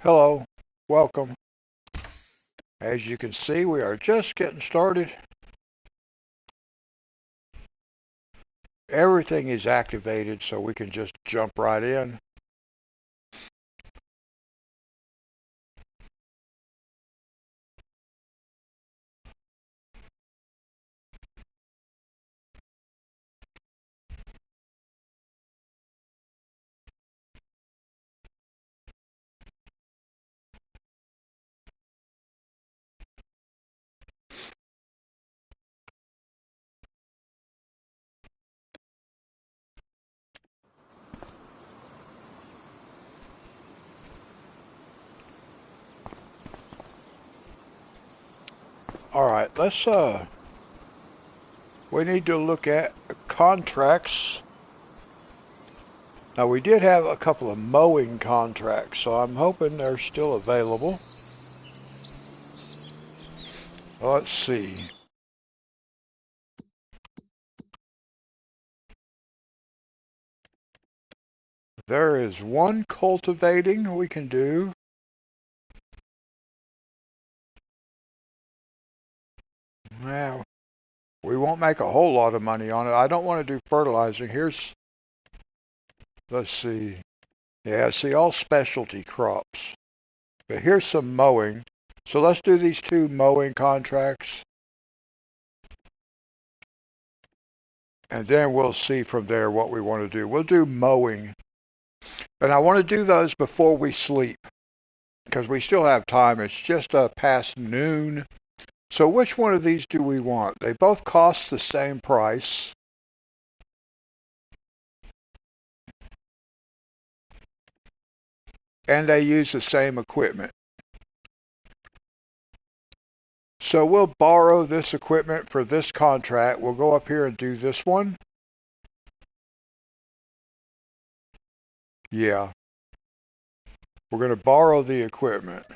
Hello, welcome. As you can see, we are just getting started. Everything is activated, so we can just jump right in. All right, we need to look at contracts. Now, we did have a couple of mowing contracts, so I'm hoping they're still available. Let's see. There is one cultivating we can do. Now, we won't make a whole lot of money on it. I don't want to do fertilizing. Let's see. Yeah, see, all specialty crops. But here's some mowing. So let's do these two mowing contracts. And then we'll see from there what we want to do. We'll do mowing. And I want to do those before we sleep, because we still have time. It's just past noon. So which one of these do we want? They both cost the same price. And they use the same equipment. So we'll borrow this equipment for this contract. We'll go up here and do this one. Yeah. We're going to borrow the equipment.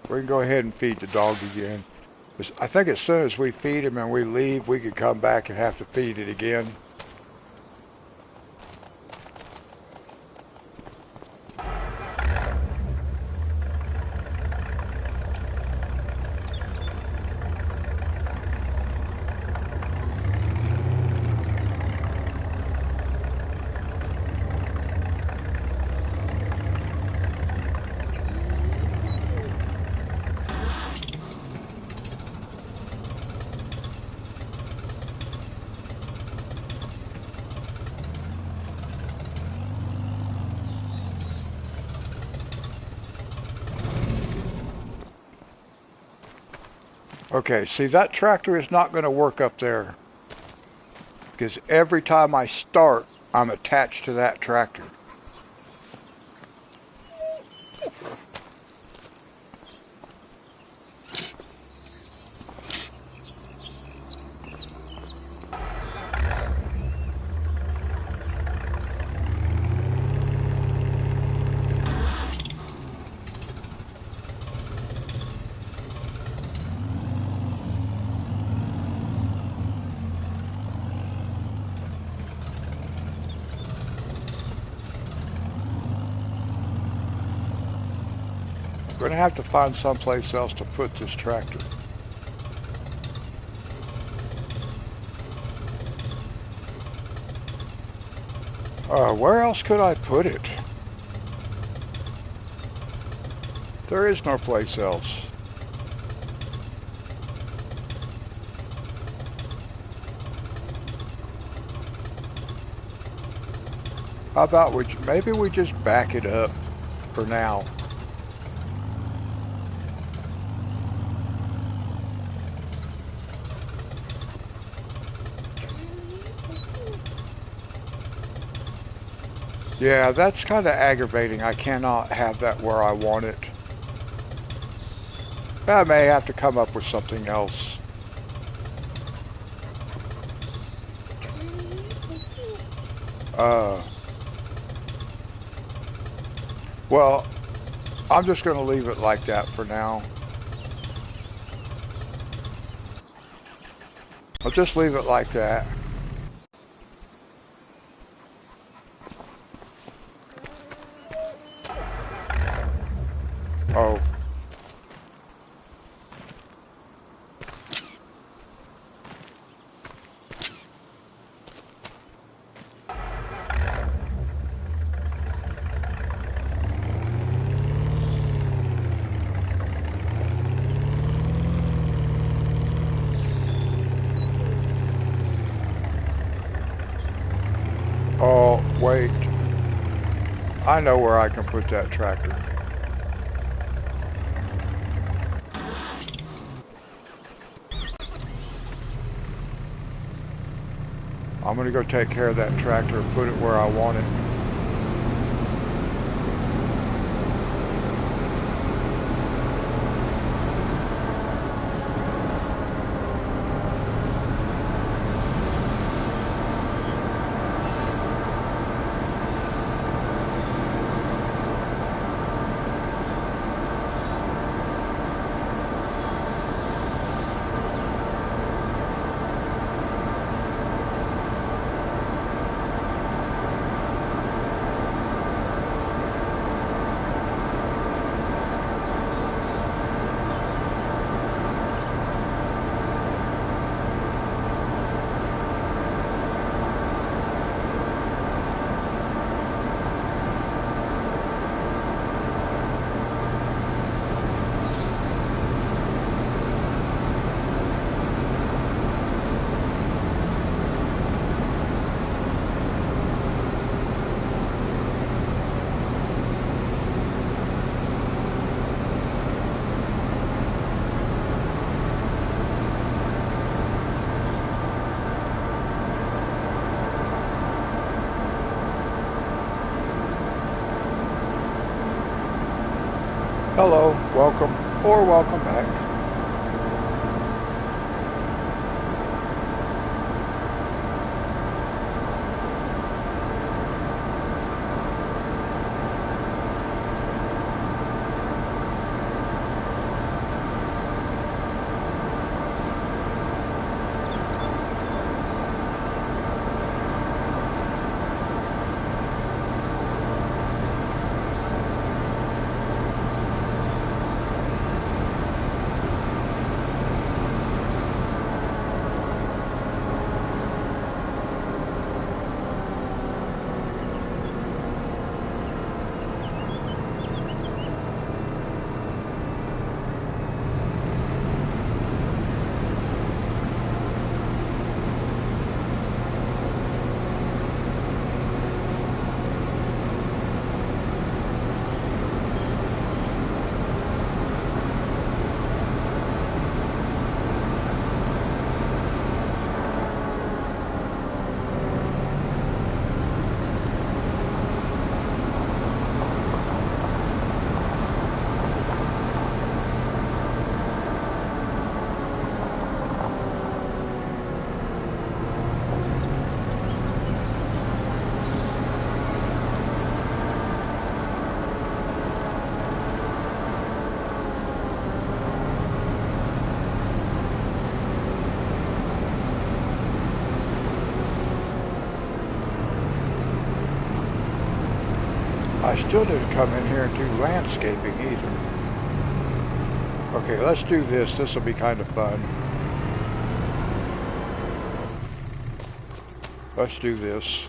We can go ahead and feed the dog again. I think as soon as we feed him and we leave, we could come back and have to feed it again. Okay, see, that tractor is not going to work up there, because every time I start, I'm attached to that tractor. We're going to have to find someplace else to put this tractor. Where else could I put it? There is no place else. How about maybe we just back it up for now. Yeah, that's kind of aggravating. I cannot have that where I want it. I may have to come up with something else. Well, I'm just going to leave it like that for now. I'll just leave it like that. Oh. Oh, wait. I know where I can put that tractor. I'm going to go take care of that tractor and put it where I want it. Hello, welcome, or welcome back. I still didn't come in here and do landscaping either. Okay, let's do this. This will be kind of fun. Let's do this.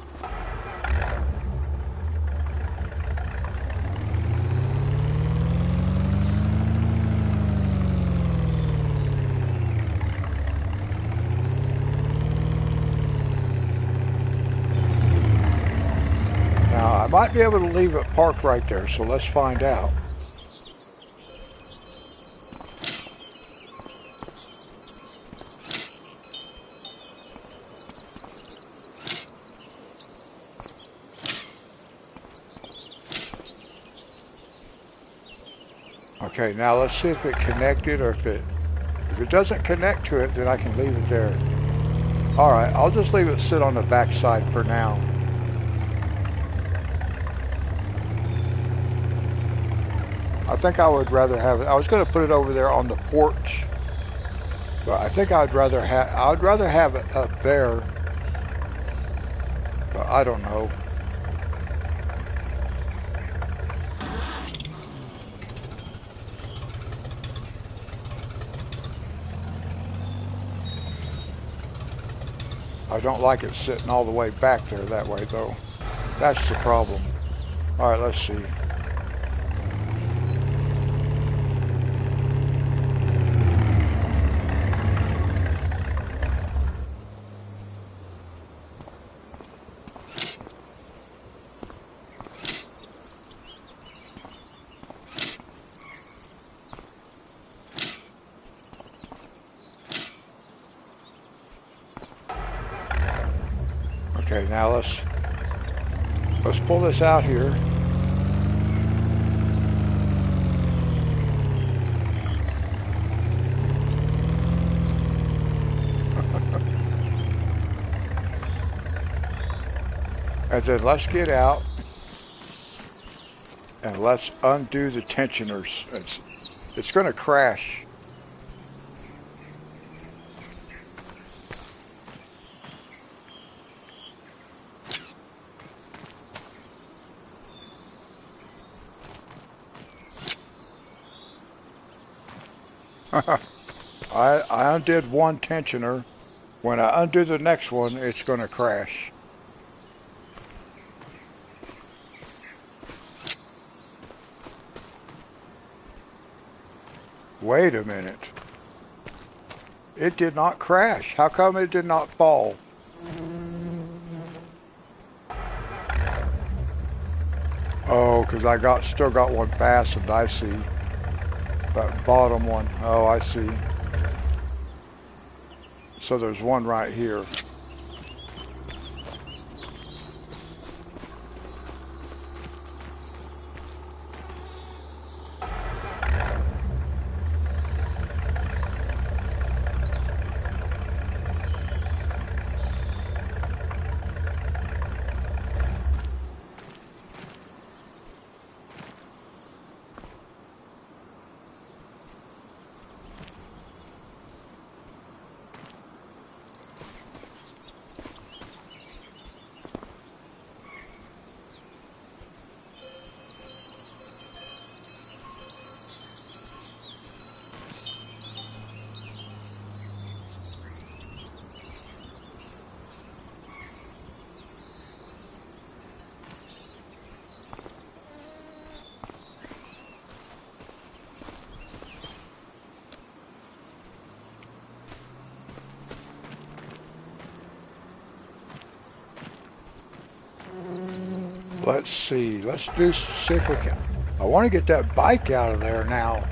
Now, I might be able to leave it parked right there, so let's find out. Okay, now let's see if it connected, or if it doesn't connect to it, then I can leave it there. Alright, I'll just leave it sit on the back side for now. think I would rather have it. I was going to put it over there on the porch, but I think I'd rather have it up there, but I don't know. I don't like it sitting all the way back there that way though. That's the problem. All right, let's see. Okay, now let's pull this out here. And then let's get out and let's undo the tensioners. It's going to crash. I undid one tensioner. When I undo the next one, it's going to crash. Wait a minute. It did not crash. How come it did not fall? Oh, because I still got one fastened, I see. That bottom one. Oh, I see. So there's one right here. Let's see. See if we can. I want to get that bike out of there now.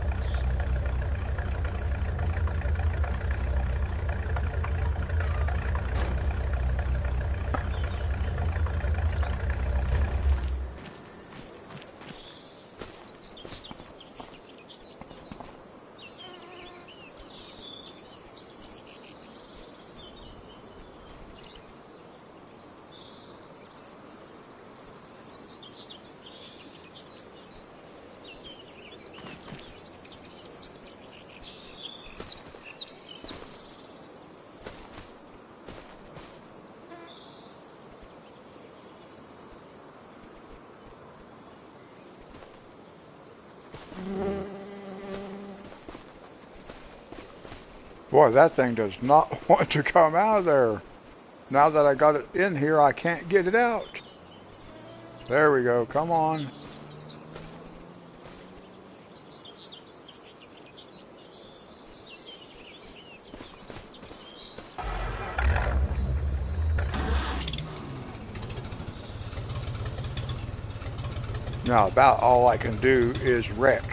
Boy, that thing does not want to come out of there. Now that I got it in here, I can't get it out. There we go. Come on. Now, about all I can do is wreck.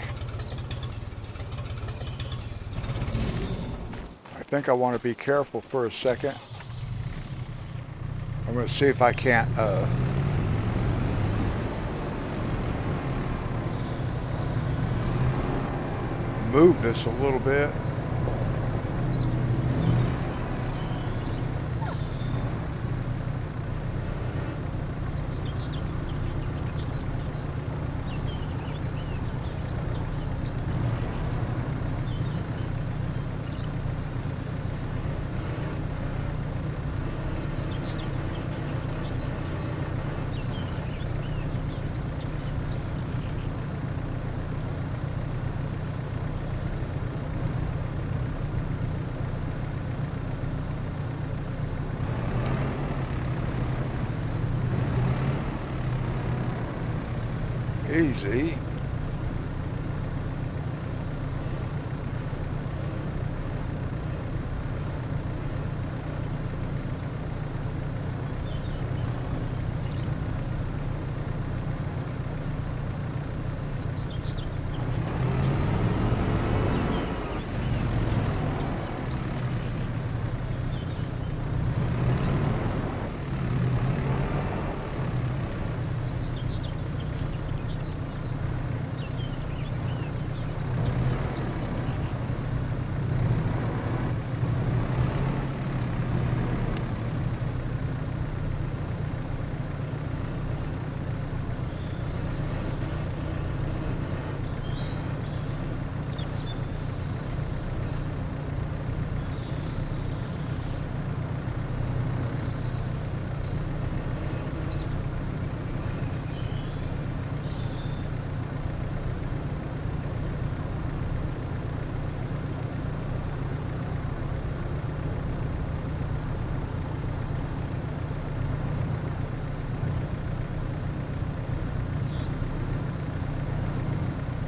I think I want to be careful for a second. I'm going to see if I can't move this a little bit. Easy.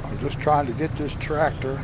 I'm just trying to get this tractor.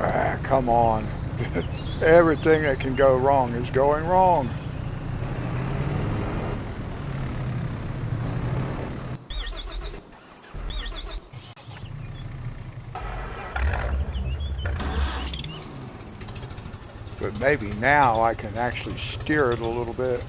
Ah, come on. Everything that can go wrong is going wrong. But maybe now I can actually steer it a little bit.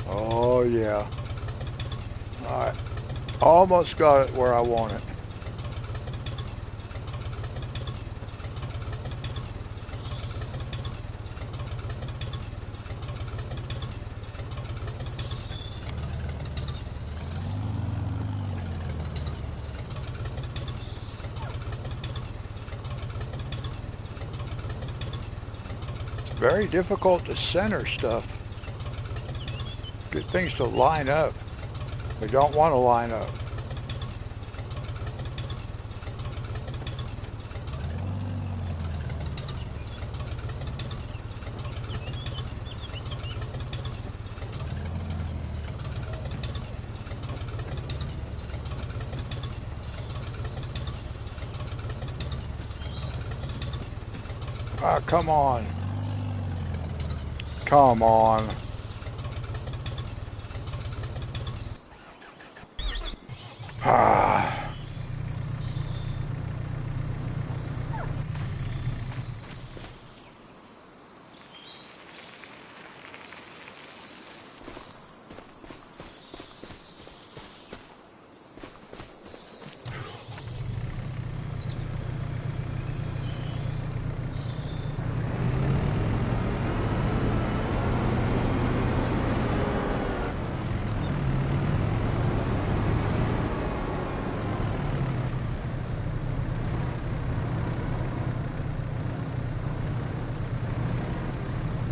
Oh yeah. I almost got it where I want it. It's very difficult to center stuff. Get things to line up. They don't want to line up. Ah, come on. Come on. Ah.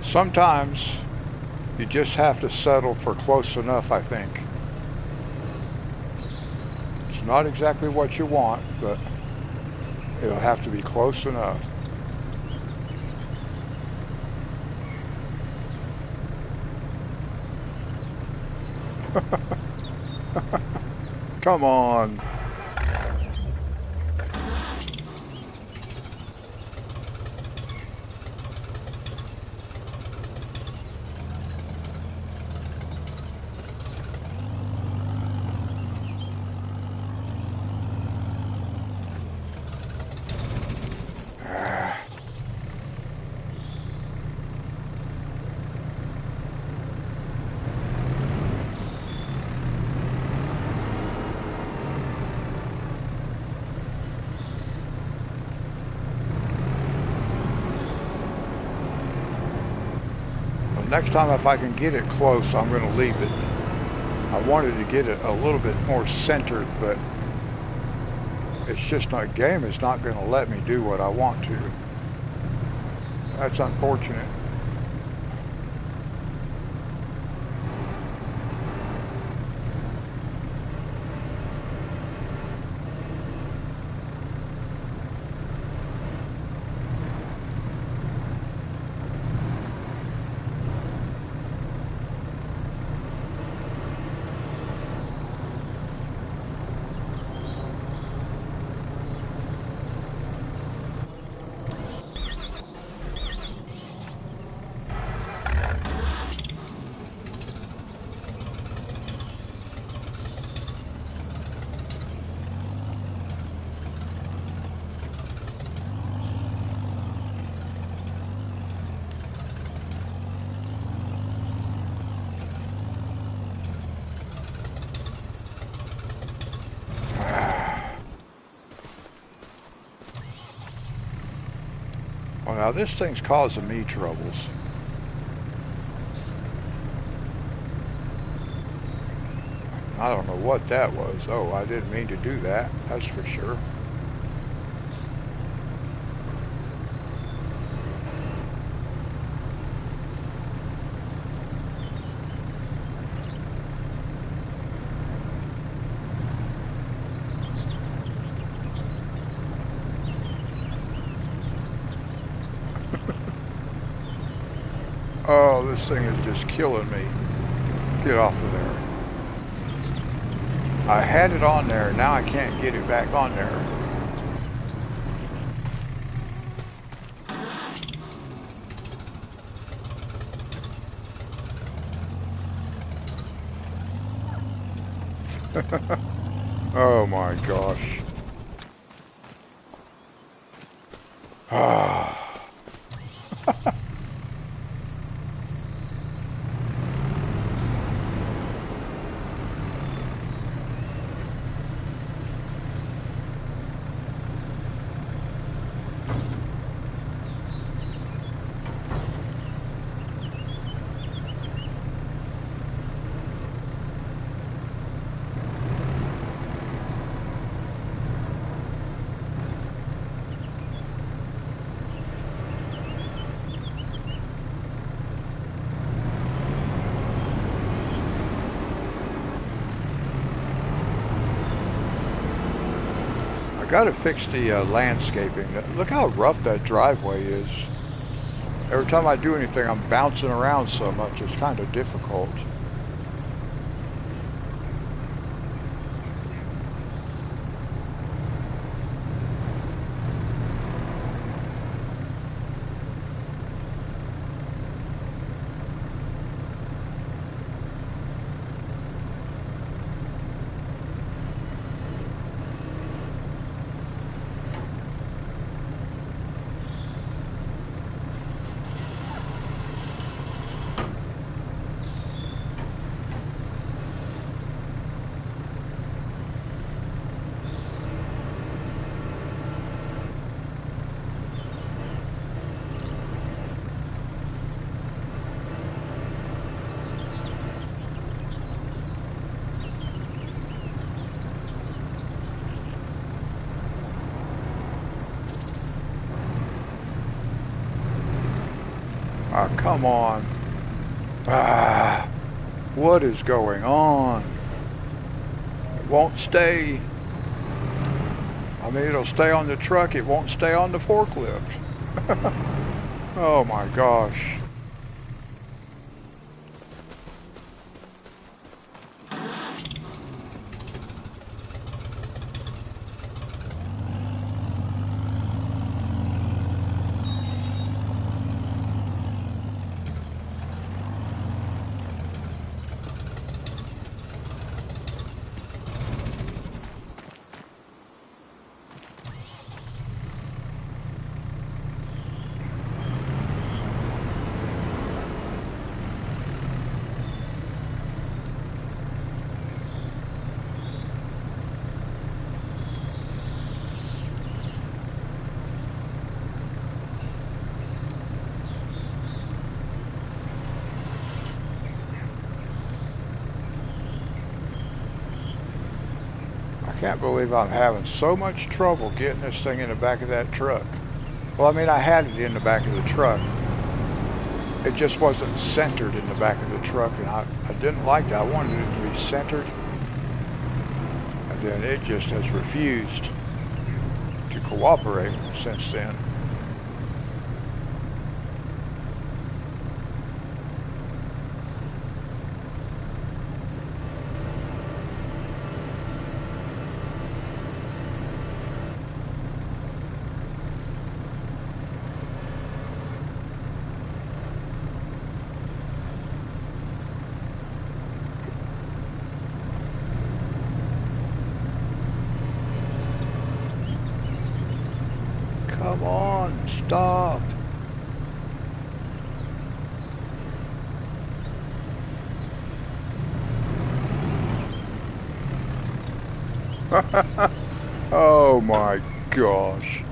Sometimes you just have to settle for close enough, I think. It's not exactly what you want, but it'll have to be close enough. Come on. Next time if I can get it close, I'm going to leave it. I wanted to get it a little bit more centered, but it's just not, game is not going to let me do what I want to. That's unfortunate. Well, now this thing's causing me troubles. I don't know what that was. Oh, I didn't mean to do that, that's for sure. Oh, this thing is just killing me. Get off of there. I had it on there, now I can't get it back on there. Oh my gosh. Ah. I gotta fix the landscaping. Look how rough that driveway is. Every time I do anything, I'm bouncing around so much, it's kind of difficult. Ah, come on. Ah, what is going on? It won't stay. I mean, it'll stay on the truck, it won't stay on the forklift. Oh my gosh. can't believe I'm having so much trouble getting this thing in the back of that truck. Well, I mean, I had it in the back of the truck. It just wasn't centered in the back of the truck, and I didn't like that. I wanted it to be centered. And then it just has refused to cooperate since then. Come on, stop. Oh my gosh.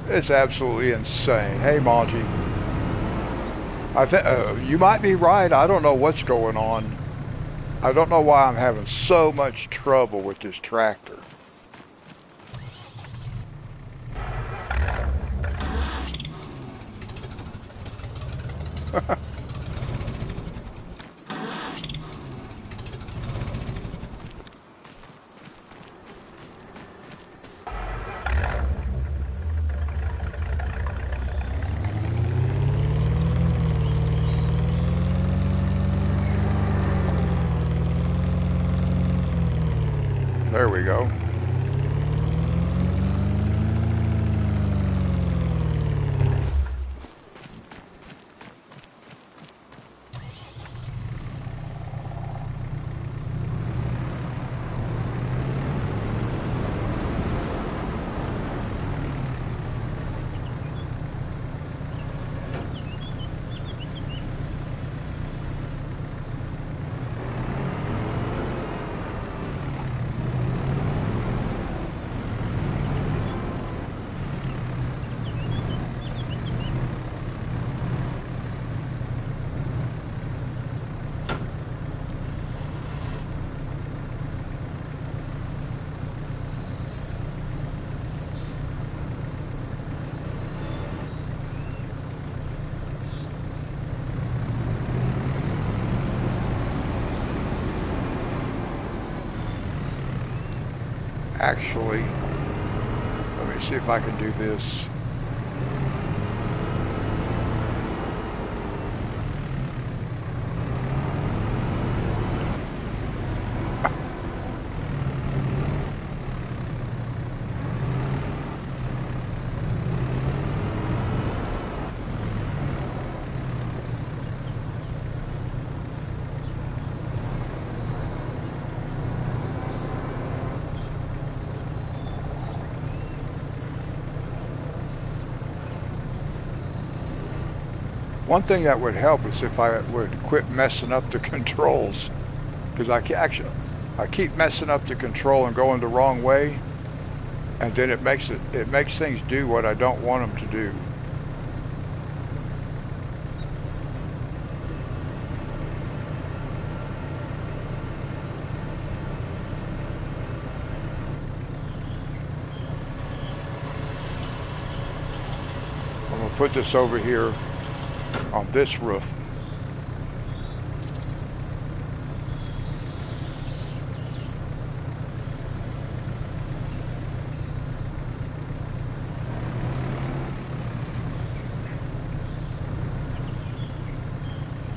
It's absolutely insane. Hey, Monty. I think you might be right. I don't know what's going on. I don't know why I'm having so much trouble with this tractor. There we go. Actually, let me see if I can do this. One thing that would help is if I would quit messing up the controls, because I keep messing up the control and going the wrong way, and then it makes things do what I don't want them to do. I'm gonna put this over here on this roof.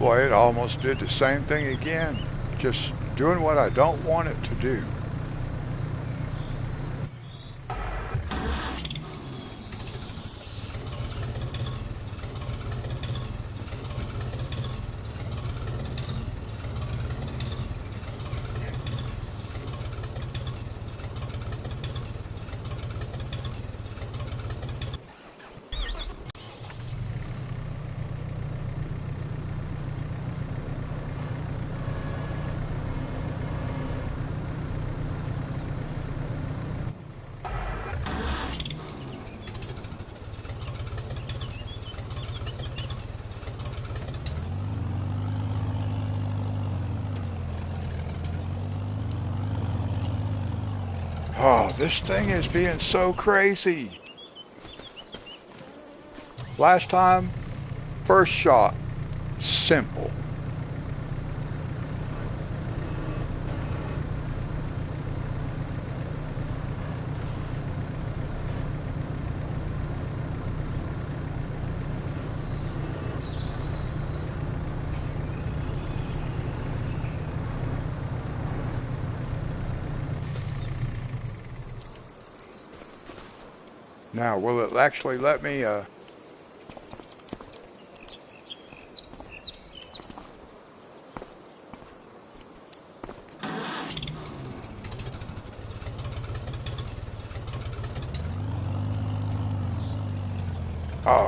Boy, it almost did the same thing again. Just doing what I don't want it to do. Oh, this thing is being so crazy. Last time, first shot, simple. Now, will it actually let me, oh,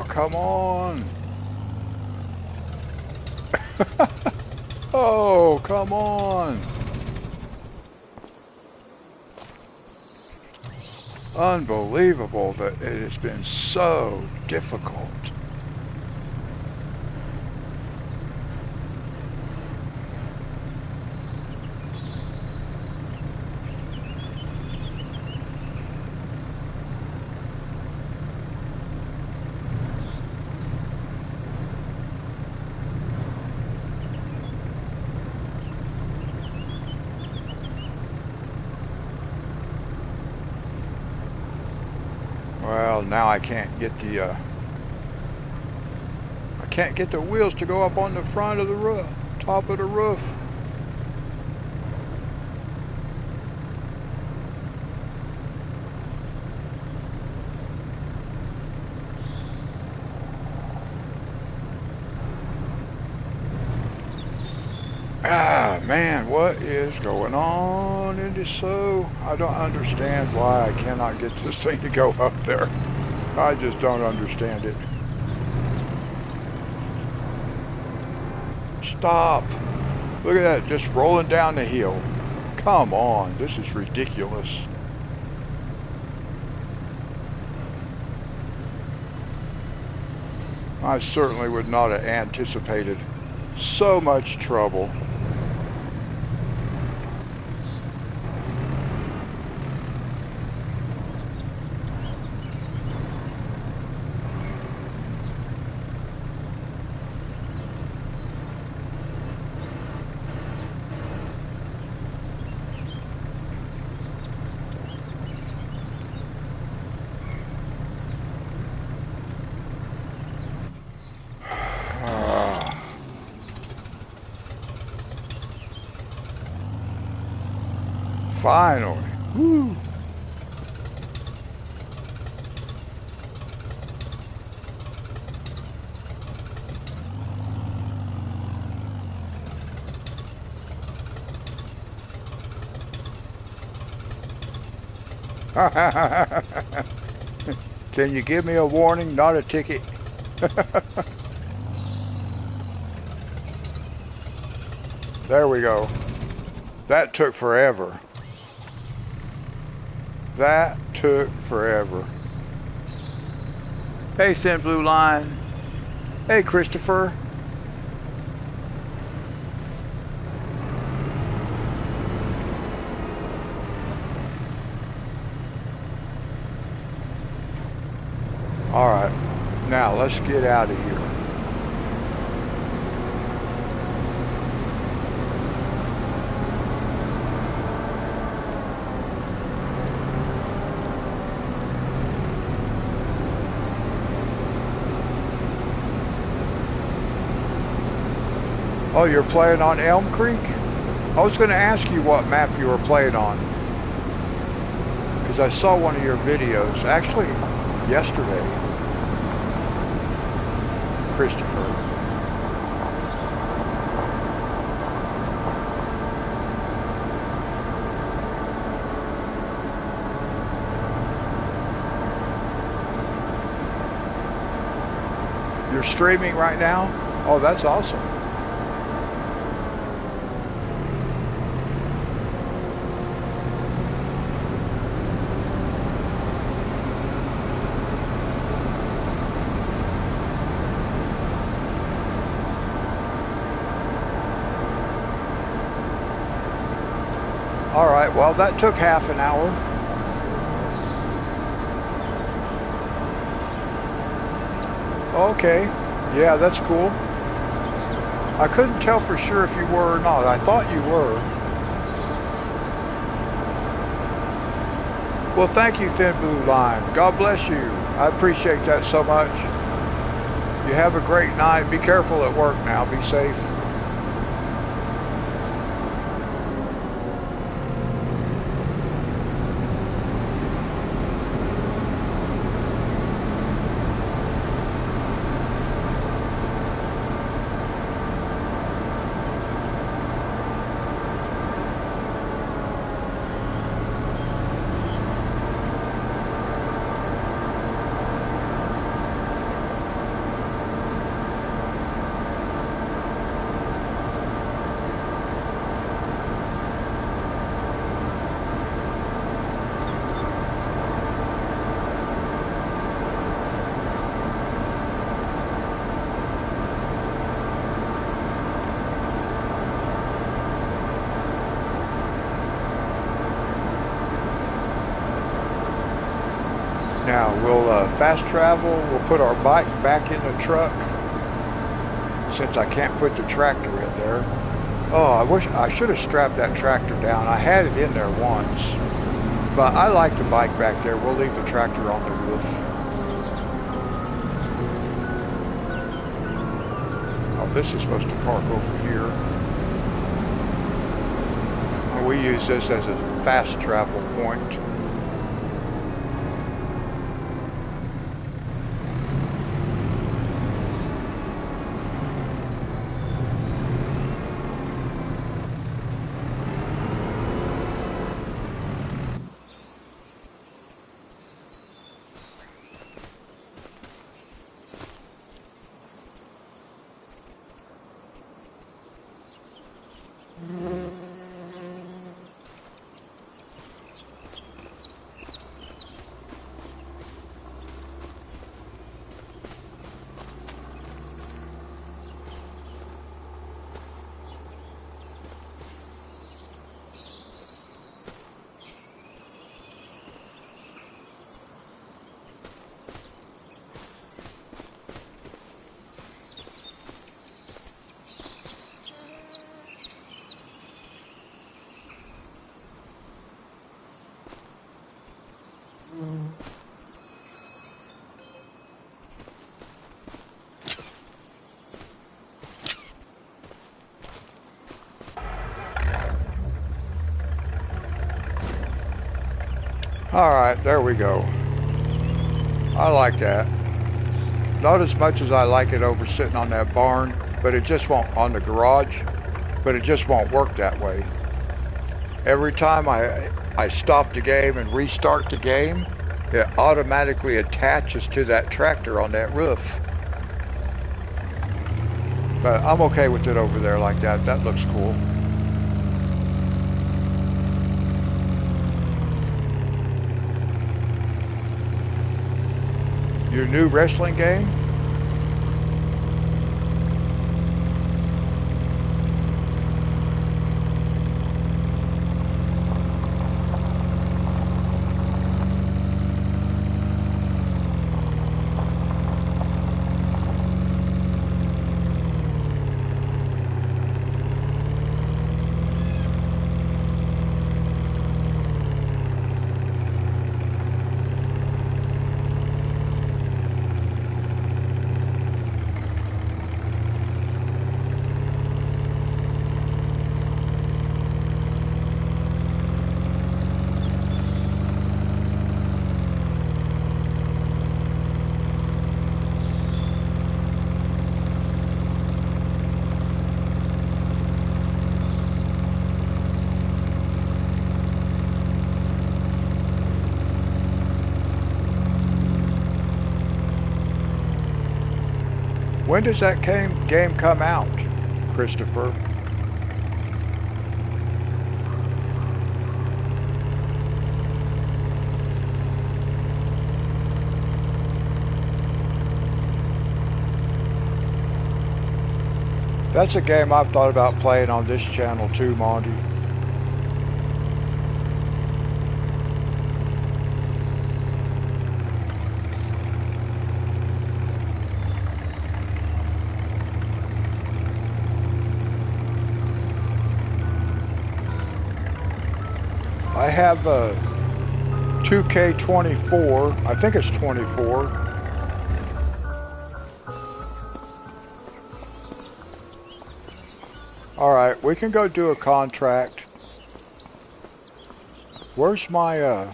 come on. Oh, come on. Unbelievable that it has been so difficult. Well, now I can't get the wheels to go up on the front of the roof, top of the roof. Ah, man, what is going on? It is so, I don't understand why I cannot get this thing to go up there. I just don't understand it. Stop. Look at that, just rolling down the hill. Come on, this is ridiculous. I certainly would not have anticipated so much trouble. Finally. Woo. Can you give me a warning, not a ticket? There we go. That took forever. That took forever. Hey, Thin Blue Line. Hey, Christopher. All right, now let's get out of here. Oh, you're playing on ElmCreek? I was going to ask you what map you were playing on, because I saw one of your videos, actually, yesterday. Christopher. You're streaming right now? Oh, that's awesome. All right, well, that took half an hour. Okay. Yeah, that's cool. I couldn't tell for sure if you were or not. I thought you were. Well, thank you, Thin Blue Line. God bless you. I appreciate that so much. You have a great night. Be careful at work now. Be safe. Now we'll fast travel. We'll put our bike back in the truck since I can't put the tractor in there. Oh, I wish I should have strapped that tractor down. I had it in there once, but I like the bike back there. We'll leave the tractor on the roof. Oh, this is supposed to park over here. We use this as a fast travel point. All right, there we go. I like that. Not as much as I like it over sitting on that barn, but it just won't, on the garage, but it just won't work that way. Every time I stop the game and restart the game, it automatically attaches to that tractor on that roof. But I'm okay with it over there like that. That looks cool. Your new wrestling game? When does that game come out, Christopher? That's a game I've thought about playing on this channel too, Monty. I have a 2K24. I think it's 24. Alright, we can go do a contract. Where's my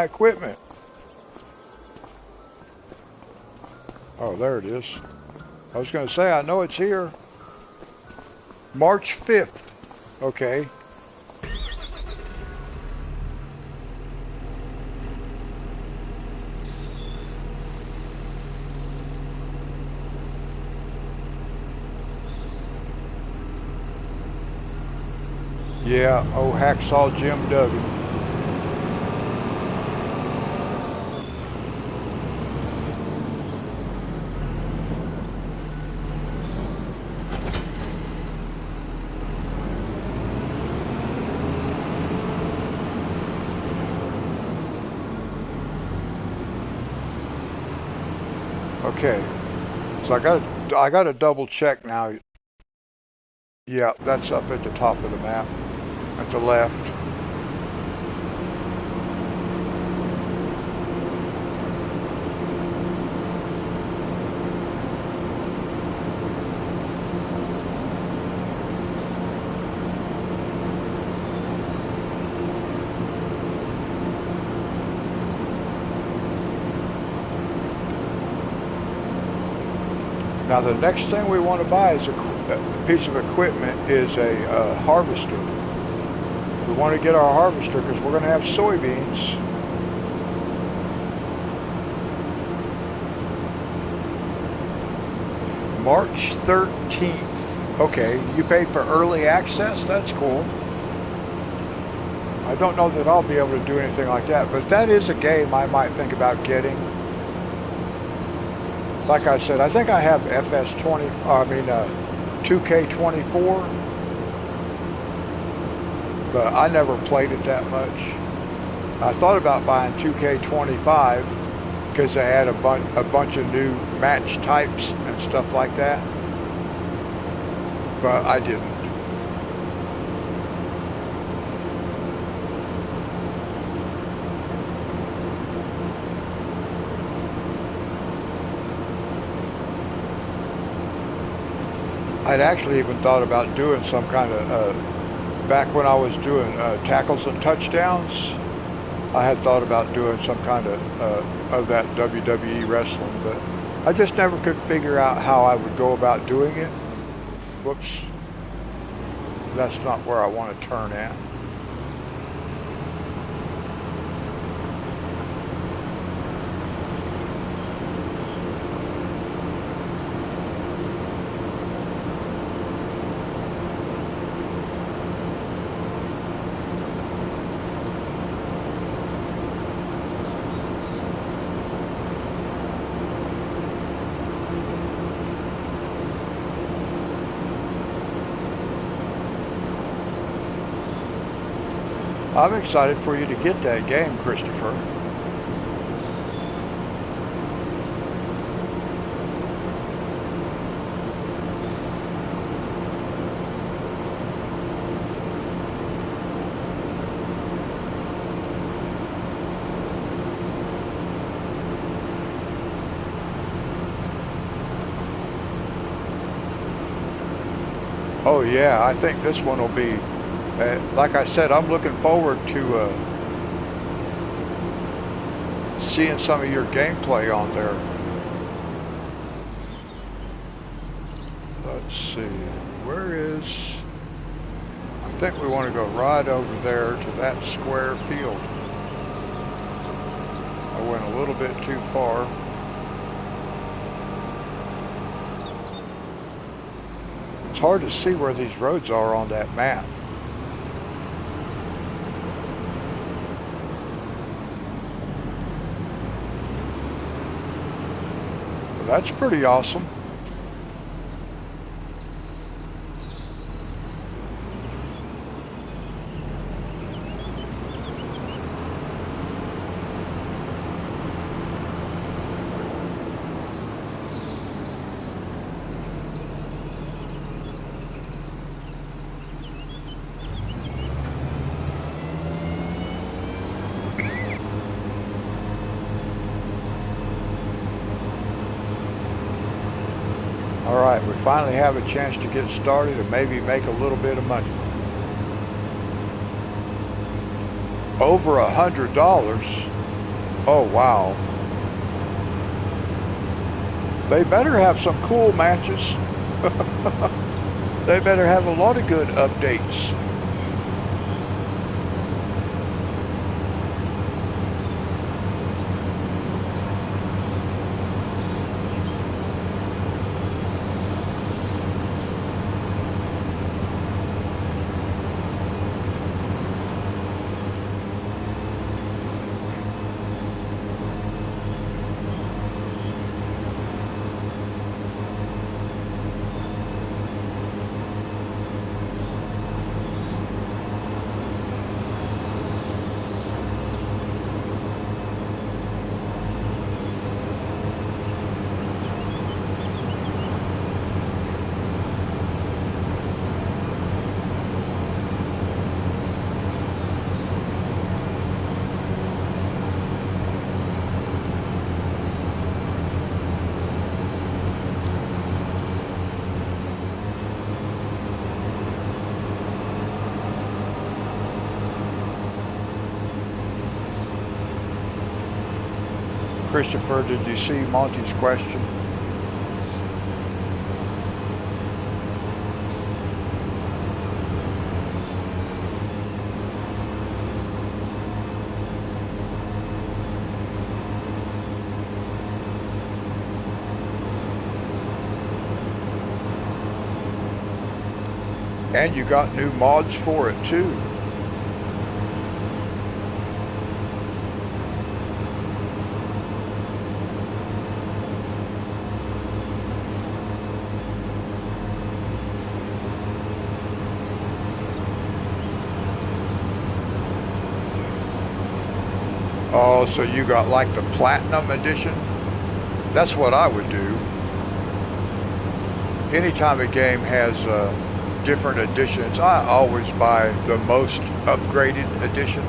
equipment? Oh, there it is. I was going to say, I know it's here. March 5th. Okay. Yeah, oh, Hacksaw Jim Duggan. Okay, so I got to double check now. Yeah, that's up at the top of the map, at the left. Now the next thing we want to buy is a piece of equipment is a harvester. We want to get our harvester because we're going to have soybeans. March 13th. Okay, you paid for early access? That's cool. I don't know that I'll be able to do anything like that, but that is a game I might think about getting. Like I said, I think I have FS20, 2K24, but I never played it that much. I thought about buying 2K25 because they had a bunch of new match types and stuff like that, but I didn't. I'd actually even thought about doing some kind of, back when I was doing tackles and touchdowns, I had thought about doing some kind of that WWE wrestling, but I just never could figure out how I would go about doing it. Whoops. That's not where I want to turn at. I'm excited for you to get that game, Christopher. Oh yeah, I think this one will be, like I said, I'm looking forward to seeing some of your gameplay on there. Let's see, where is, I think we want to go right over there to that square field. I went a little bit too far. It's hard to see where these roads are on that map. That's pretty awesome. Alright, we finally have a chance to get started and maybe make a little bit of money. Over $100? Oh wow. They better have some cool matches. They better have a lot of good updates. Christopher, did you see Monty's question? And you got new mods for it too. Oh, so you got like the Platinum Edition? That's what I would do. Anytime a game has different editions, I always buy the most upgraded edition.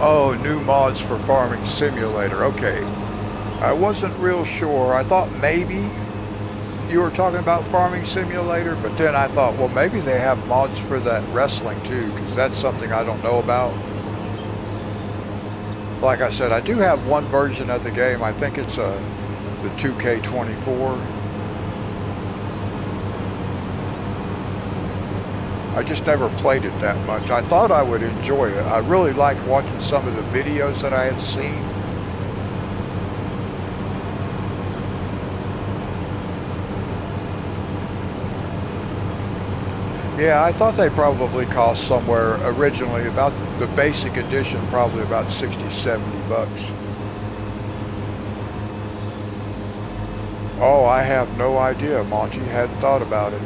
Oh, new mods for Farming Simulator. Okay. I wasn't real sure. I thought maybe you were talking about Farming Simulator, but then I thought, well, maybe they have mods for that wrestling too, because that's something I don't know about. Like I said, I do have one version of the game. I think it's the 2K24. I just never played it that much. I thought I would enjoy it. I really liked watching some of the videos that I had seen. Yeah, I thought they probably cost somewhere originally about the basic edition, probably about 60, 70 bucks. Oh, I have no idea, Monty. Hadn't thought about it.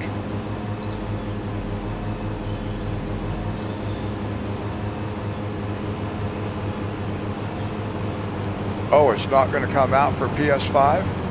Oh, it's not going to come out for PS5?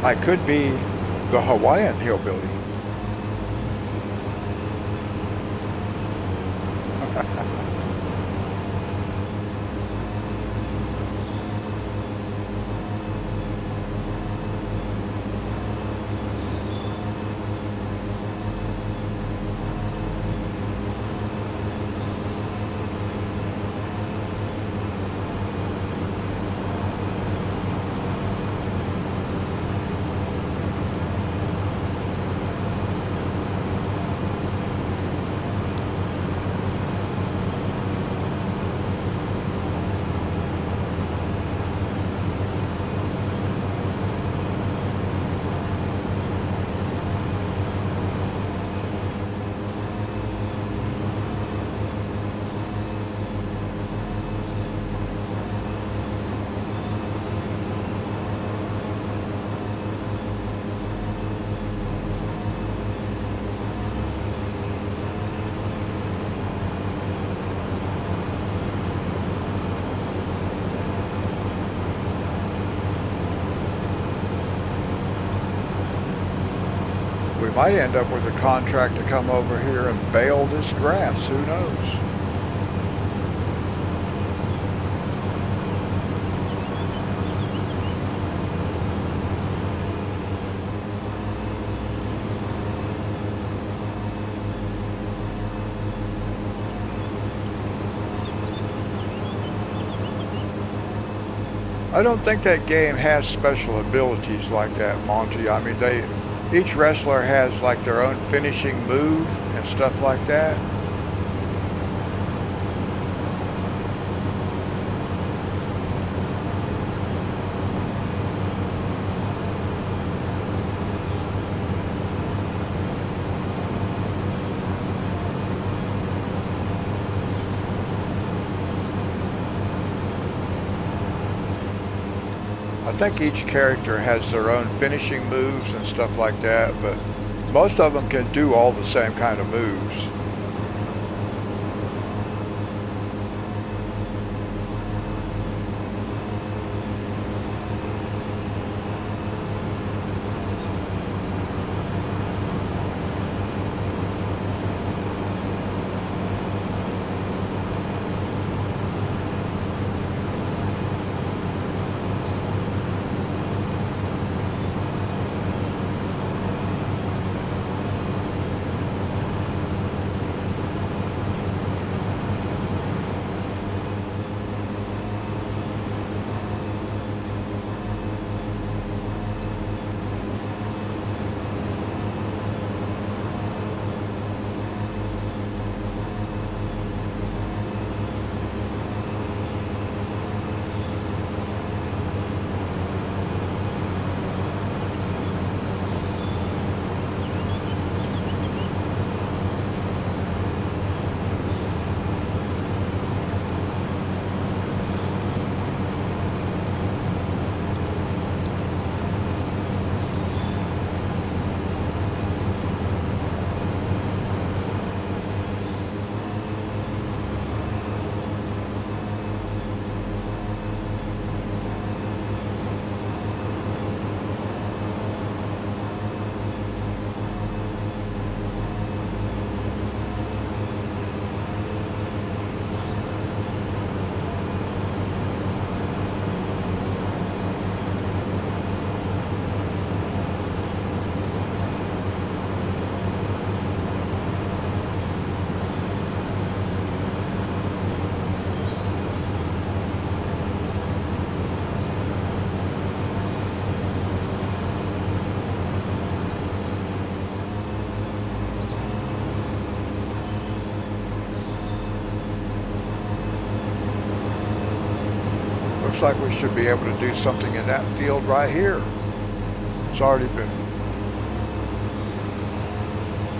I could be the Hawaiian hillbilly. We might end up with a contract to come over here and bale this grass. Who knows? I don't think that game has special abilities like that, Monty. I mean, each wrestler has like their own finishing move and stuff like that. I think each character has their own finishing moves and stuff like that, but most of them can do all the same kind of moves. like we should be able to do something in that field right here. It's already been...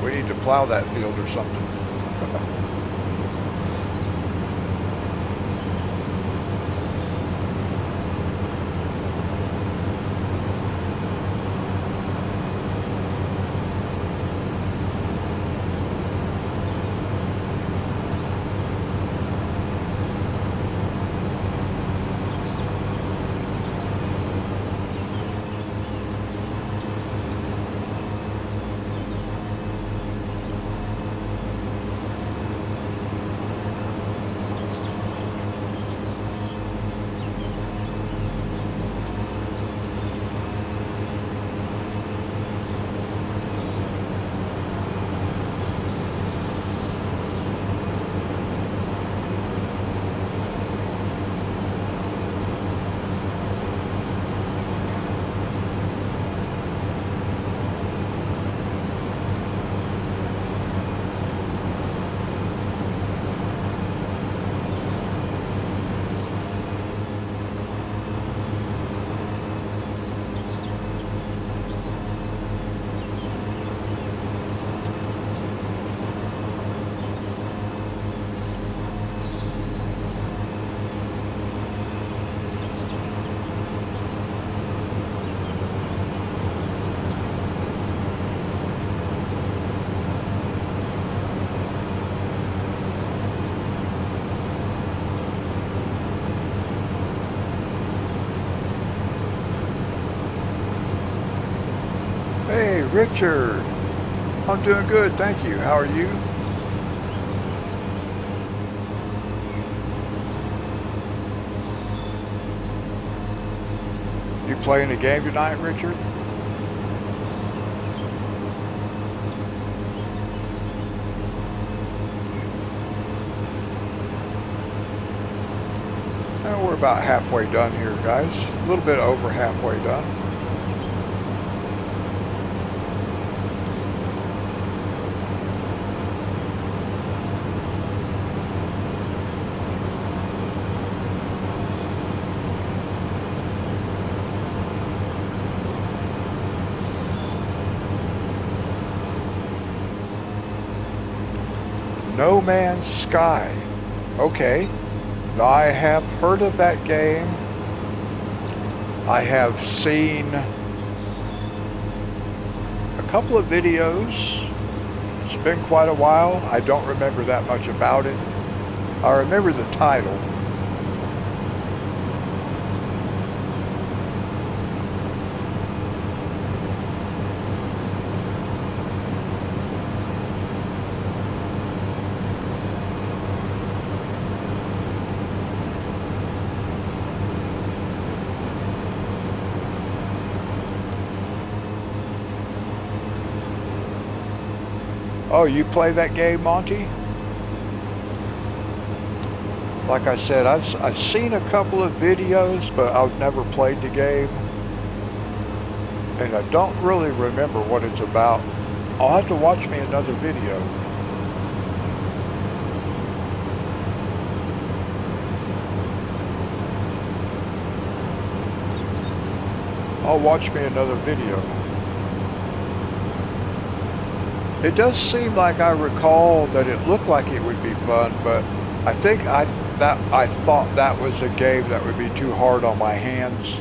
We need to plow that field or something. Hey, Richard. I'm doing good, thank you. How are you? You playing a game tonight, Richard? We're about halfway done here, guys. A little bit over halfway done. No Man's Sky. Okay. Now, I have heard of that game. I have seen a couple of videos. It's been quite a while. I don't remember that much about it. I remember the title. Oh, you play that game, Monty? Like I said, I've seen a couple of videos, but I've never played the game. And I don't really remember what it's about. I'll have to watch me another video. I'll watch me another video. It does seem like I recall that it looked like it would be fun, but I think I thought that was a game that would be too hard on my hands.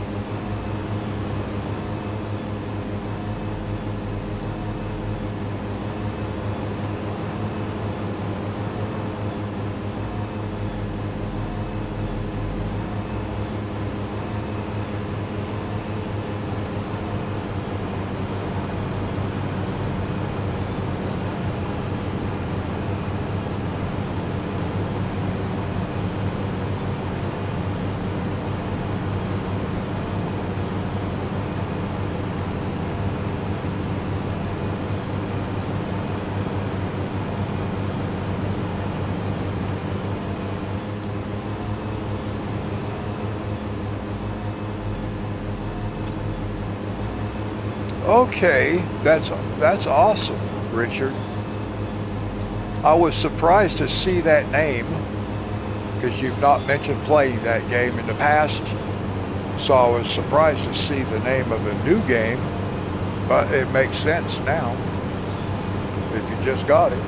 Okay, that's awesome, Richard. I was surprised to see that name because you've not mentioned playing that game in the past. So I was surprised to see the name of a new game, but it makes sense now if you just got it.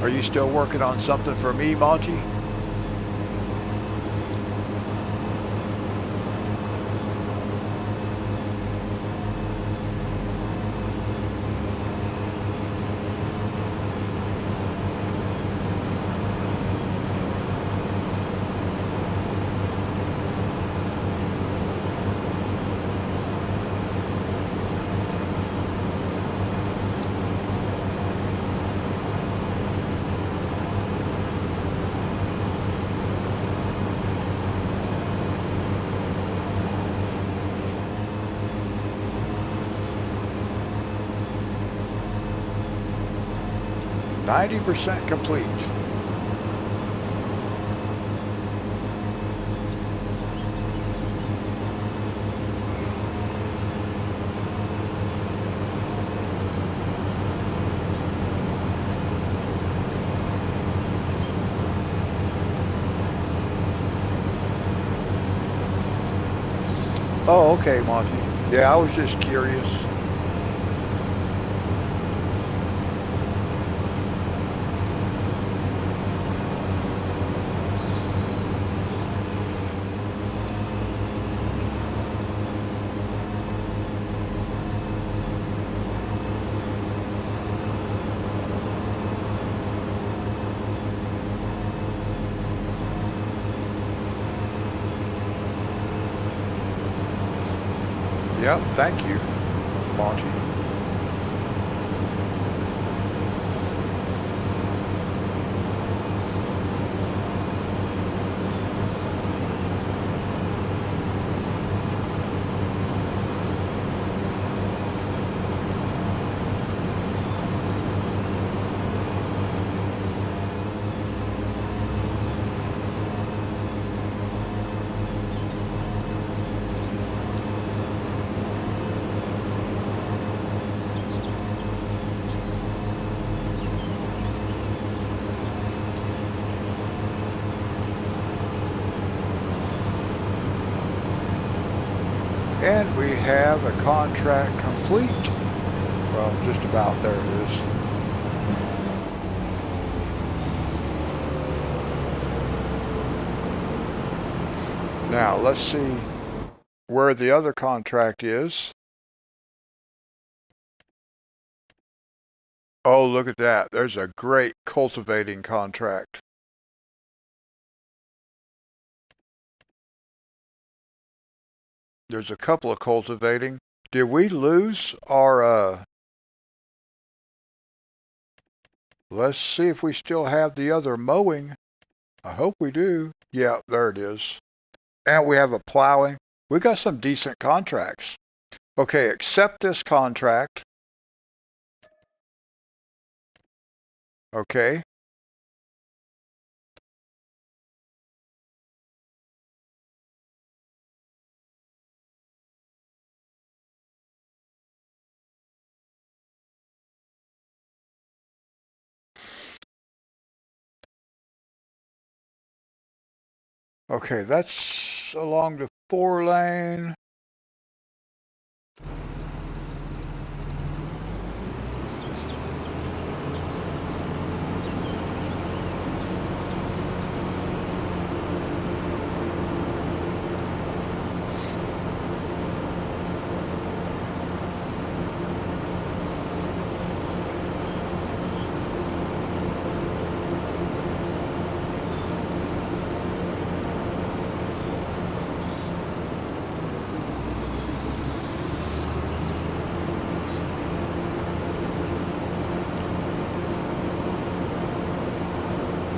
Are you still working on something for me, Monty? %90 complete. Oh, okay, Monty. Yeah, I was just curious. Yep, thank you, Monty. And we have a contract complete. Well, just about, there it is. Now, let's see where the other contract is. Oh, look at that. There's a great cultivating contract. There's a couple of cultivating. Did we lose our, let's see if we still have the other mowing. I hope we do. Yeah, there it is. And we have a plowing. We got some decent contracts. Okay, accept this contract. Okay. Okay, that's along the 4-lane.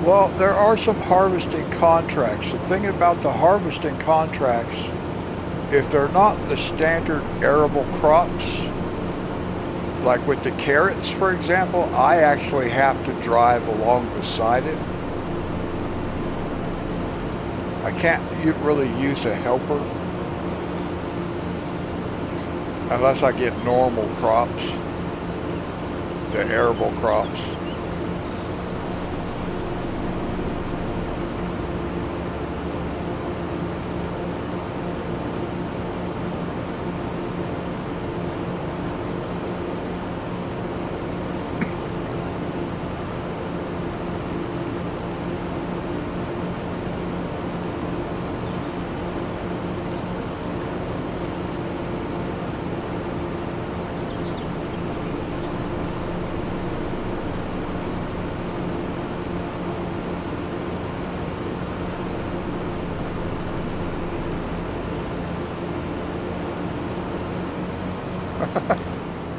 Well, there are some harvesting contracts. The thing about the harvesting contracts, if they're not the standard arable crops, like with the carrots, for example, I actually have to drive along beside it. I can't really use a helper unless I get normal crops, the arable crops.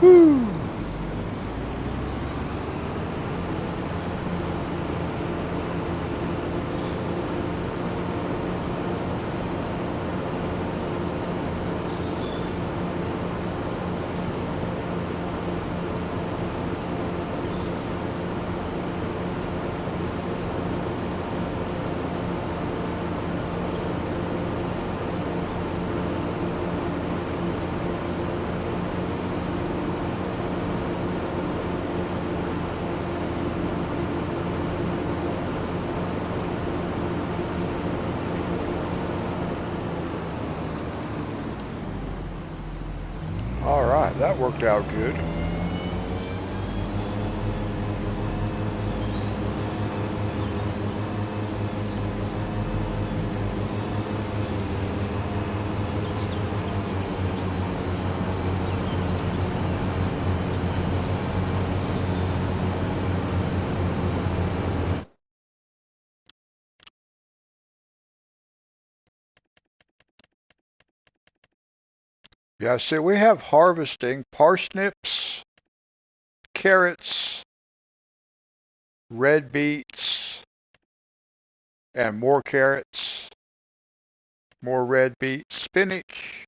Woo! All right, that worked out good. Yeah, see, we have harvesting parsnips, carrots, red beets, and more carrots, more red beets, spinach.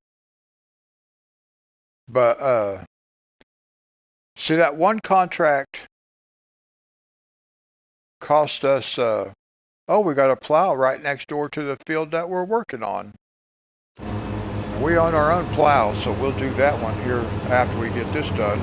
But see, that one contract cost us. Oh, we got a plow right next door to the field that we're working on. We own our own plow, so we'll do that one here after we get this done.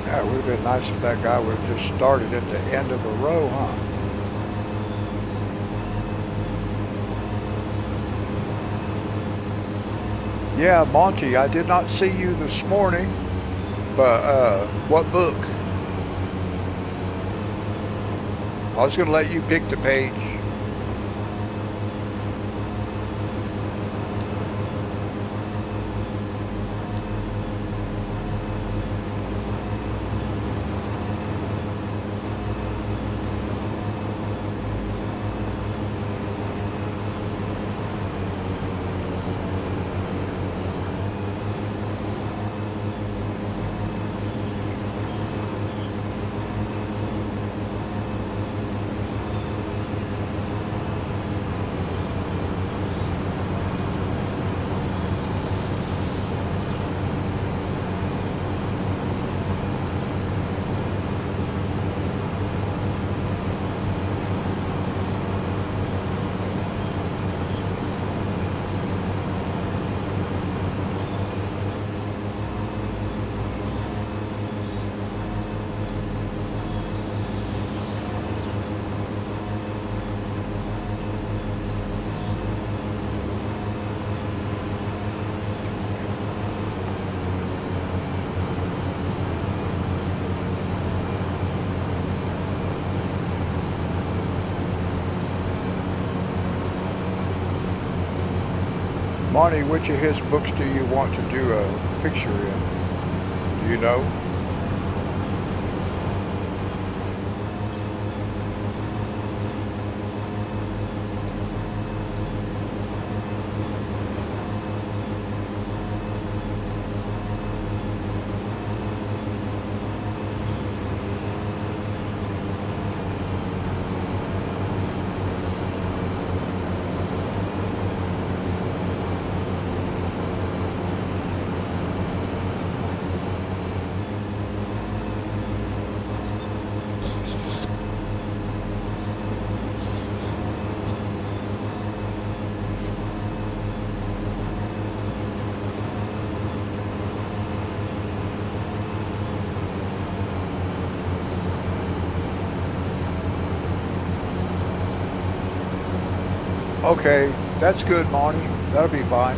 Yeah, it would have been nice if that guy would have just started at the end of the row, huh? Yeah, Monty, I did not see you this morning, but what book? I was going to let you pick the page. Monty, which of his books do you want to do a picture in? Do you know? Okay, that's good, Monty. That'll be fine.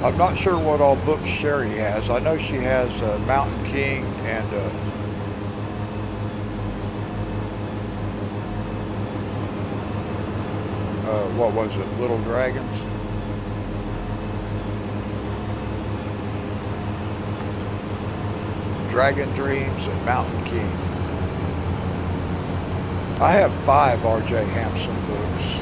I'm not sure what all books Sherry has. I know she has Mountain King and what was it, Little Dragons? Dragon Dreams and Mountain King. I have 5 R.J. Hampson books.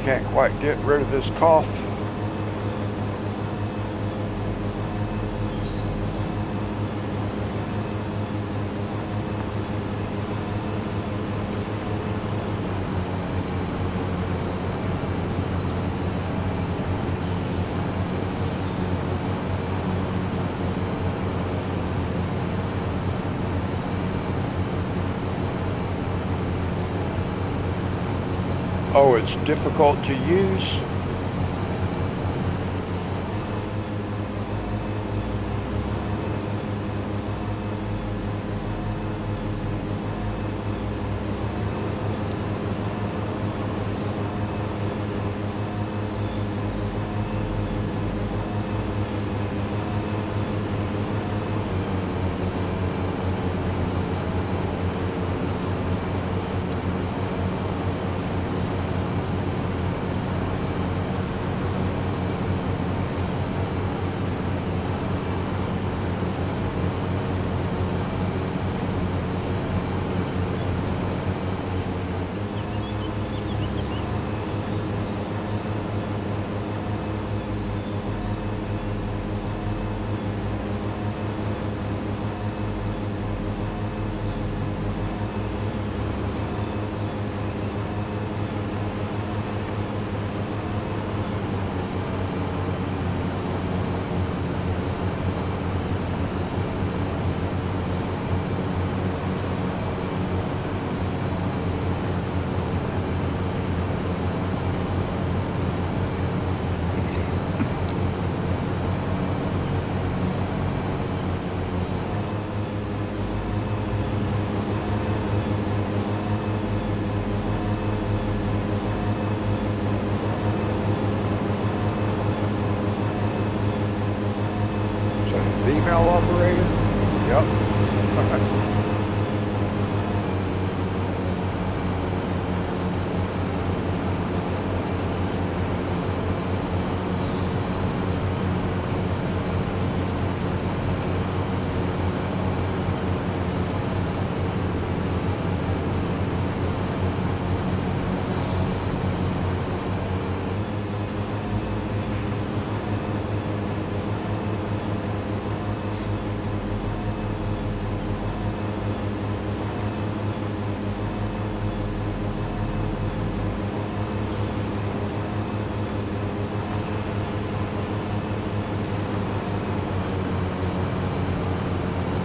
Can't quite get rid of this cough. Oh, it's difficult to use. Female operator? Yep.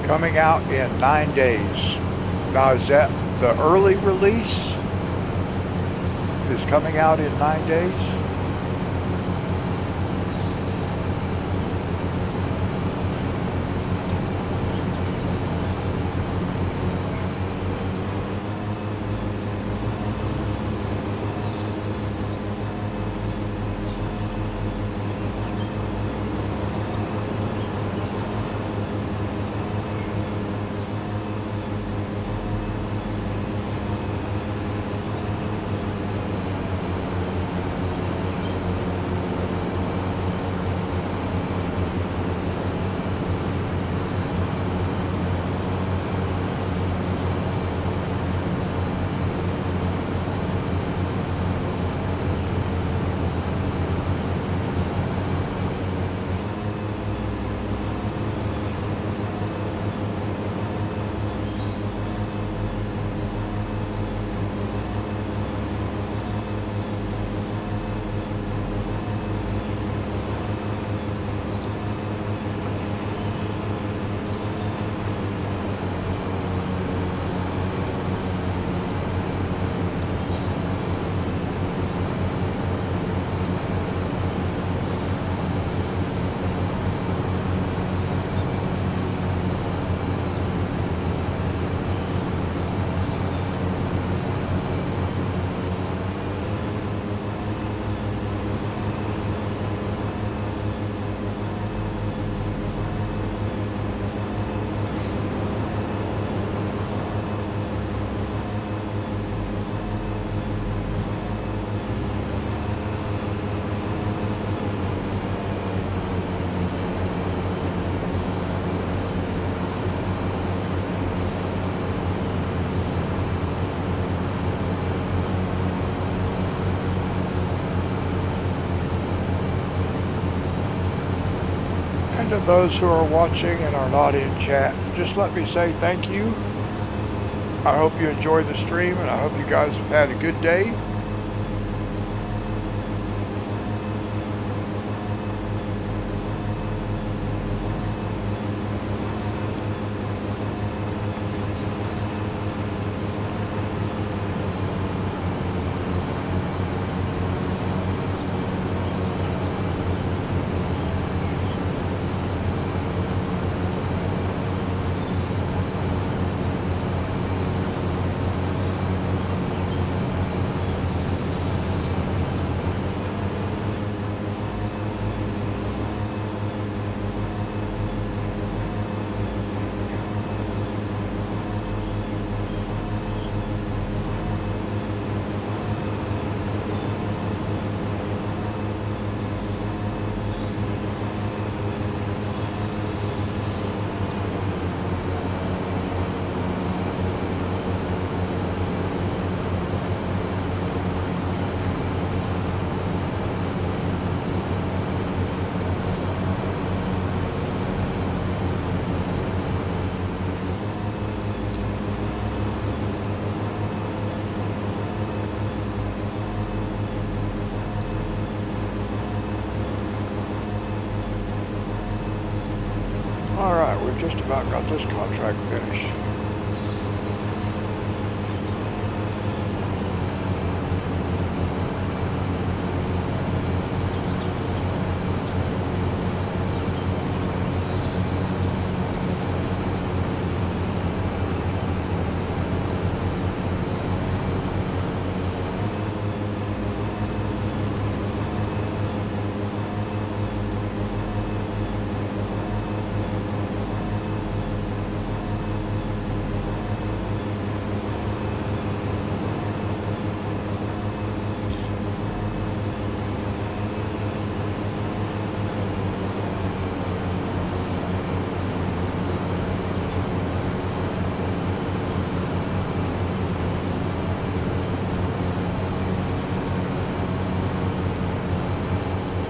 Coming out in 9 days. Now, is that the early release? Is coming out in 9 days? And to those who are watching and are not in chat, just let me say thank you. I hope you enjoyed the stream, and I hope you guys have had a good day. Alright, we've just about got this contract finished.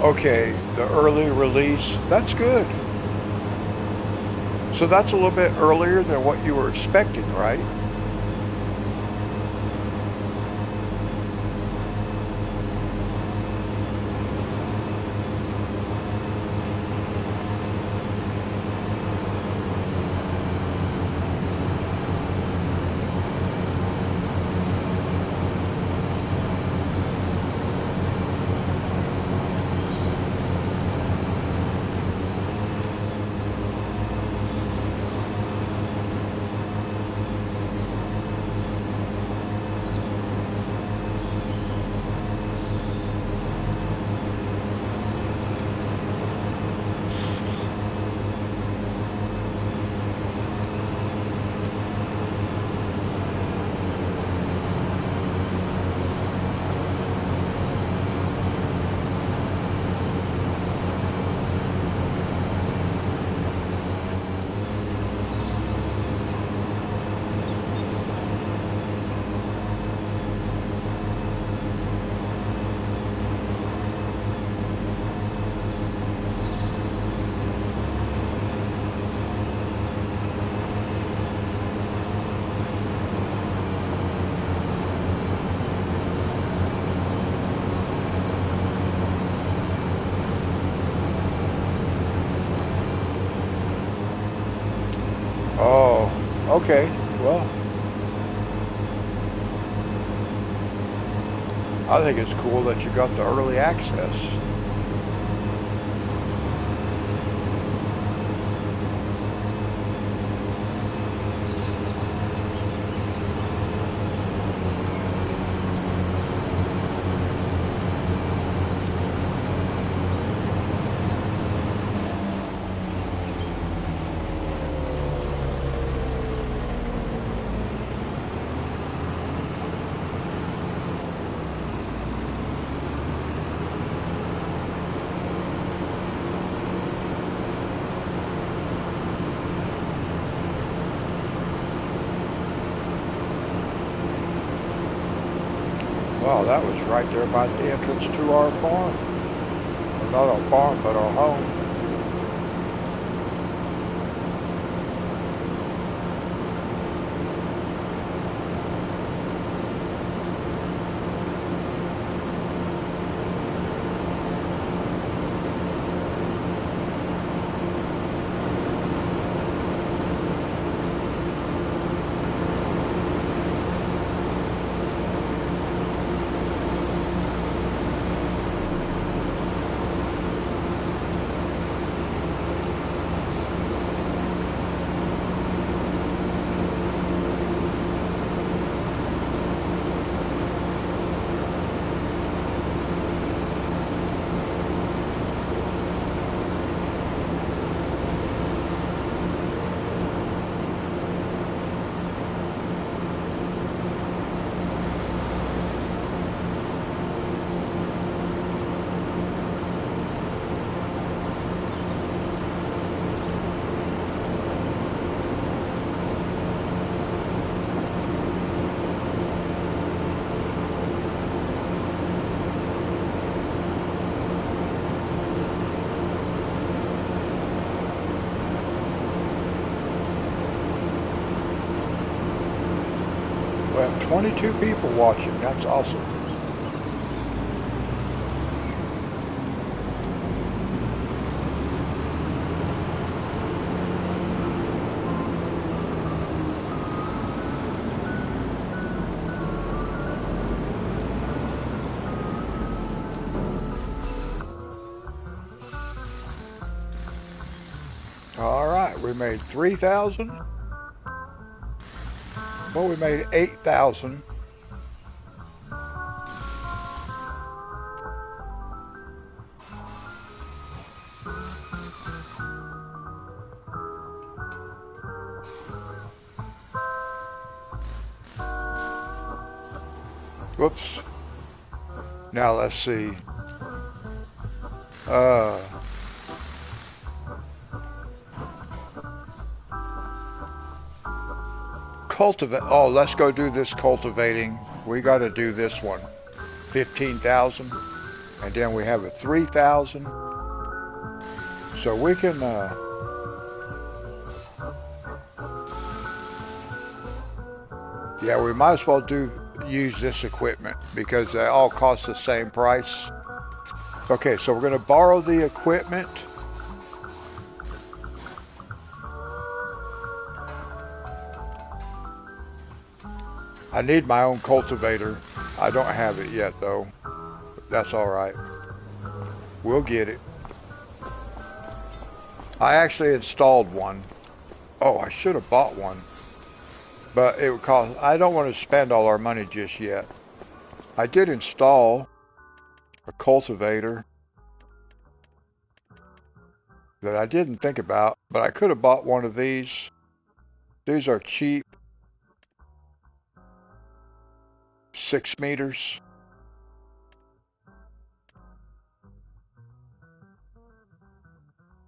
Okay, the early release, that's good. So that's a little bit earlier than what you were expecting, right? Oh, okay. Well, I think it's cool that you got the early access. Wow, that was right there by the entrance to our farm. Or not our farm, but our home. 22 people watching. That's awesome. All right, we made 3,000. Well, we made 8,000. Whoops. Now let's see. Cultivate. Oh, let's go do this cultivating. We got to do this one. 15,000. And then we have a 3,000. So we can, yeah, we might as well use this equipment because they all cost the same price. Okay, so we're going to borrow the equipment. I need my own cultivator. I don't have it yet though. That's all right. We'll get it. I actually installed one. Oh, I should have bought one. But it would cost, I don't want to spend all our money just yet. I did install a cultivator that I didn't think about, but I could have bought one of these. These are cheap. 6 meters.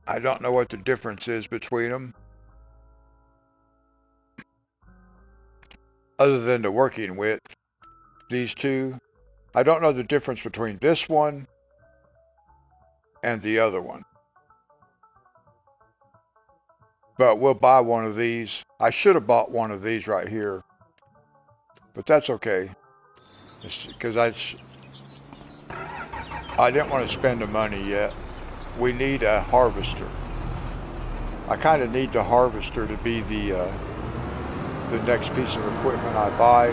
I don't know what the difference is between them, other than the working width. These two, I don't know the difference between this one and the other one. But we'll buy one of these. I should have bought one of these right here, but that's okay. Because I didn't want to spend the money yet. We need a harvester. I kind of need the harvester to be the next piece of equipment I buy.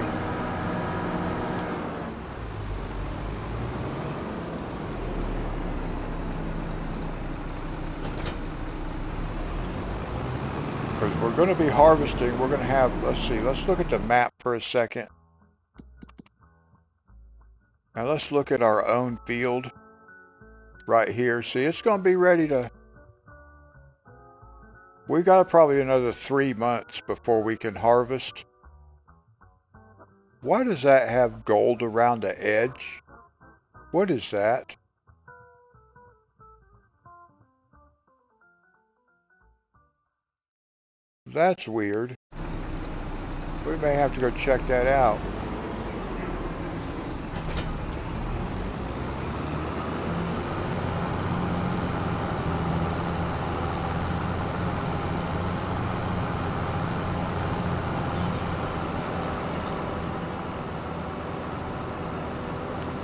Because we're going to be harvesting, we're going to have, let's see, let's look at the map for a second. Now let's look at our own field right here. See, it's going to be ready to, we got probably another 3 months before we can harvest. Why does that have gold around the edge? What is that? That's weird. We may have to go check that out.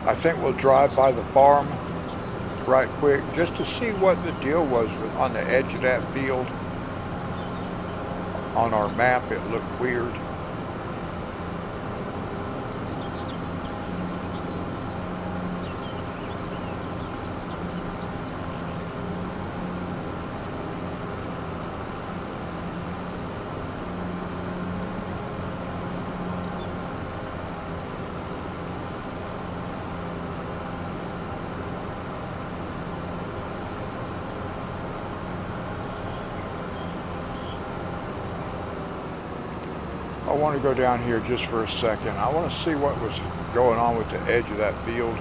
I think we'll drive by the farm right quick just to see what the deal was on the edge of that field. On our map, it looked weird. I want to go down here just for a second. I want to see what was going on with the edge of that field.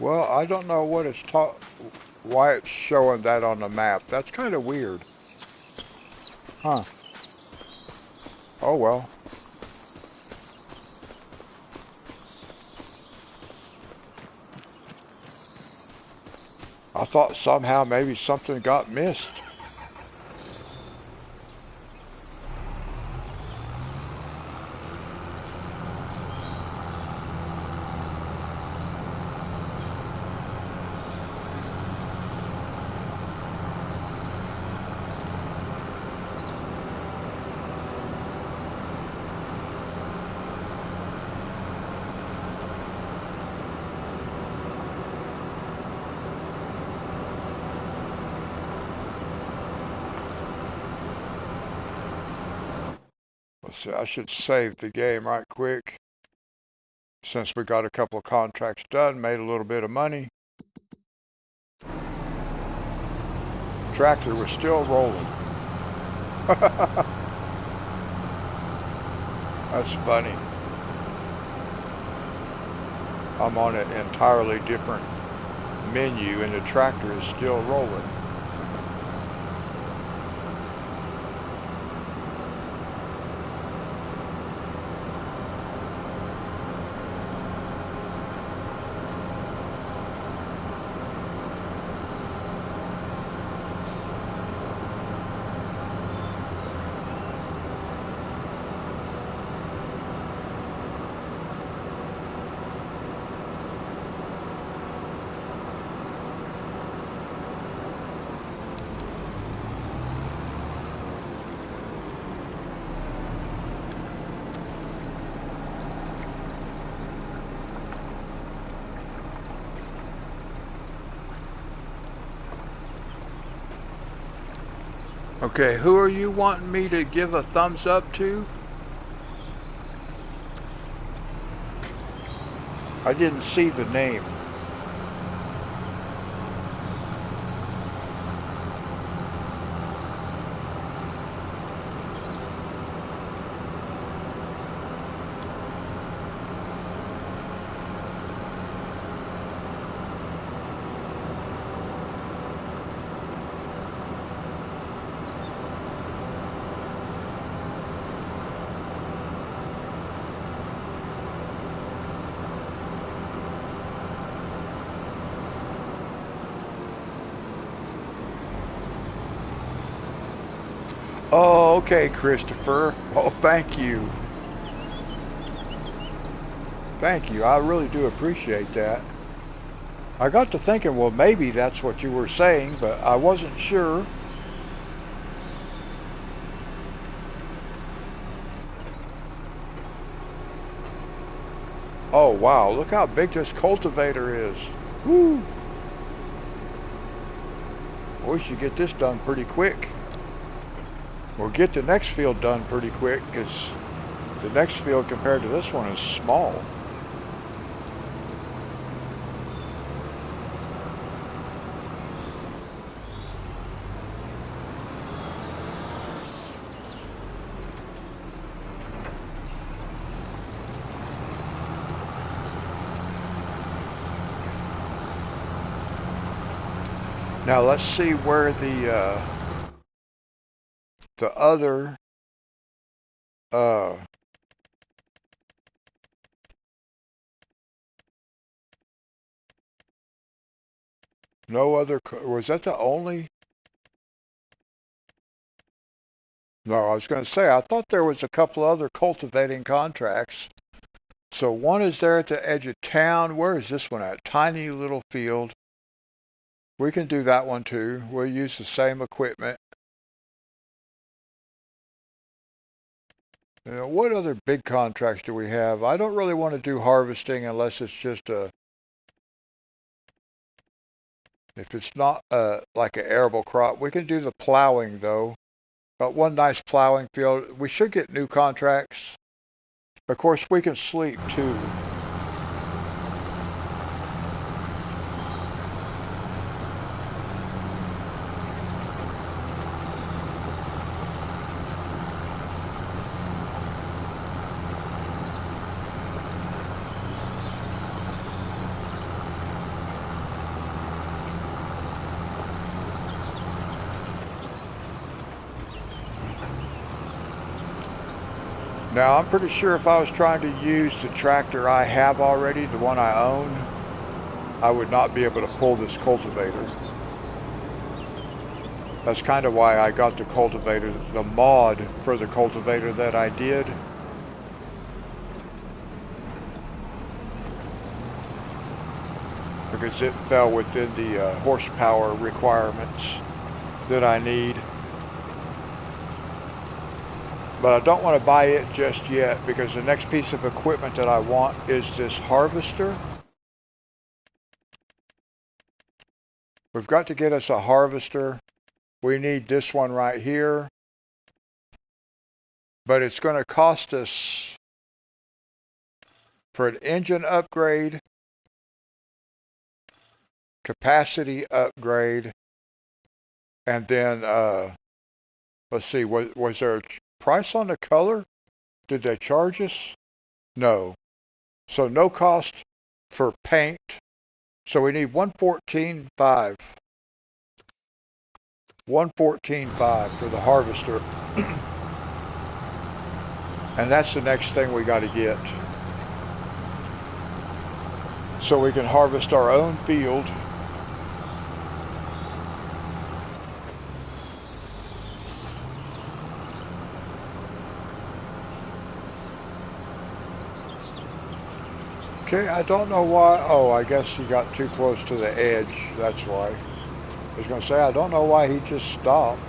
Well, I don't know what it's why it's showing that on the map. That's kind of weird. Huh. Oh well. I thought somehow maybe something got missed. Let's see, I should save the game right quick. Since we got a couple of contracts done, made a little bit of money. Tractor was still rolling. That's funny. I'm on an entirely different menu and the tractor is still rolling. Okay, who are you wanting me to give a thumbs up to? I didn't see the name. Oh, okay, Christopher. Oh, thank you. Thank you. I really do appreciate that. I got to thinking, well, maybe that's what you were saying, but I wasn't sure. Oh, wow. Look how big this cultivator is. Woo! We should get this done pretty quick. We'll get the next field done pretty quick because the next field compared to this one is small. Now let's see where the other uh, no other was that the only? No, I was going to say I thought there was a couple other cultivating contracts. So one is there at the edge of town. Where is this one at? Tiny little field. We can do that one too. We'll use the same equipment. You know, what other big contracts do we have? I don't really want to do harvesting unless it's just if it's not like an arable crop. We can do the plowing though. Got one nice plowing field. We should get new contracts. Of course, we can sleep too. Now, I'm pretty sure if I was trying to use the tractor I have already, the one I own, I would not be able to pull this cultivator. That's kind of why I got the cultivator, the mod for the cultivator that I did. Because it fell within the horsepower requirements that I need. But I don't want to buy it just yet because the next piece of equipment that I want is this harvester. We've got to get us a harvester. We need this one right here. But it's going to cost us for an engine upgrade, capacity upgrade, and then, let's see, was there a price on the color? Did they charge us? No. So no cost for paint. So we need 114.5. 114.5 for the harvester. And that's the next thing we got to get. So we can harvest our own field. Okay, I don't know why. Oh, I guess he got too close to the edge. That's why. I was going to say, I don't know why he just stopped.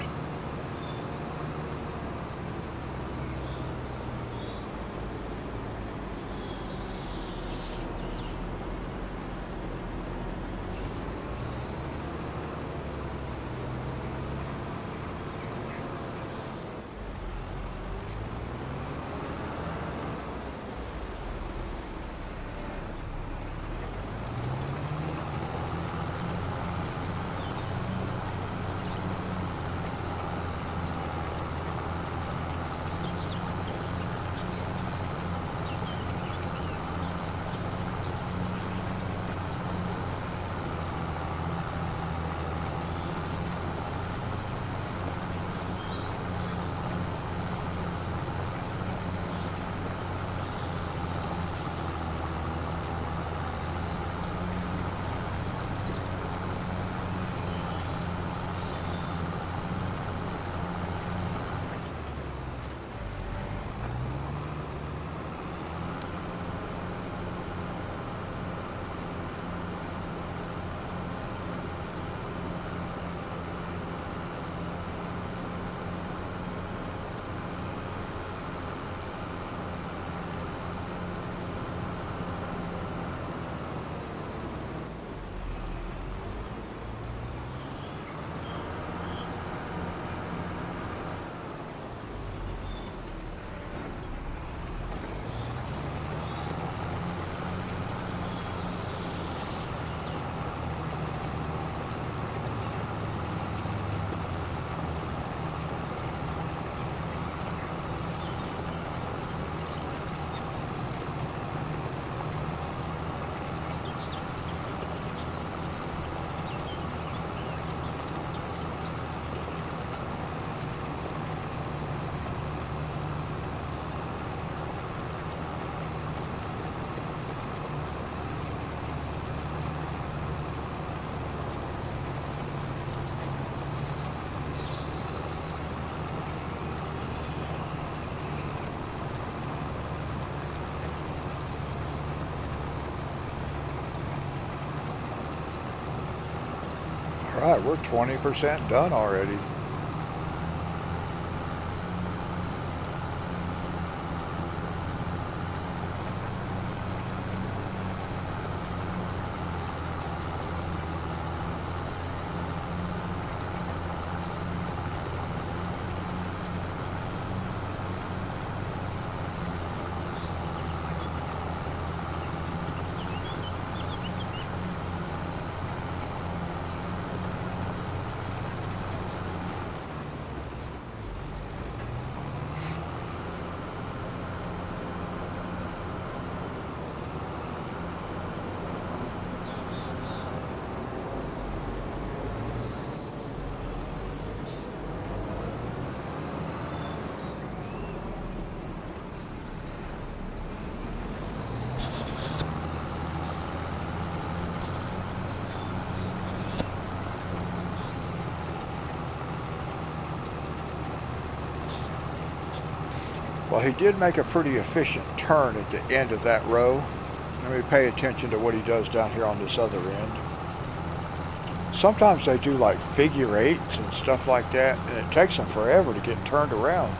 All right, we're 20% done already. Well, he did make a pretty efficient turn at the end of that row. Let me pay attention to what he does down here on this other end. Sometimes they do like figure eights and stuff like that, and it takes them forever to get turned around.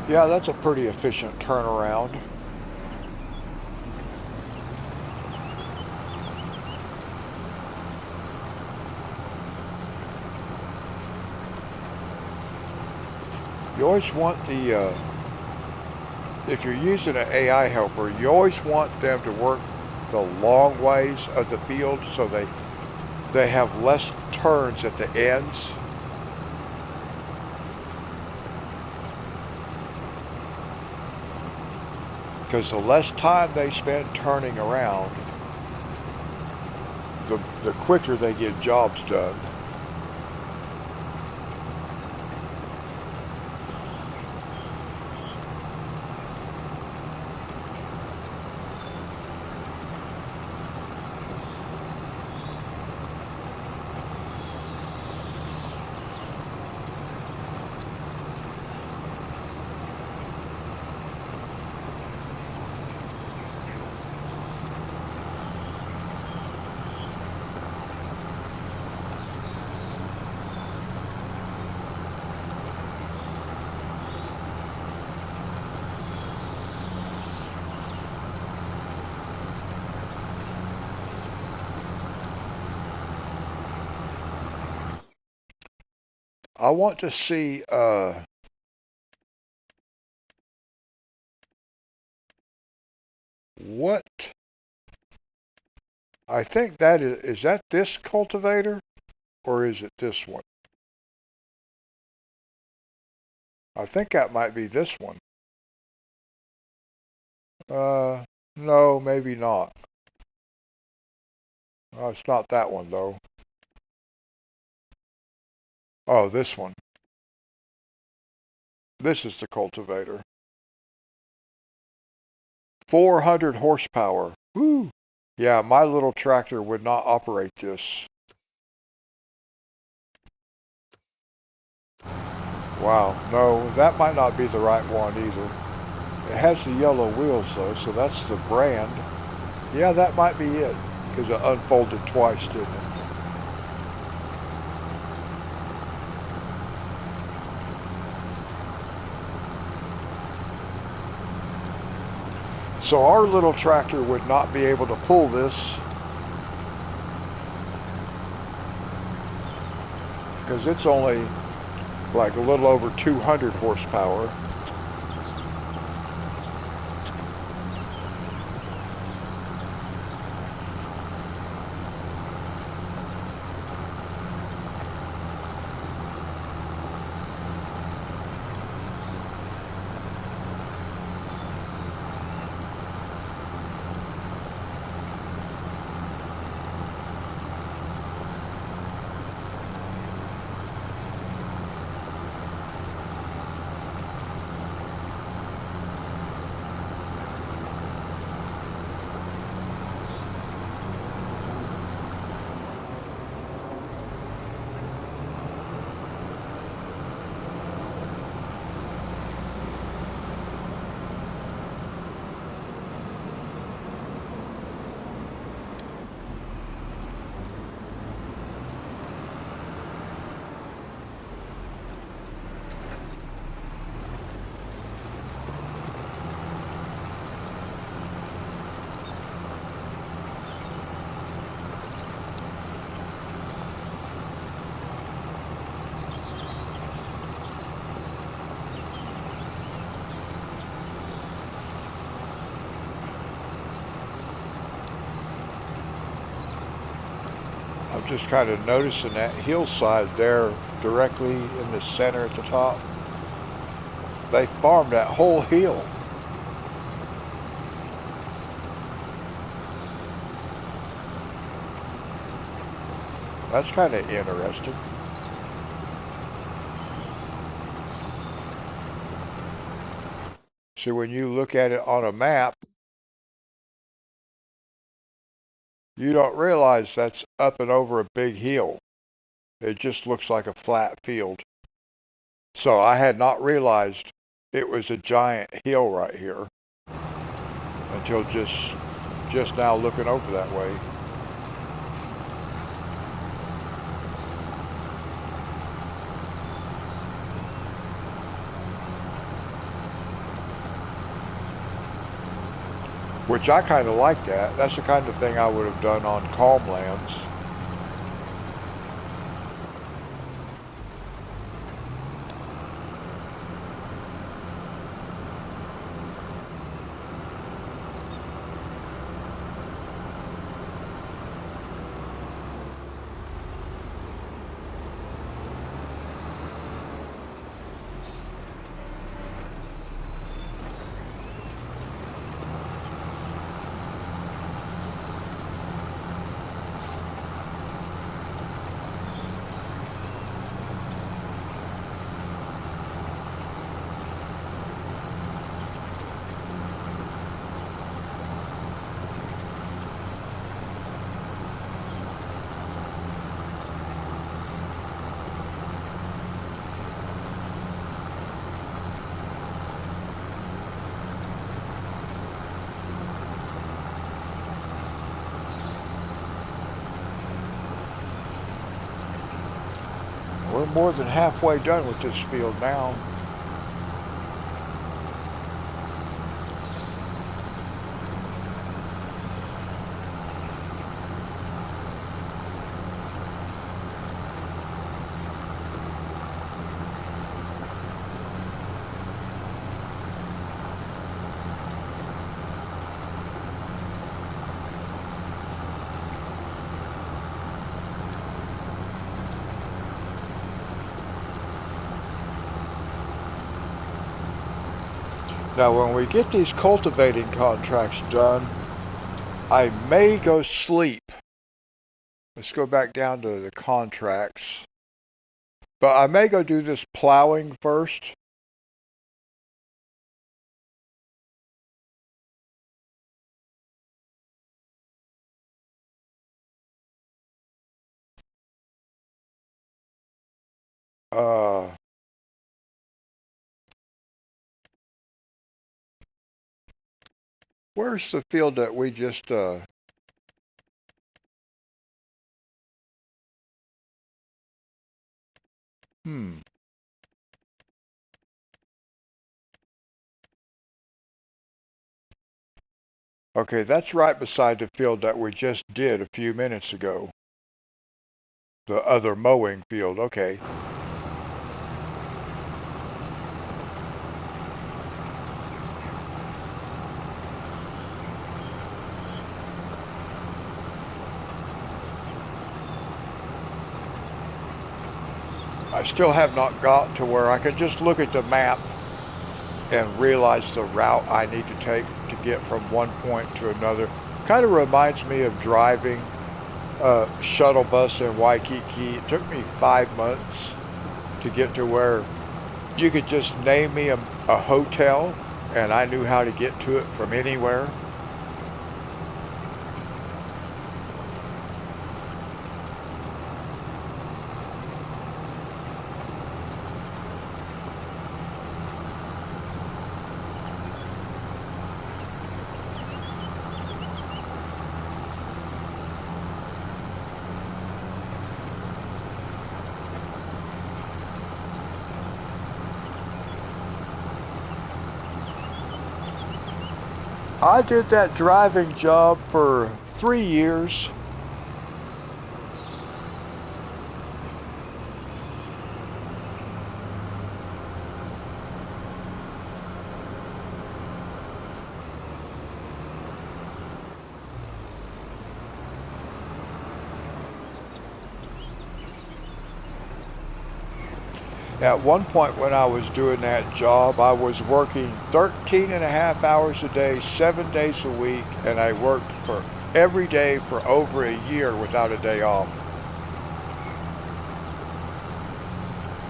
Yeah, that's a pretty efficient turnaround. You always want the, if you're using an AI helper, you always want them to work the long ways of the field so they have less turns at the ends. Because the less time they spend turning around, the quicker they get jobs done. I want to see what I think that is that this cultivator or is it this one? I think that might be this one. No, maybe not. It's not that one though. Oh, this one. This is the cultivator. 400 horsepower. Woo! Yeah, my little tractor would not operate this. Wow, no, that might not be the right one either. It has the yellow wheels though, so that's the brand. Yeah, that might be it, because it unfolded twice, didn't it? So our little tractor would not be able to pull this because it's only like a little over 200 horsepower. I'm just kind of noticing that hillside there directly in the center at the top. They farmed that whole hill. That's kind of interesting. See, when you look at it on a map, you don't realize that's up and over a big hill. It just looks like a flat field. So I had not realized it was a giant hill right here until just now looking over that way. Which I kind of like that. That's the kind of thing I would have done on calm lands. We're more than halfway done with this field now. Now, when we get these cultivating contracts done, I may go sleep. Let's go back down to the contracts. But I may go do this plowing first. Uh, where's the field that we just, hmm. Okay, that's right beside the field that we just did a few minutes ago. The other mowing field, okay. I still have not got to where I can just look at the map and realize the route I need to take to get from one point to another. Kind of reminds me of driving a shuttle bus in Waikiki. It took me 5 months to get to where you could just name me a hotel and I knew how to get to it from anywhere. I did that driving job for 3 years. At one point when I was doing that job, I was working 13 and a half hours a day, 7 days a week, and I worked for every day for over a year without a day off.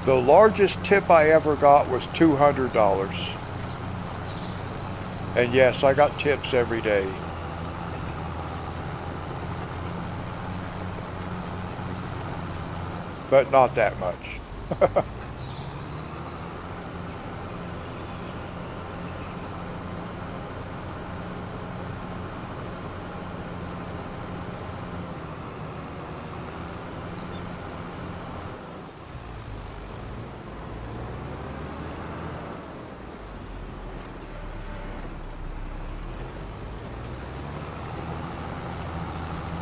The largest tip I ever got was $200. And yes, I got tips every day. But not that much.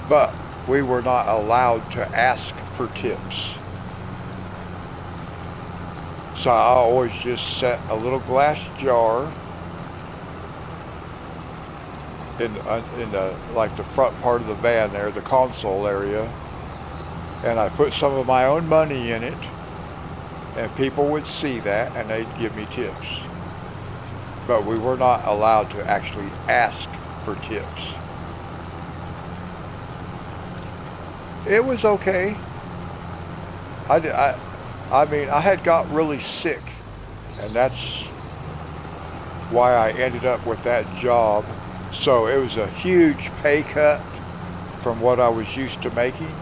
But we were not allowed to ask for tips. So I always just set a little glass jar in the like the front part of the van there, the console area, and I put some of my own money in it, and people would see that and they'd give me tips. But we were not allowed to actually ask for tips. It was okay. I mean, I had got really sick, and that's why I ended up with that job. So it was a huge pay cut from what I was used to making.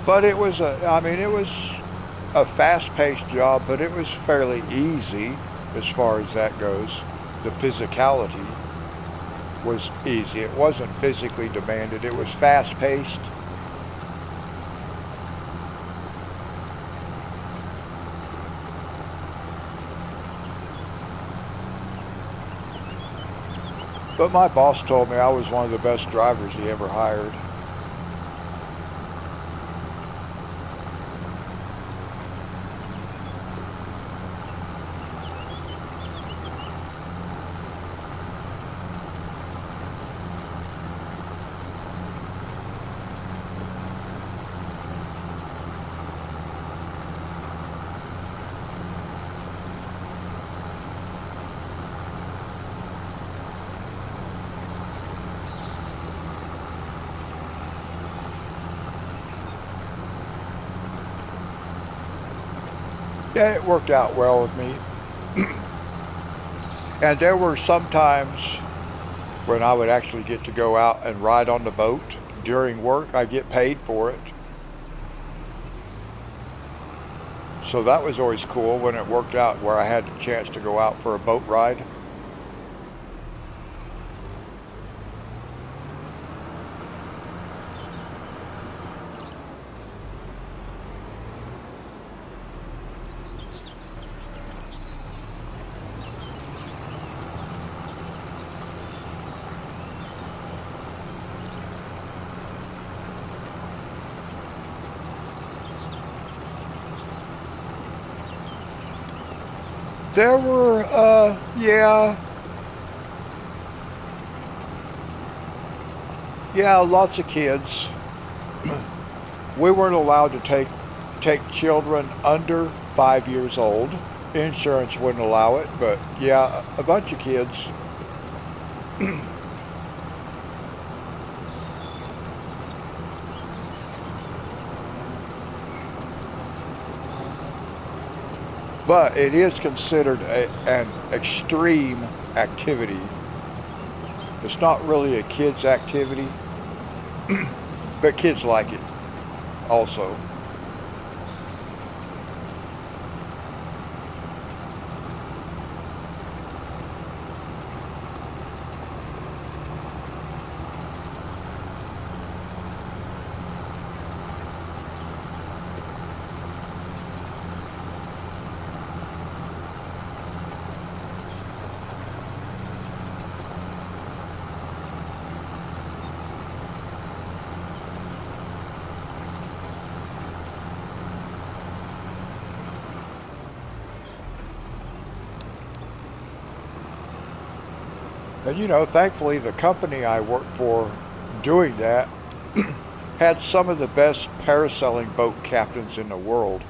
But it was it was a fast-paced job, but it was fairly easy as far as that goes. The physicality was easy. It wasn't physically demanded. It was fast-paced. But my boss told me I was one of the best drivers he ever hired. Yeah, it worked out well with me. And there were some times when I would actually get to go out and ride on the boat during work. I get paid for it. So that was always cool when it worked out where I had the chance to go out for a boat ride. There were, yeah, lots of kids. We weren't allowed to take children under 5 years old. Insurance wouldn't allow it, but yeah, a bunch of kids. But it is considered an extreme activity. It's not really a kid's activity, but kids like it also. And thankfully the company I worked for doing that had some of the best parasailing boat captains in the world.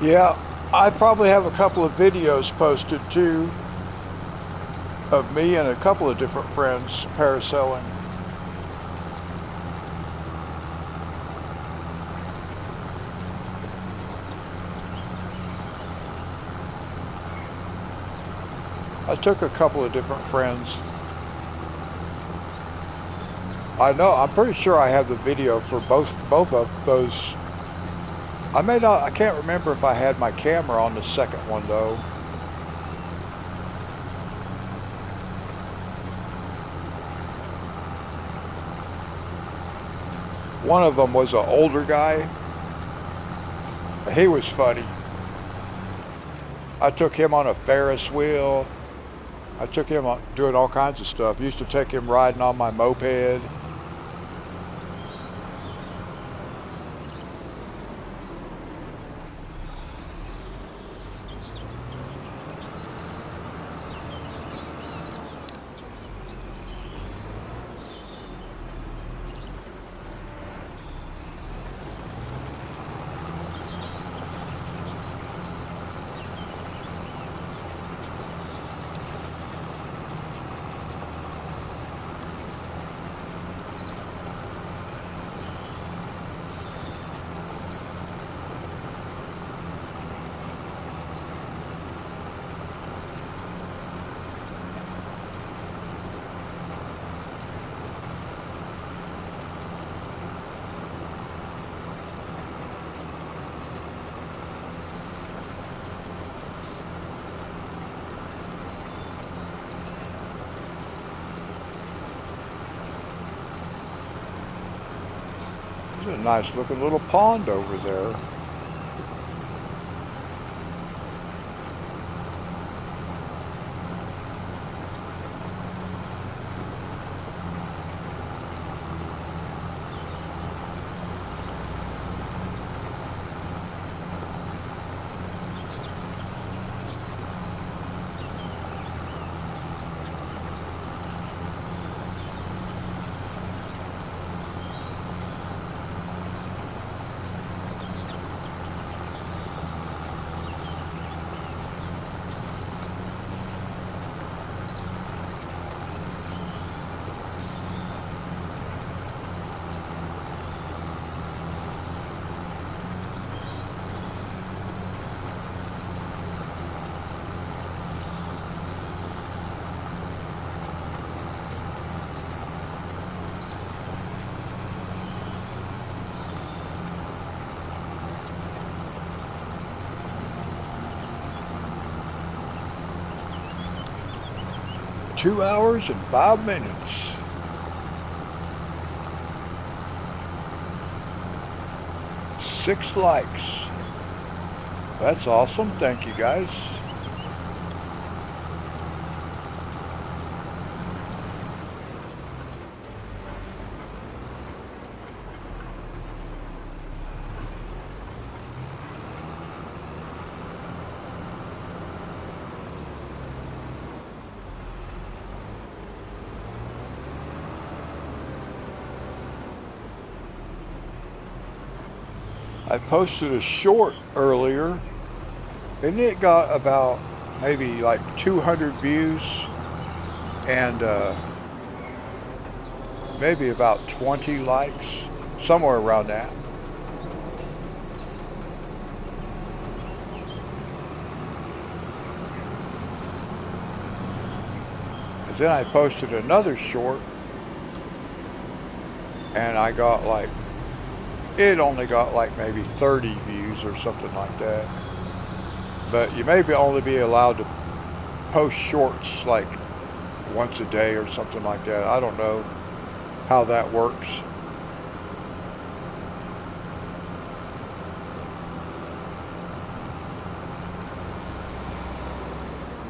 Yeah, I probably have a couple of videos posted too of me and a couple of different friends parasailing. I took a couple of different friends. I know, I'm pretty sure I have the video for both of those. I can't remember if I had my camera on the second one though. One of them was an older guy. He was funny. I took him on a Ferris wheel. I took him on doing all kinds of stuff. Used to take him riding on my moped. There's a nice looking little pond over there. Two hours and 5 minutes. Six likes. That's awesome. Thank you guys. I posted a short earlier And it got about maybe like 200 views and maybe about 20 likes, somewhere around that. And then I posted another short and I got like, it only got like maybe 30 views or something like that. But you may only be allowed to post shorts like once a day or something like that. I don't know how that works.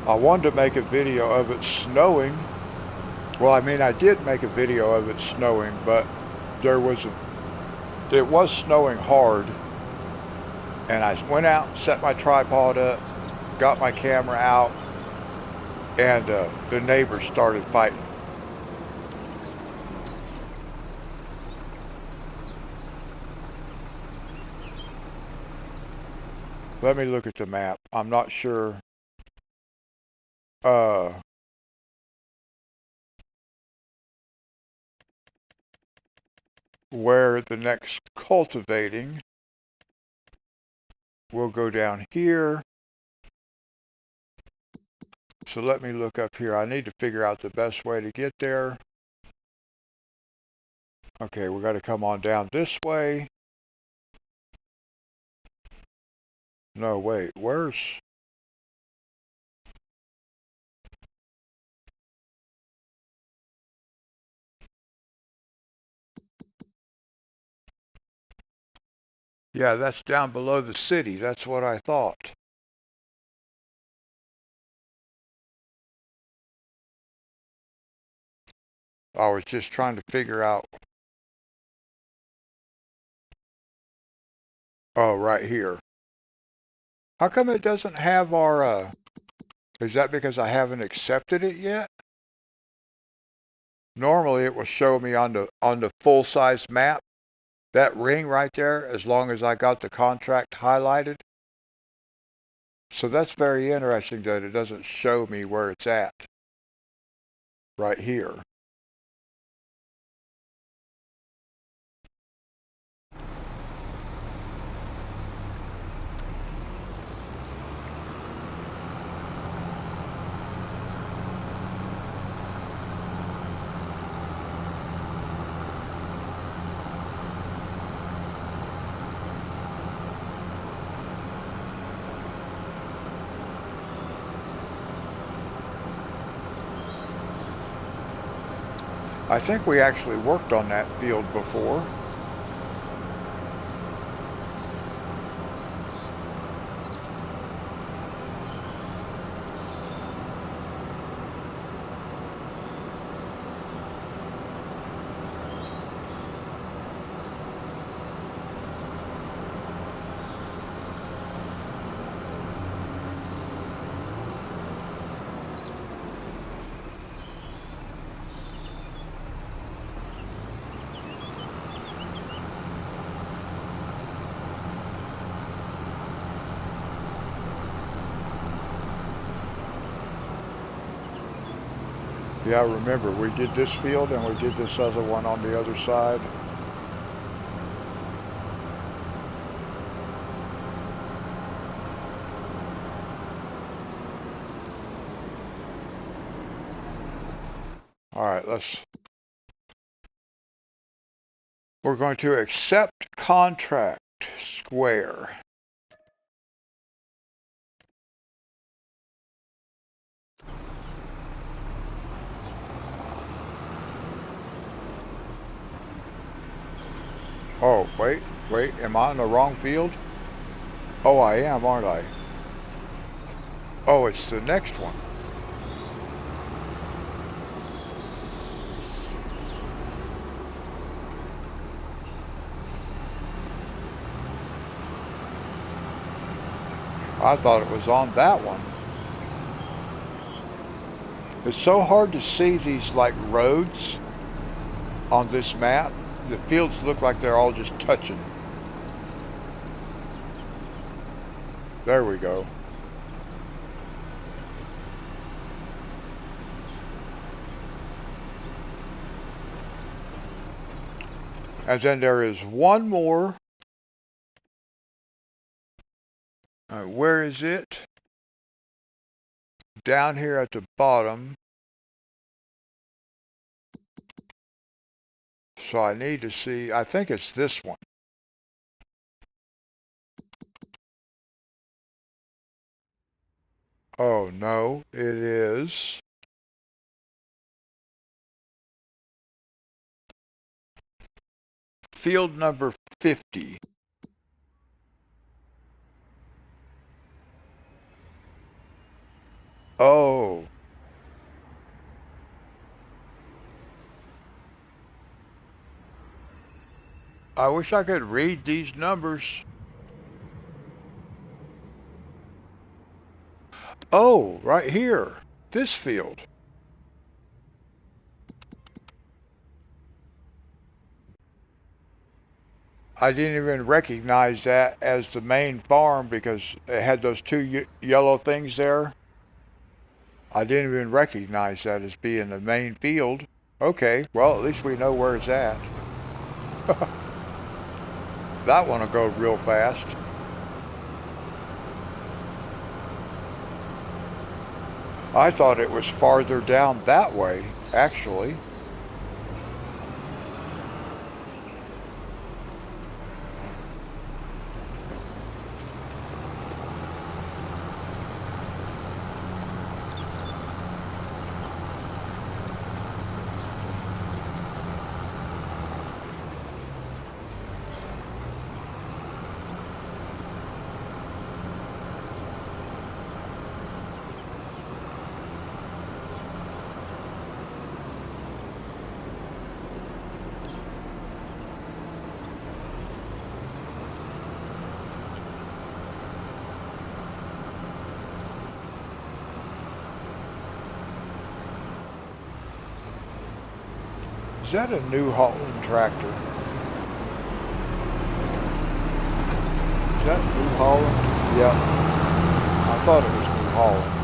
I wanted to make a video of it snowing. Well, I mean, I did make a video of it snowing, but it was snowing hard. And I went out and set my tripod up, got my camera out, and the neighbors started fighting. Let me look at the map. I'm not sure. Where the next cultivating will go down here. So let me look up here. I need to figure out the best way to get there. Okay, we got to come on down this way. No, wait, where's... Yeah, that's down below the city. That's what I thought. I was just trying to figure out... Oh, right here. How come it doesn't have our... Is that because I haven't accepted it yet? Normally it will show me on the full-size map, that ring right there, as long as I got the contract highlighted. So that's very interesting that it doesn't show me where it's at. Right here. I think we actually worked on that field before. Yeah, remember, we did this field and we did this other one on the other side. All right, we're going to accept contract square. Oh, wait, am I in the wrong field? Oh, I am, aren't I? Oh, it's the next one. I thought it was on that one. It's so hard to see these like roads on this map. The fields look like they're all just touching. There we go. And then there is one more. Where is it? Down here at the bottom. So I need to see, I think it's this one. Oh no, it is field number 50. Oh, I wish I could read these numbers. Oh, right here, this field. I didn't even recognize that as the main farm because it had those two yellow things there. I didn't even recognize that as being the main field. Okay, well, at least we know where it's at. That one will go real fast. I thought it was farther down that way, actually. Is that a New Holland tractor? Is that New Holland? Yeah, I thought it was New Holland.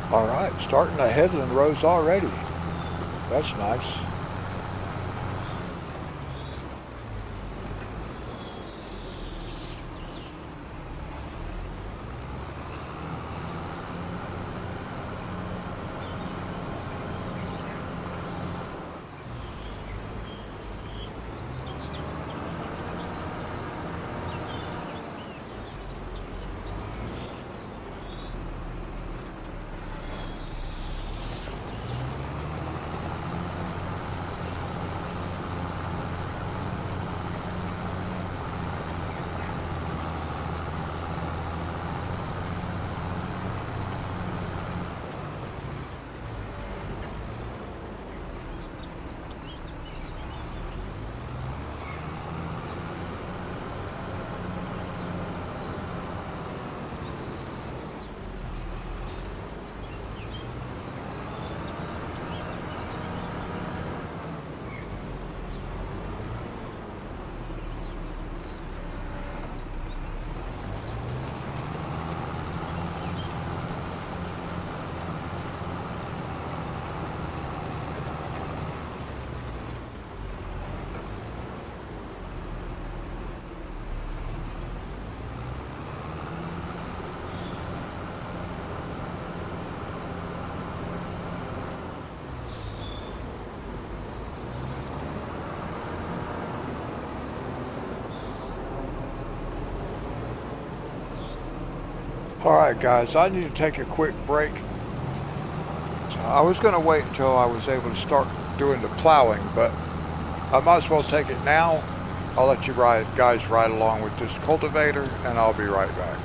All right, starting the headland rows already. That's nice. Alright guys, I need to take a quick break. So I was going to wait until I was able to start doing the plowing, but I might as well take it now. I'll let you guys ride along with this cultivator, and I'll be right back.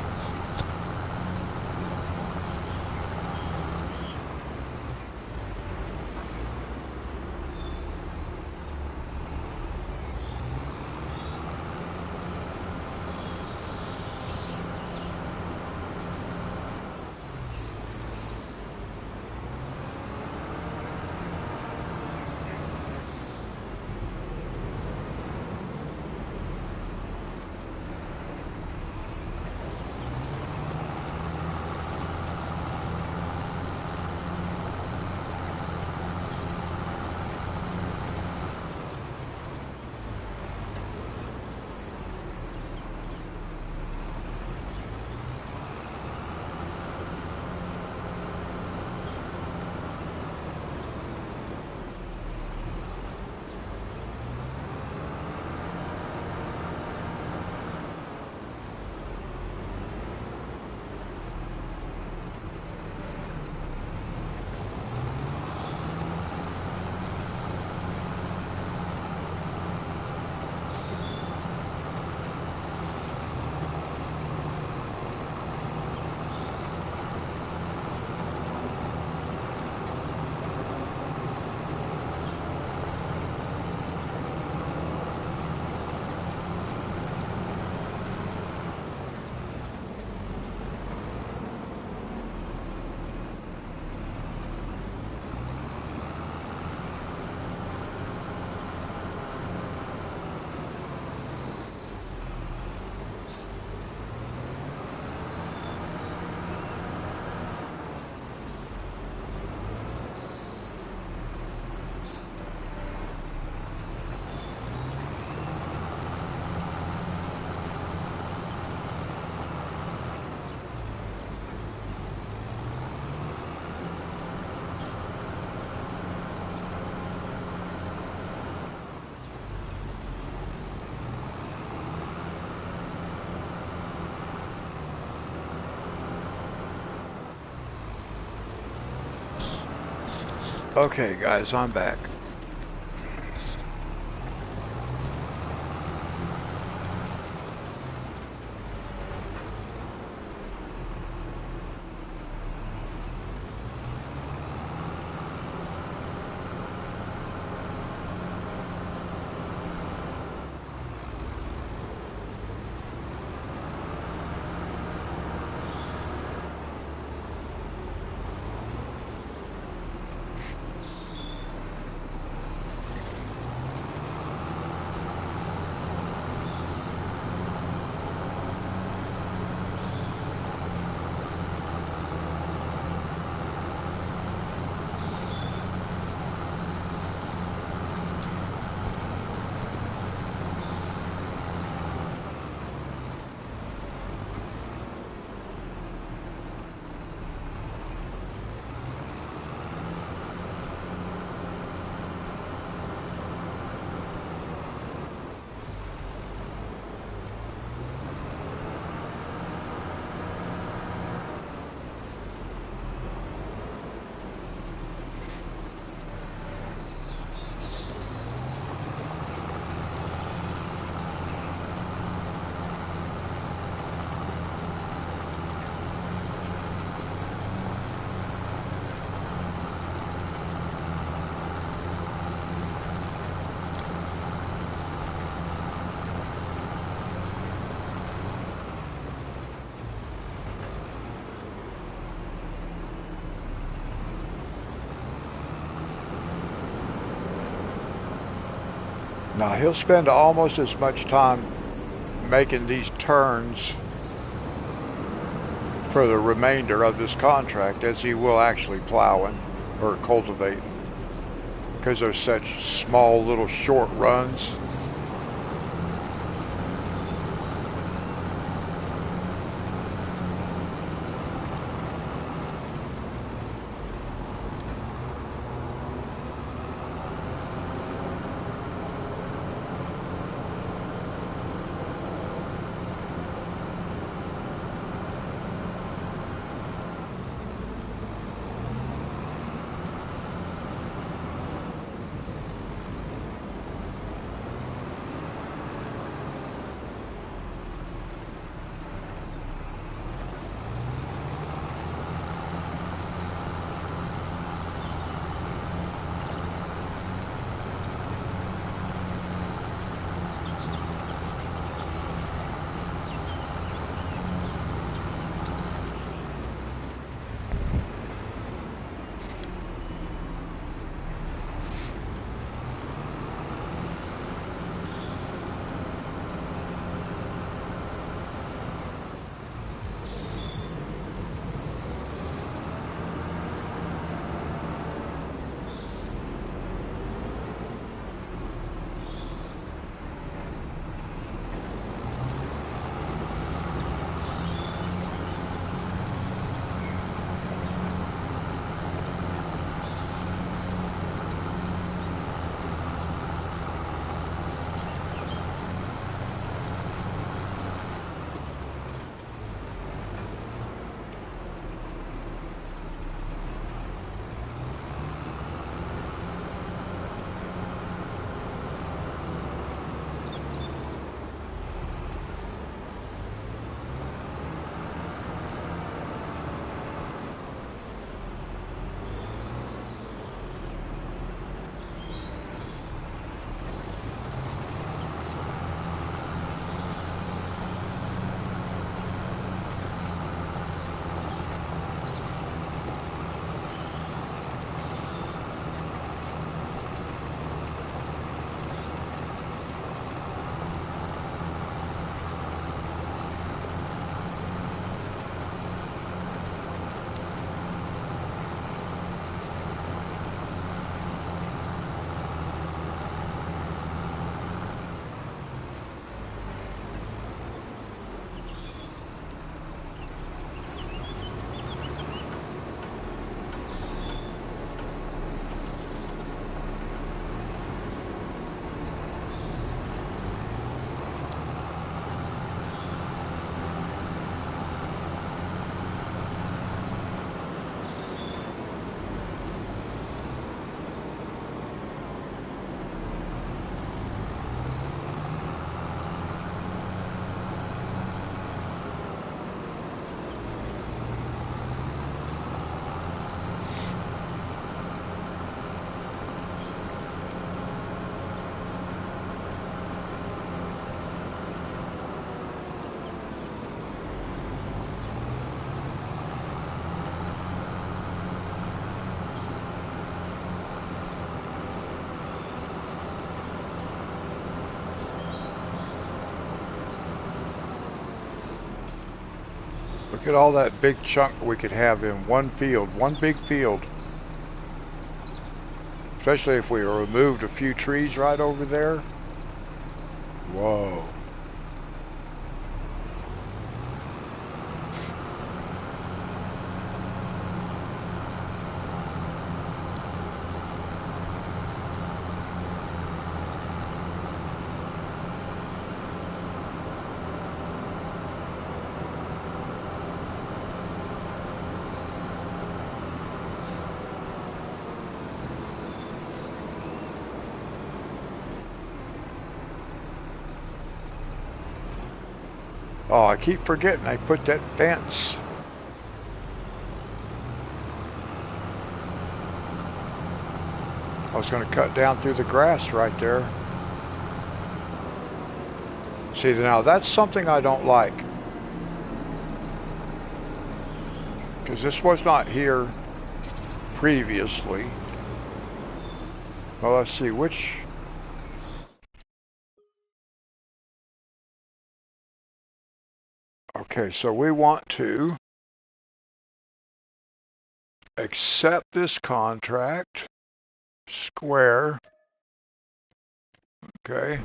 Okay guys, I'm back. Now he'll spend almost as much time making these turns for the remainder of this contract as he will actually plowing or cultivating, because they're such small little short runs. Look at all that big chunk we could have in one field, one big field. Especially if we removed a few trees right over there. Whoa. Oh, I keep forgetting I put that fence. I was going to cut down through the grass right there. See, now that's something I don't like. Because this was not here previously. Well, let's see, which... Okay, so we want to accept this contract, square, okay.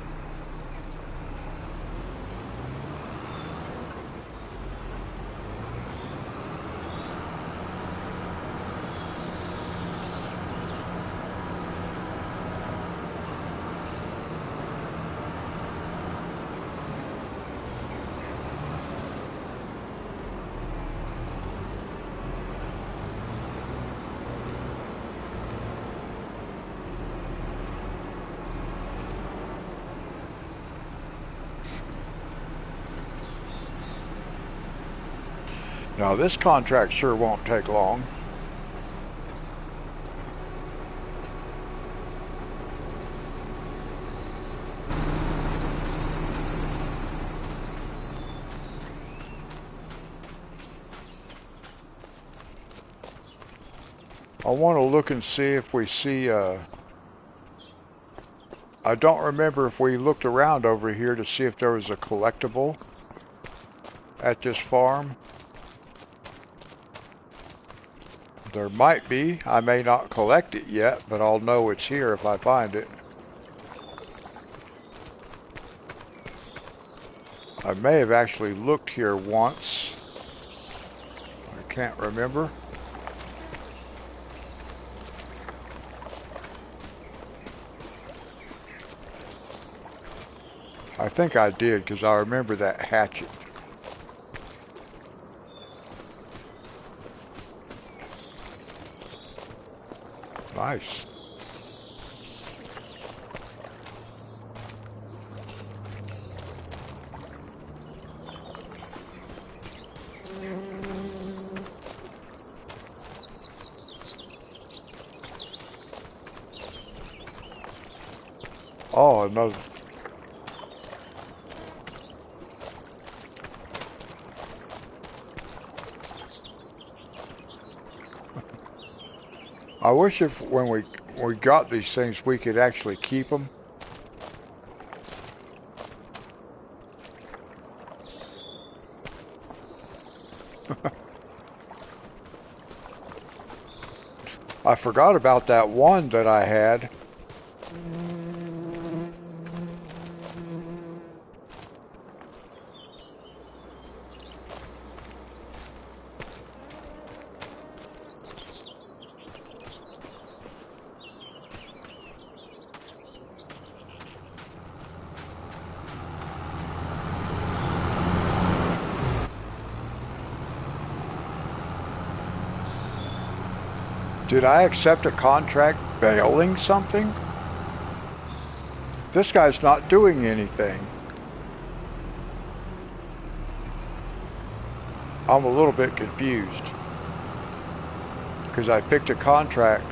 Now this contract sure won't take long. I want to look and see if we see, I don't remember if we looked around over here to see if there was a collectible at this farm. There might be. I may not collect it yet, but I'll know it's here if I find it. I may have actually looked here once. I can't remember. I think I did, because I remember that hatchet. Nice. Oh, another. I wish if when we got these things we could actually keep them. I forgot about that one that I had. Did I accept a contract bailing something? This guy's not doing anything. I'm a little bit confused. Because I picked a contract.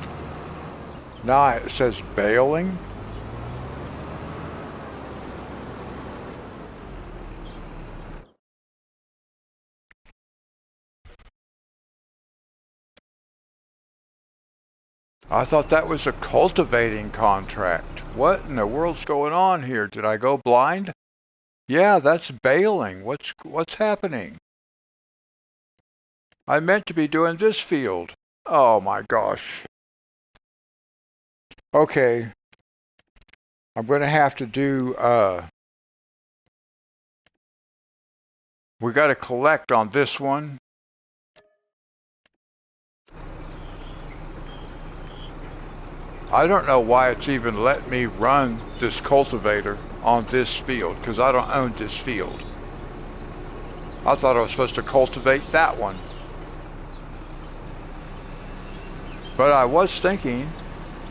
Now it says bailing. I thought that was a cultivating contract. What in the world's going on here? Did I go blind? Yeah, that's bailing. What's happening? I meant to be doing this field. Oh my gosh. Okay. I'm going to have to do, we got to collect on this one. I don't know why it's even let me run this cultivator on this field, because I don't own this field. I thought I was supposed to cultivate that one. But I was thinking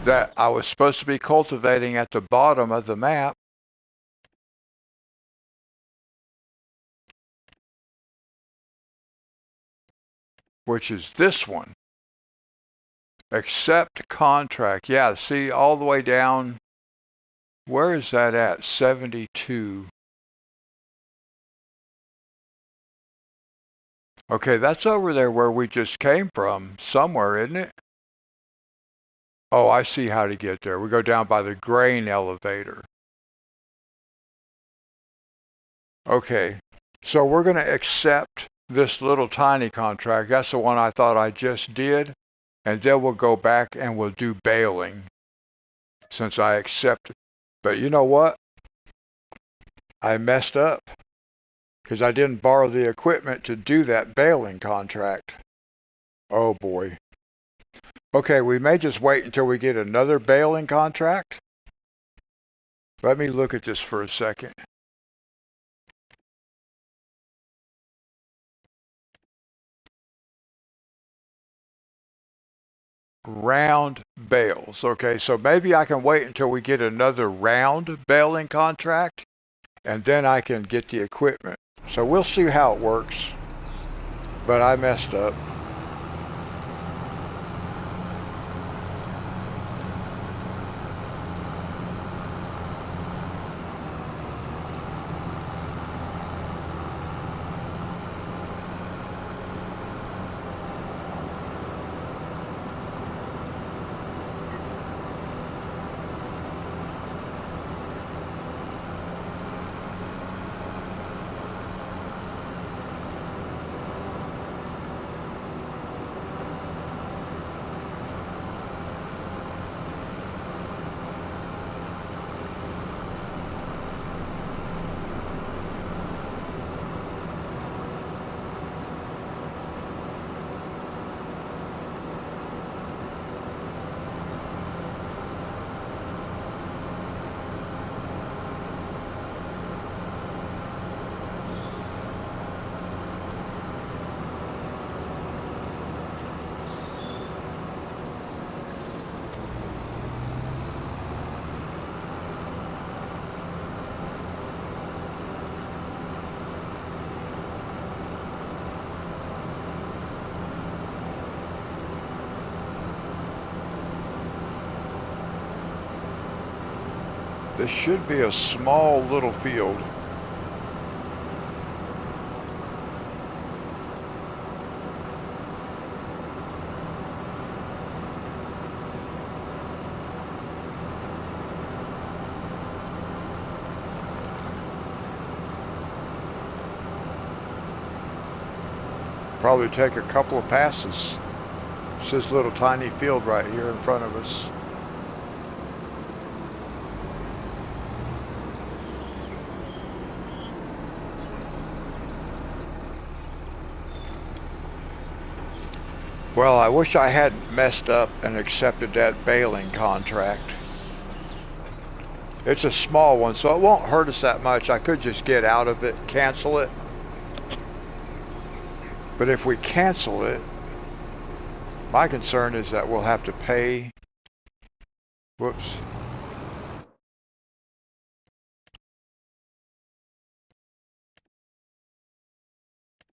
that I was supposed to be cultivating at the bottom of the map. Which is this one. Accept contract. Yeah, see all the way down. Where is that at? 72. Okay, that's over there where we just came from. Somewhere, isn't it? Oh, I see how to get there. We go down by the grain elevator. Okay, so we're going to accept this little tiny contract. That's the one I thought I just did. And then we'll go back and we'll do baling since I accept it. But you know what? I messed up because I didn't borrow the equipment to do that baling contract. Oh boy. Okay, we may just wait until we get another baling contract. Let me look at this for a second. Round bales. Okay, so maybe I can wait until we get another round baling contract and then I can get the equipment. So we'll see how it works. But I messed up. This should be a small little field. Probably take a couple of passes. It's this little tiny field right here in front of us. Well, I wish I hadn't messed up and accepted that baling contract. It's a small one, so it won't hurt us that much. I could just get out of it, cancel it. But if we cancel it, my concern is that we'll have to pay. Whoops.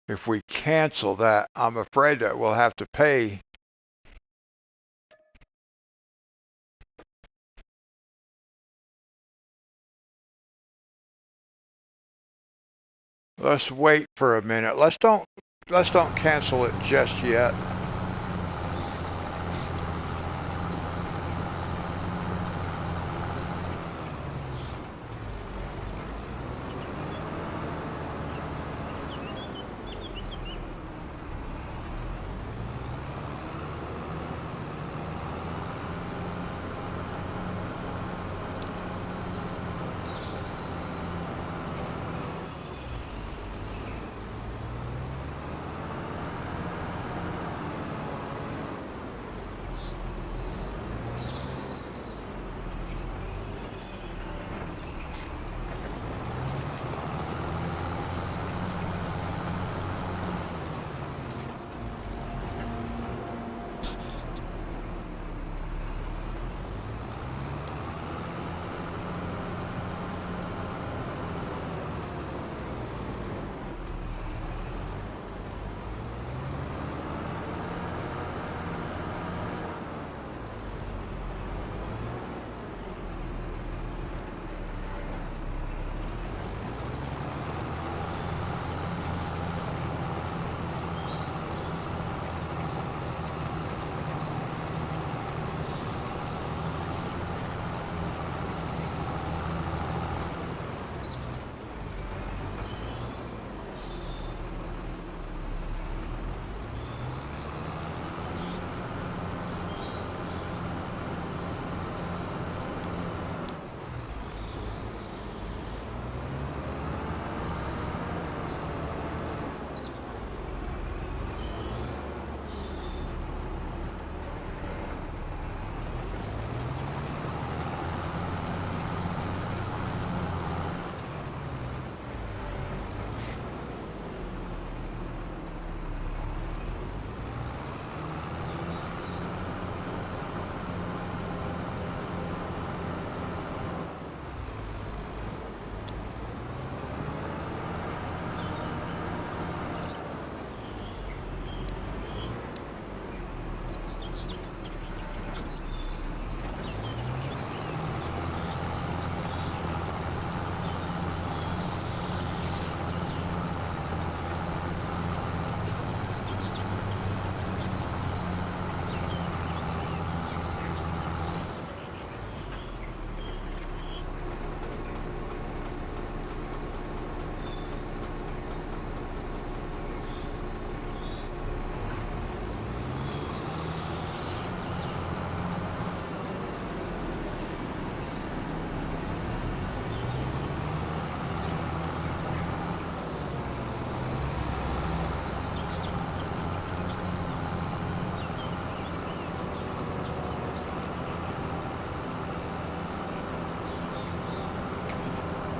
If we cancel that, I'm afraid that we'll have to pay. Let's wait for a minute. Let's don't cancel it just yet.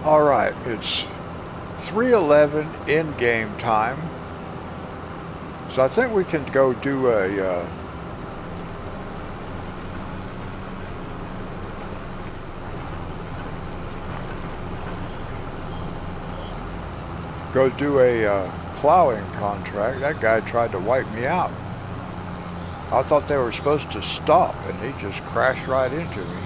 All right, it's 3:11 in game time, so I think we can go do a plowing contract. That guy tried to wipe me out. I thought they were supposed to stop, and he just crashed right into me.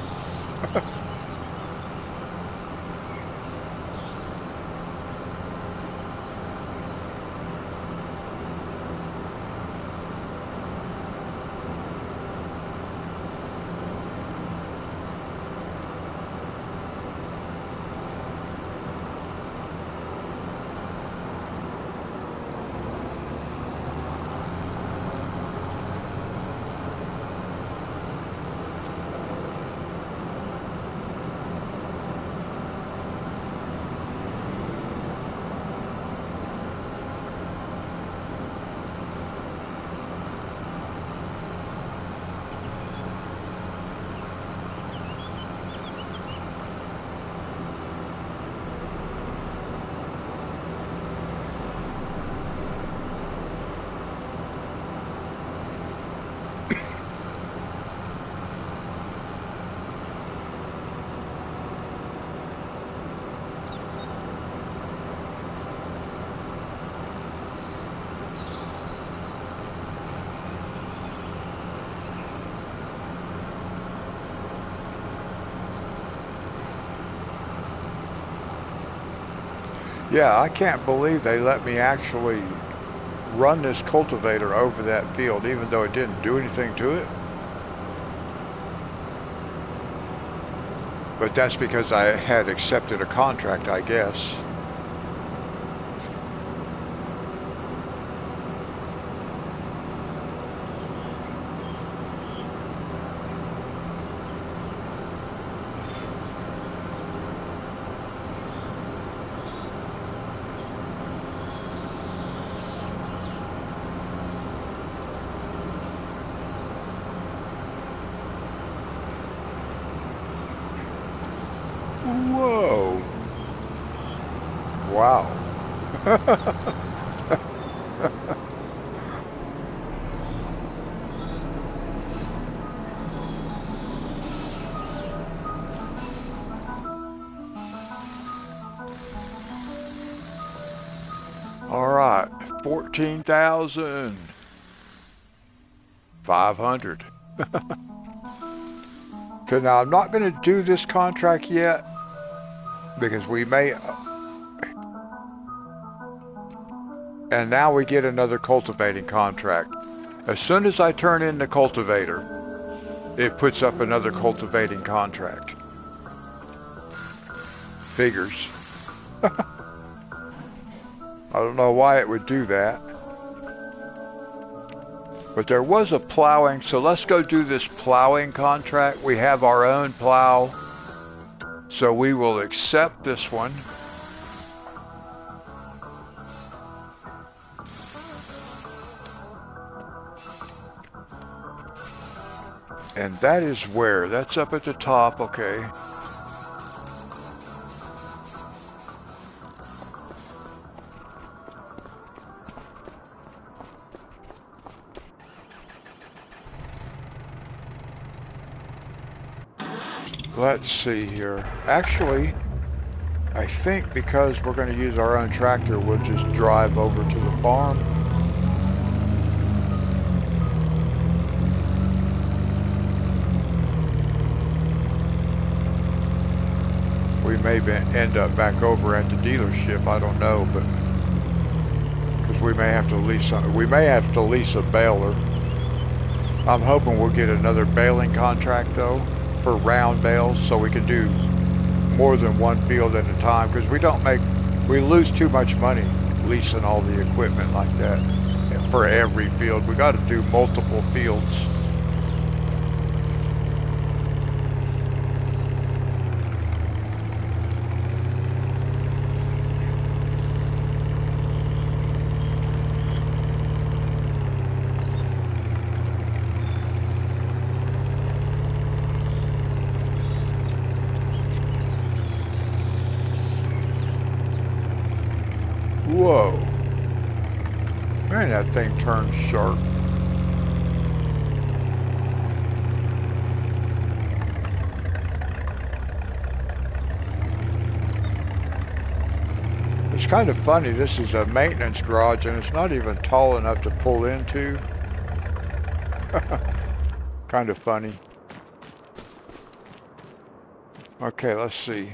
Yeah, I can't believe they let me actually run this cultivator over that field, even though it didn't do anything to it. But that's because I had accepted a contract, I guess. Whoa. Wow. All right, 14,500. Okay, now I'm not going to do this contract yet because we may. And now we get another cultivating contract. As soon as I turn in the cultivator, it puts up another cultivating contract. Figures. I don't know why it would do that. But there was a plowing, so let's go do this plowing contract. We have our own plow, so we will accept this one. And that is where? That's up at the top, okay. Let's see here. Actually, I think because we're going to use our own tractor, we'll just drive over to the farm. We may end up back over at the dealership. I don't know, but because we may have to lease a baler. I'm hoping we'll get another baling contract though for round bales, so we can do more than one field at a time. Because we lose too much money leasing all the equipment like that for every field. We got to do multiple fields. Man, that thing turns sharp. It's kind of funny, this is a maintenance garage and it's not even tall enough to pull into. Kind of funny. Okay, let's see.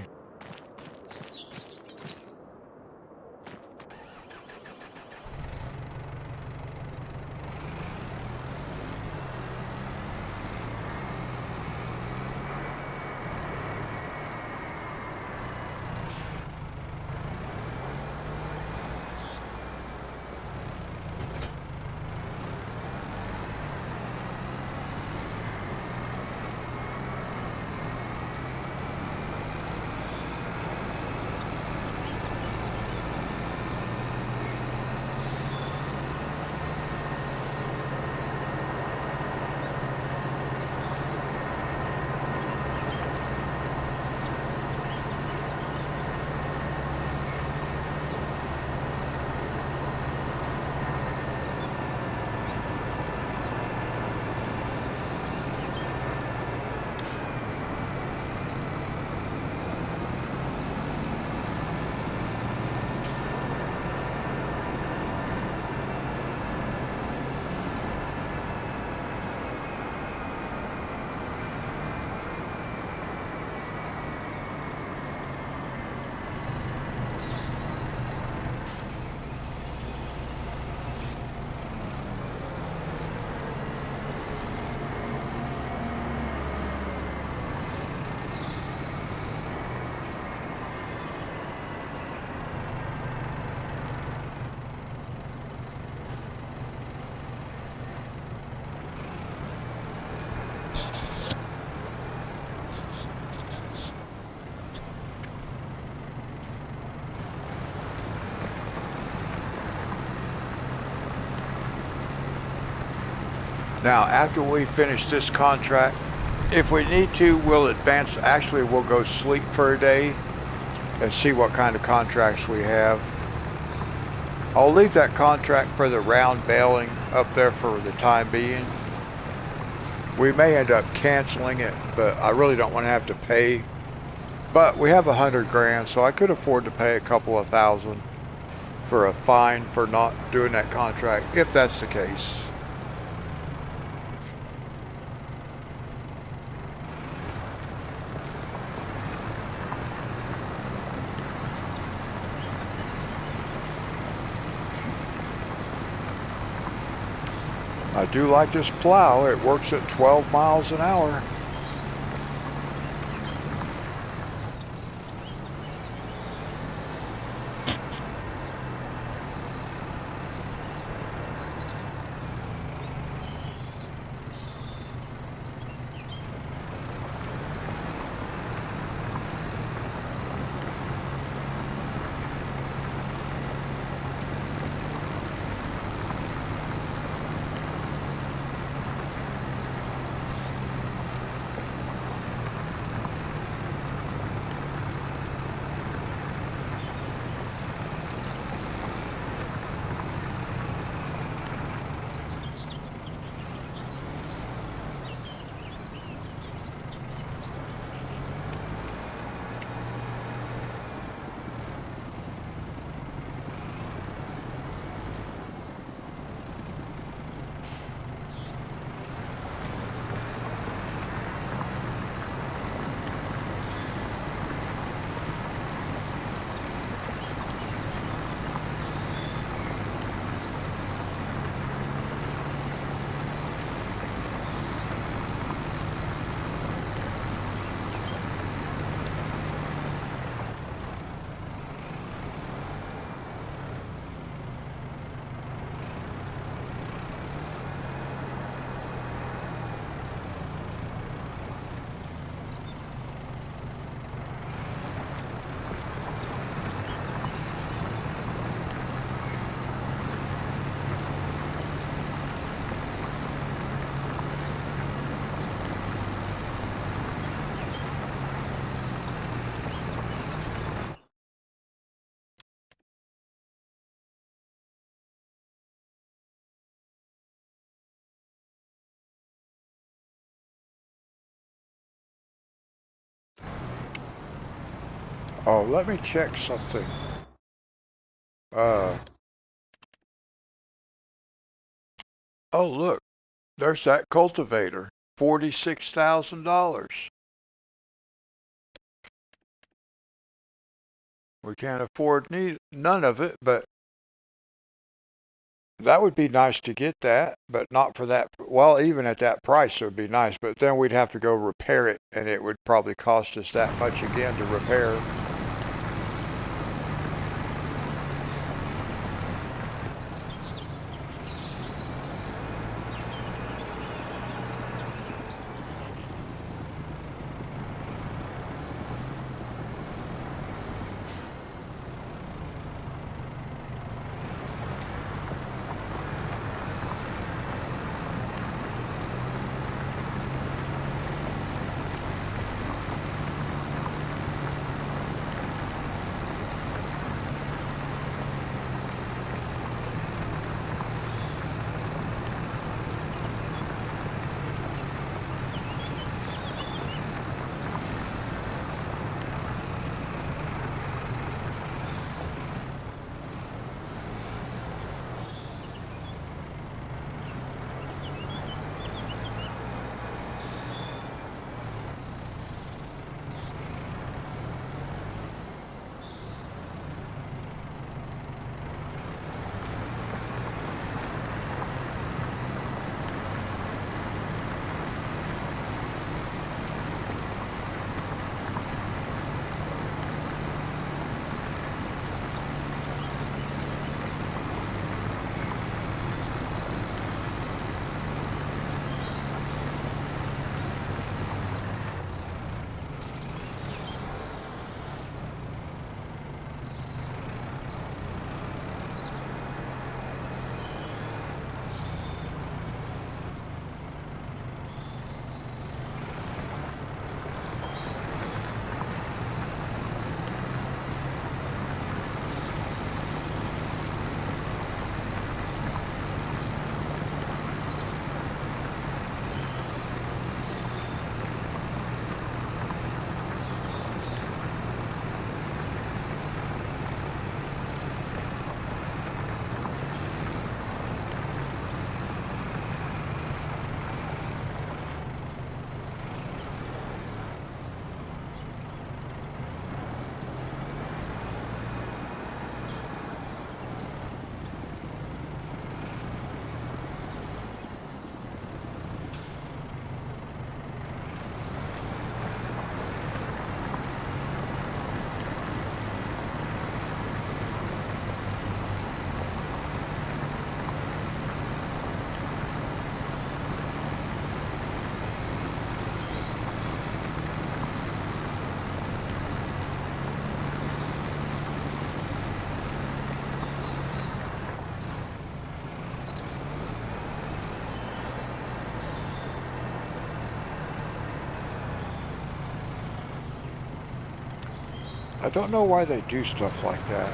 Now, after we finish this contract, if we need to, we'll advance. Actually, we'll go sleep for a day and see what kind of contracts we have. I'll leave that contract for the round bailing up there for the time being. We may end up canceling it, but I really don't want to have to pay. But we have 100 grand, so I could afford to pay a couple of thousand for a fine for not doing that contract, if that's the case. I do like this plow. It works at 12 miles an hour. Oh, let me check something. Uh, oh, look, there's that cultivator. $46,000. We can't afford none of it, but that would be nice to get that, but not for that. Well, even at that price, it would be nice, but then we'd have to go repair it, and it would probably cost us that much again to repair. I don't know why they do stuff like that.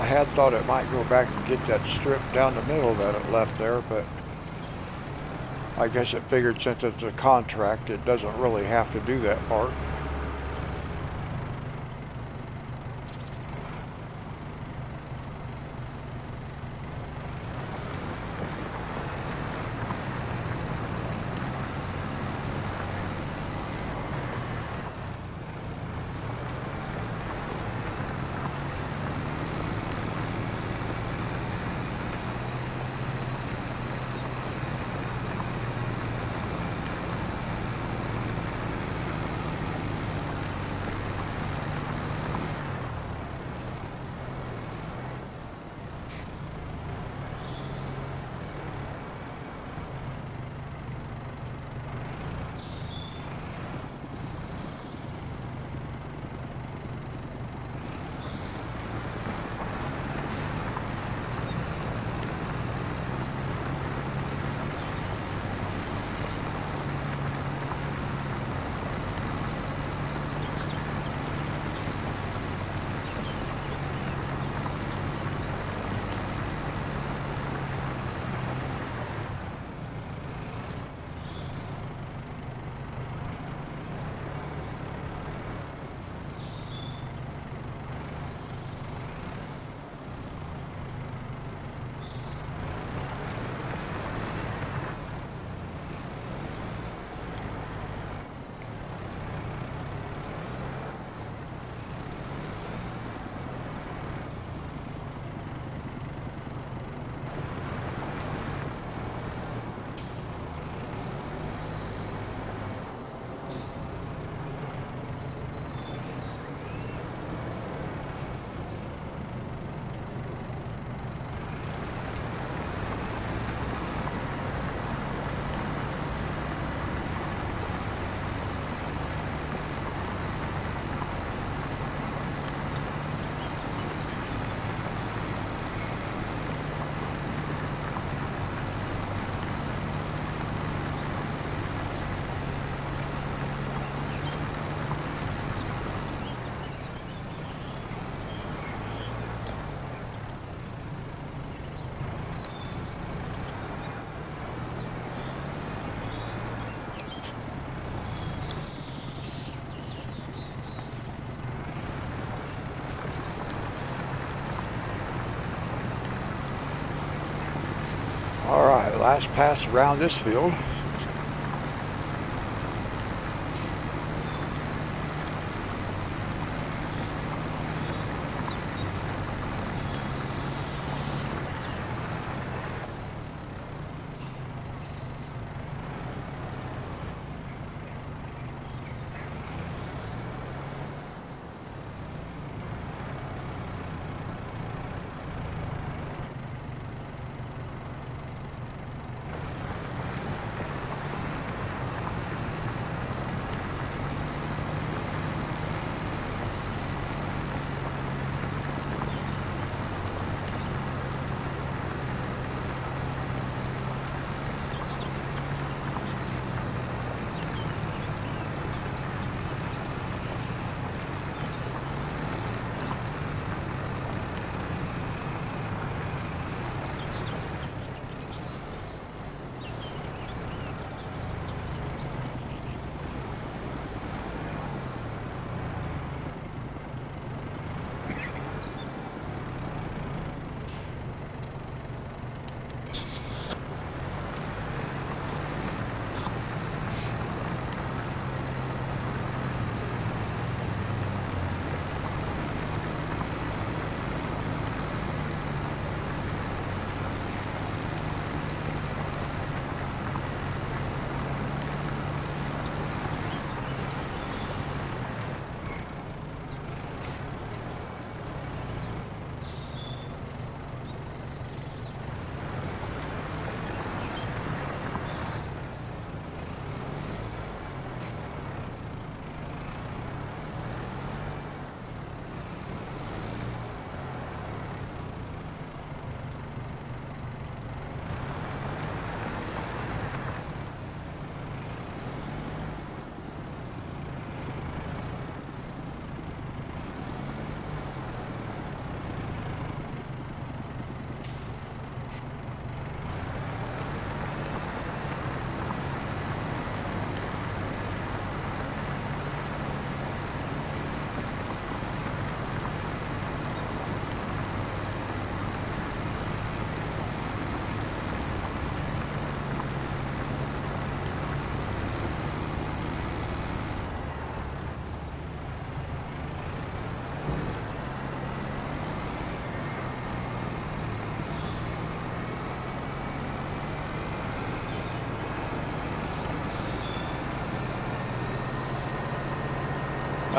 I had thought it might go back and get that strip down the middle that it left there, but I guess it figured since it's a contract, it doesn't really have to do that part. All right, last pass around this field.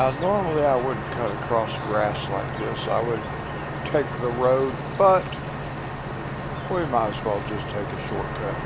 Now, normally I wouldn't cut across grass like this. I would take the road, but we might as well just take a shortcut.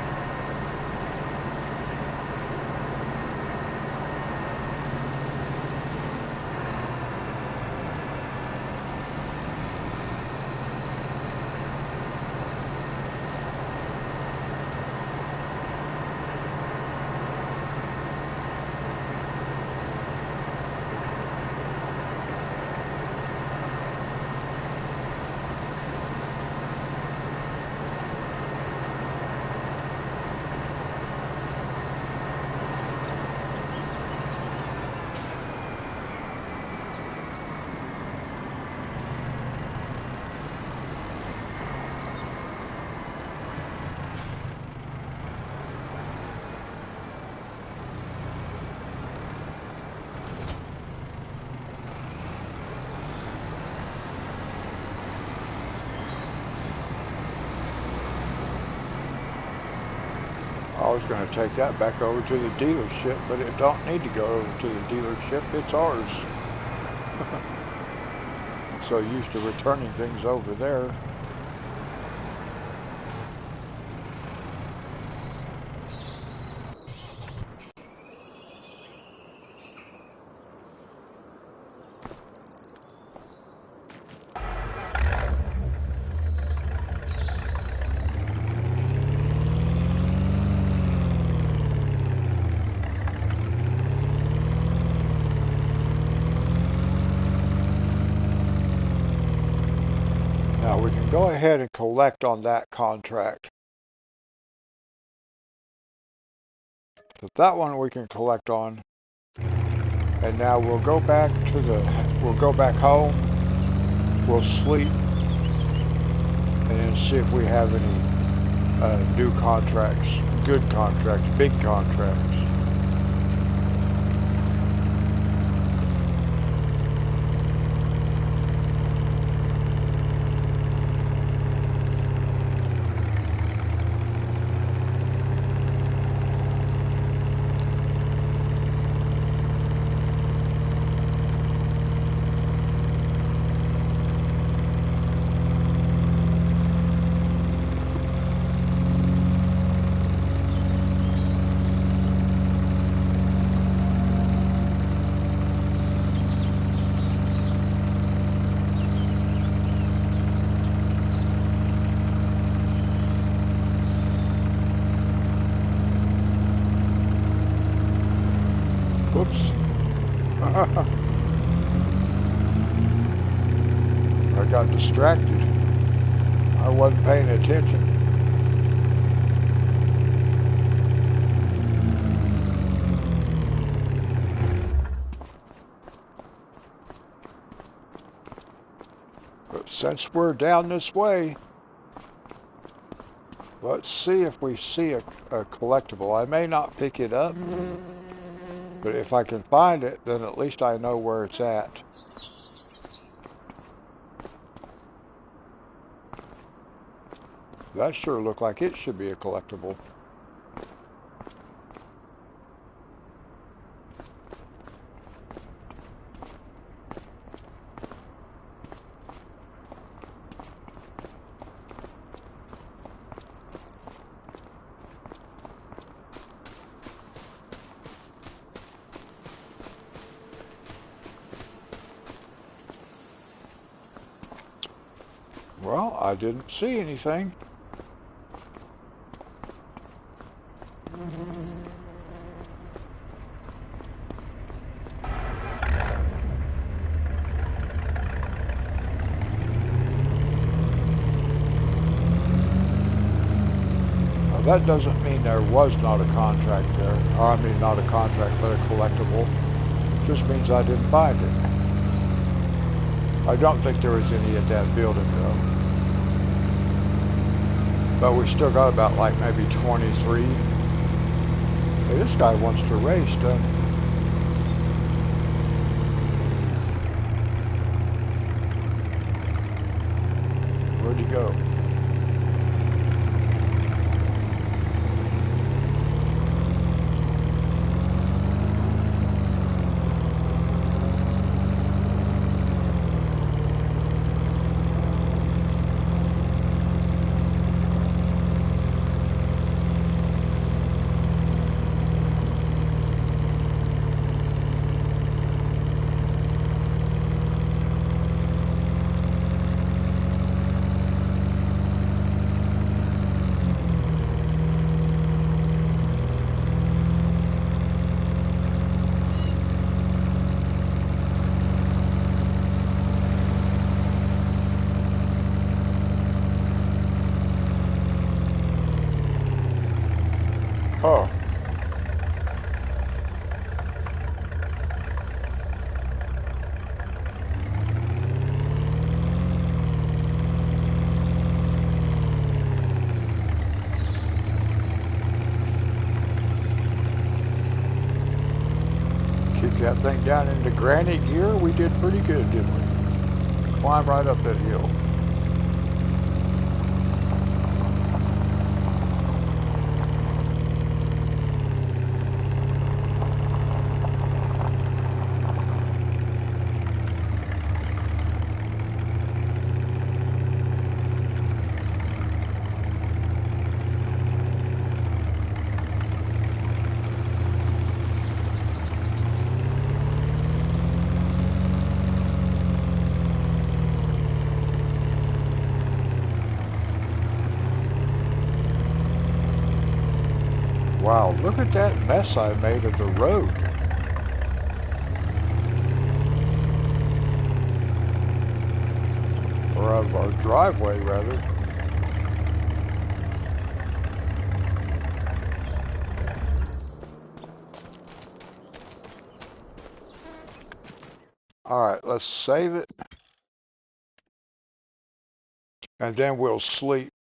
I was going to take that back over to the dealership, but it don't need to go over to the dealership. It's ours. So used to returning things over there. Now we can go ahead and collect on that contract. So that one we can collect on. And now we'll go back home, we'll sleep, and then see if we have any new contracts, good contracts, big contracts. Whoops. I got distracted. I wasn't paying attention. But since we're down this way, let's see if we see a collectible. I may not pick it up, but if I can find it, then at least I know where it's at. That sure looked like it should be a collectible. Well, I didn't see anything. Now, that doesn't mean there was not a contract there. Or, I mean, not a contract, but a collectible. It just means I didn't find it. I don't think there was any at that building, though. But we still got about, like, maybe 23. Hey, this guy wants to race, doesn't he? Where'd he go? Oh. Kick that thing down into granny gear. We did pretty good, didn't we? Climb right up that hill. Wow, look at that mess I made of the road. Or of our driveway, rather. Alright, let's save it. And then we'll sleep.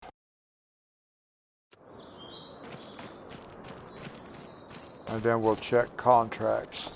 And then we'll check contracts.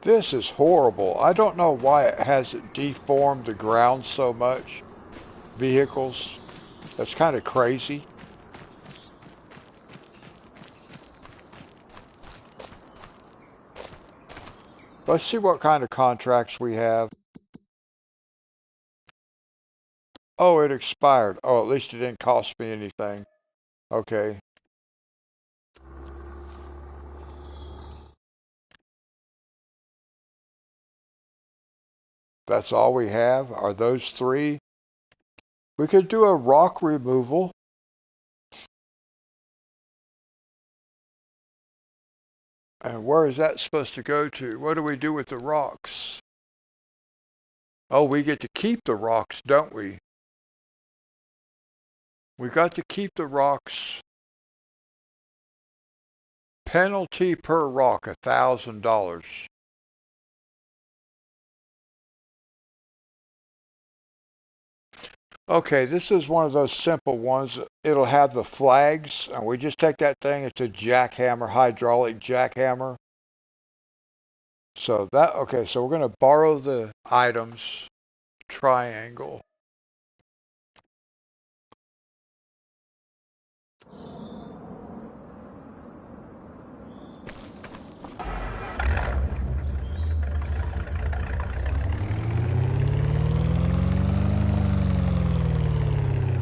This is horrible. I don't know why it hasn't deformed the ground so much. Vehicles. That's kind of crazy. Let's see what kind of contracts we have. Oh, it expired. Oh, at least it didn't cost me anything. Okay. That's all we have? Are those three? We could do a rock removal. And where is that supposed to go to? What do we do with the rocks? Oh, we get to keep the rocks, don't we? We got to keep the rocks. Penalty per rock, $1,000. Okay, this is one of those simple ones. It'll have the flags, and we just take that thing. It's a jackhammer, hydraulic jackhammer. So that, okay, so we're going to borrow the items. Triangle.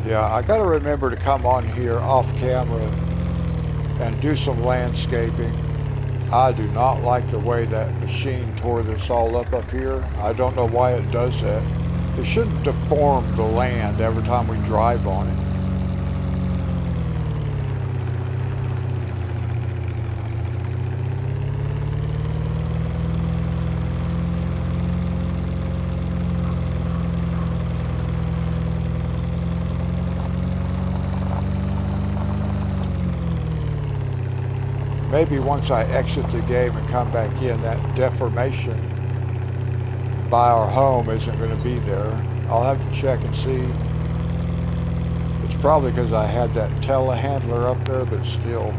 Yeah, I got to remember to come on here off camera and do some landscaping. I do not like the way that machine tore this all up here. I don't know why it does that. It shouldn't deform the land every time we drive on it. Maybe once I exit the game and come back in, that deformation by our home isn't going to be there. I'll have to check and see. It's probably because I had that telehandler up there, but still.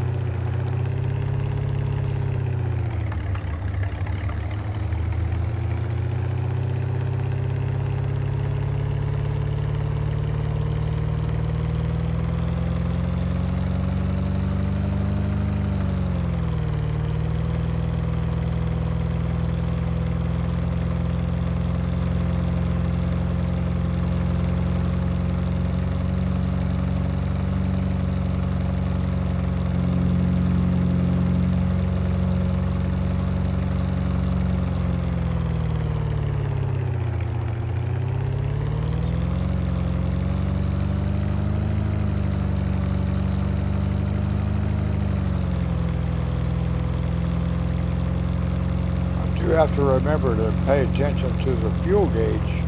have to remember to pay attention to the fuel gauge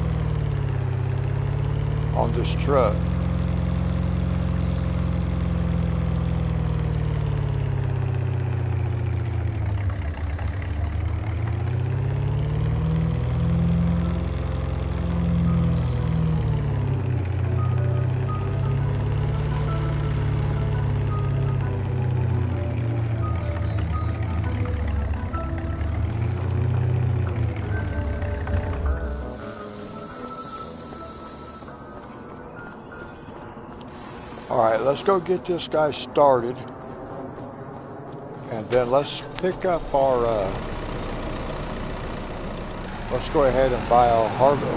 on this truck. Alright, let's go get this guy started. And then let's pick up our, let's go ahead and buy our harvester.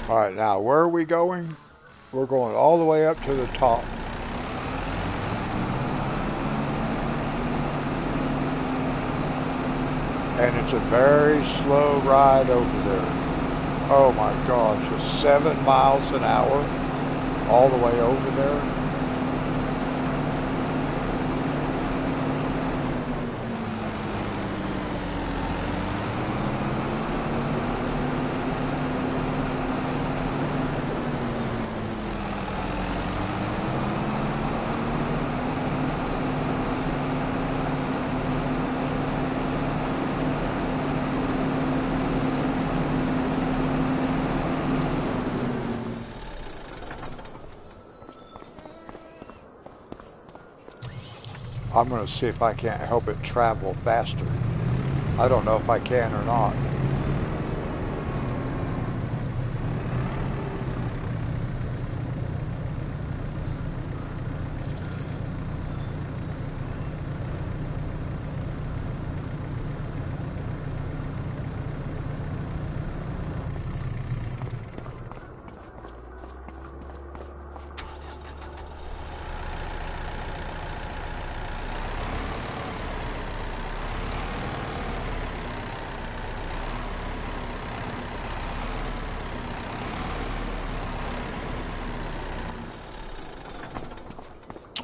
Alright, now where are we going? We're going all the way up to the top. And it's a very slow ride over there. Oh my gosh, it's 7 miles an hour all the way over there. I'm going to see if I can't help it travel faster. I don't know if I can or not.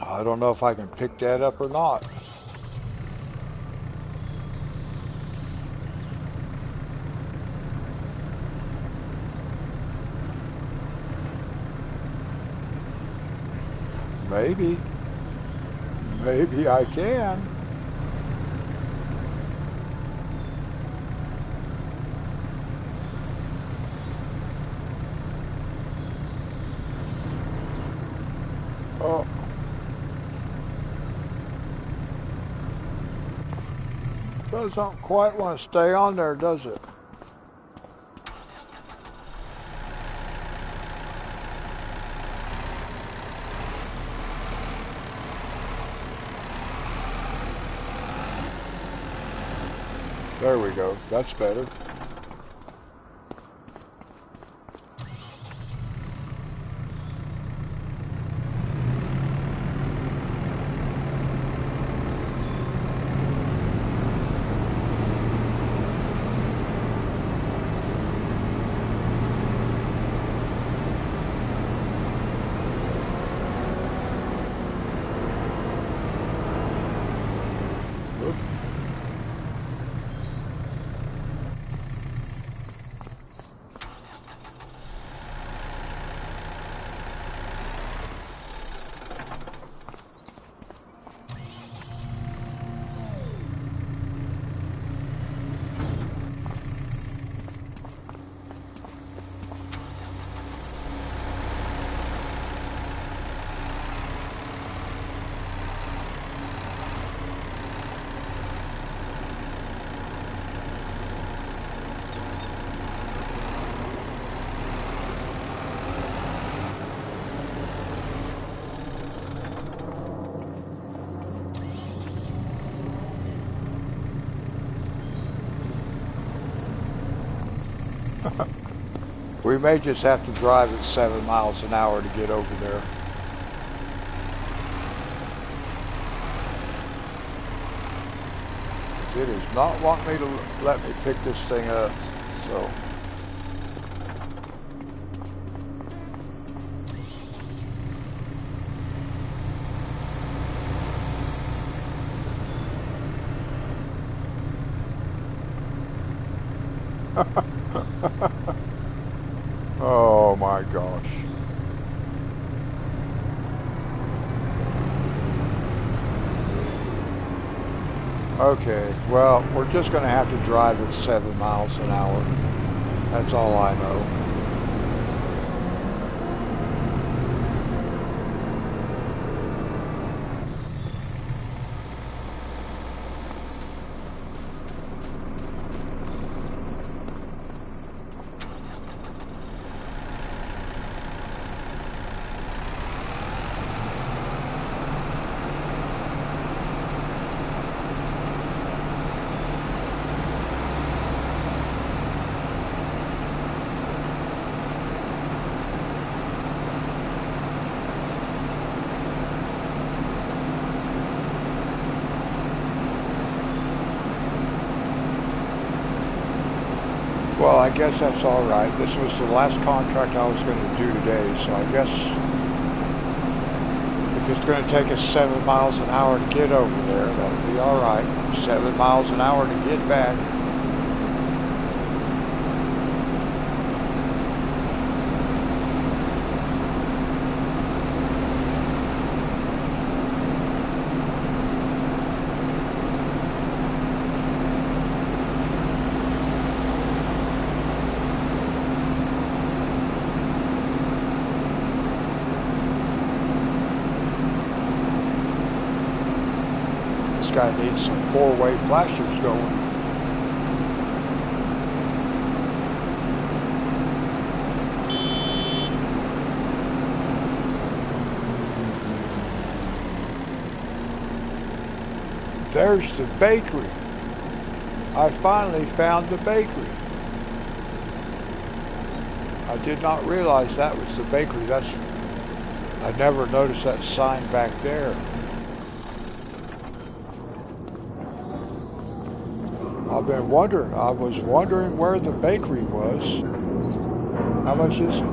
I don't know if I can pick that up or not. Maybe. Maybe I can. Oh. Doesn't quite want to stay on there, does it? There we go. That's better. We may just have to drive at 7 miles an hour to get over there. It does not want me to let me pick this thing up, so. Oh my gosh. Okay, well, we're just going to have to drive at 7 miles an hour. That's all I know. Well, I guess that's all right. This was the last contract I was going to do today, so I guess if it's going to take us 7 miles an hour to get over there, that'll be all right. 7 miles an hour to get back. This guy needs some four-way flashers going. There's the bakery. I finally found the bakery. I did not realize that was the bakery. I never noticed that sign back there. I was wondering where the bakery was. How much is it?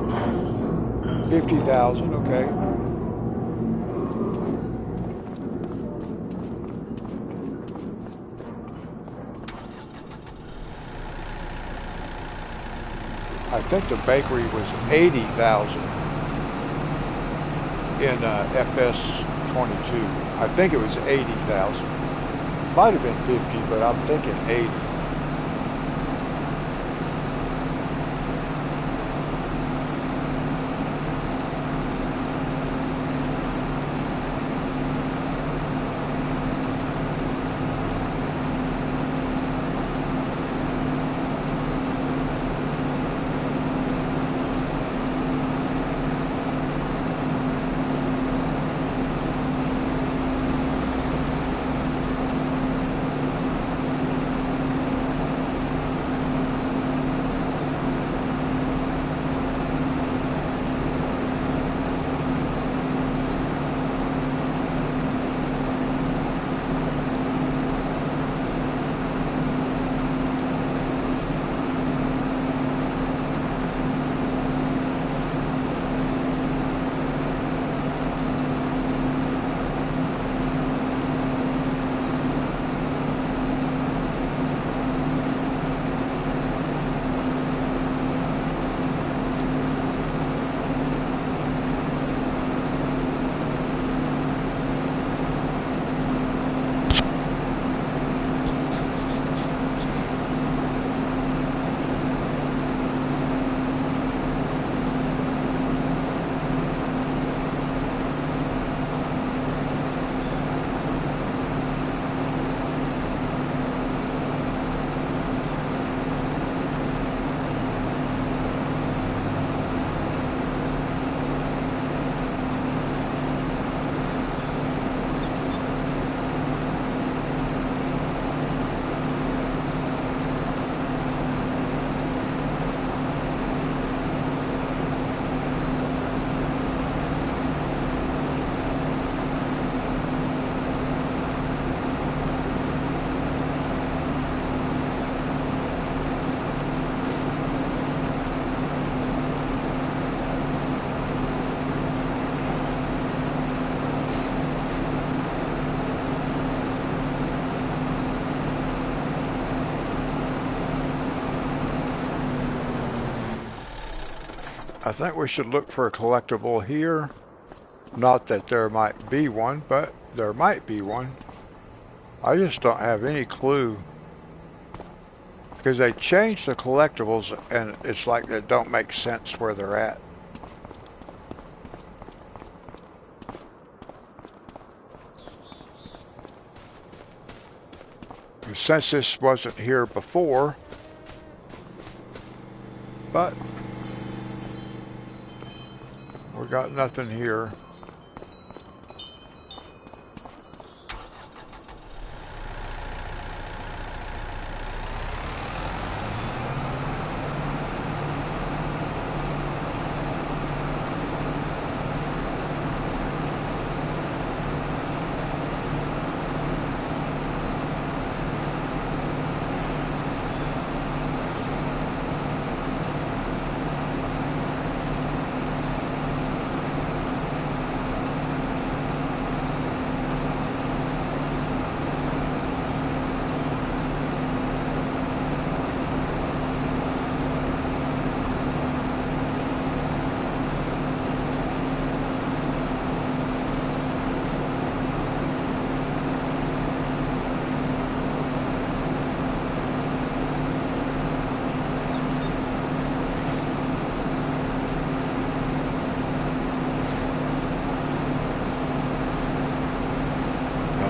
50,000, okay. I think the bakery was 80,000 in FS22. I think it was 80,000. Might have been 50, but I'm thinking 80. I think we should look for a collectible here. Not that there might be one, but there might be one. I just don't have any clue. Because they changed the collectibles and it's like they don't make sense where they're at. And since this wasn't here before, but we got nothing here.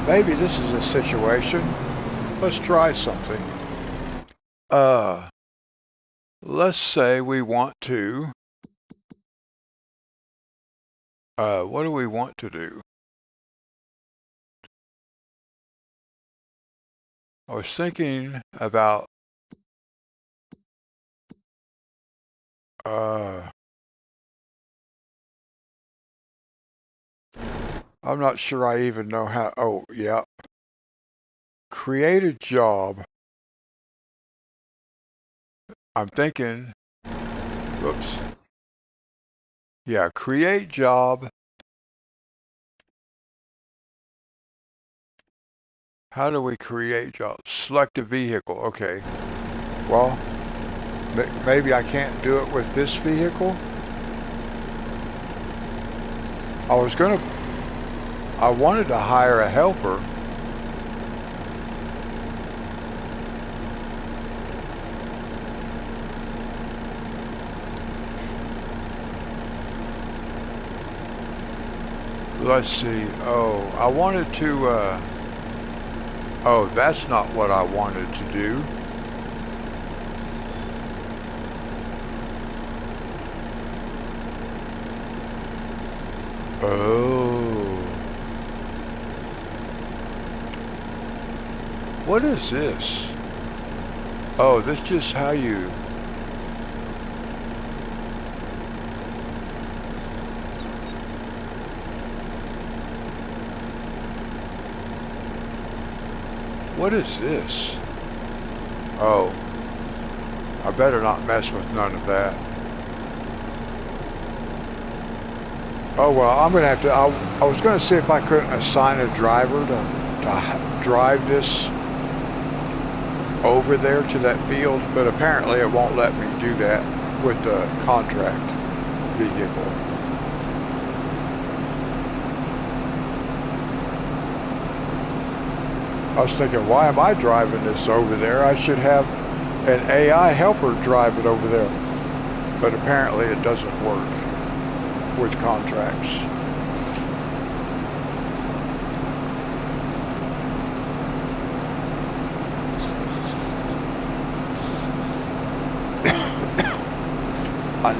Maybe this is a situation. Let's try something. Let's say we want to, what do we want to do? I was thinking about, I'm not sure I even know how, oh, yeah. Create a job. I'm thinking, whoops. Yeah, create job. How do we create jobs? Select a vehicle, okay. Well, maybe I can't do it with this vehicle. I wanted to hire a helper. Let's see. Oh, I wanted to, oh, that's not what I wanted to do. Oh. What is this? Oh, this is just how you... What is this? Oh. I better not mess with none of that. Oh, well, I'm going to have to... I was going to see if I couldn't assign a driver to drive this over there to that field, but apparently it won't let me do that with the contract vehicle. I was thinking, why am I driving this over there? I should have an AI helper drive it over there. But apparently it doesn't work with contracts. I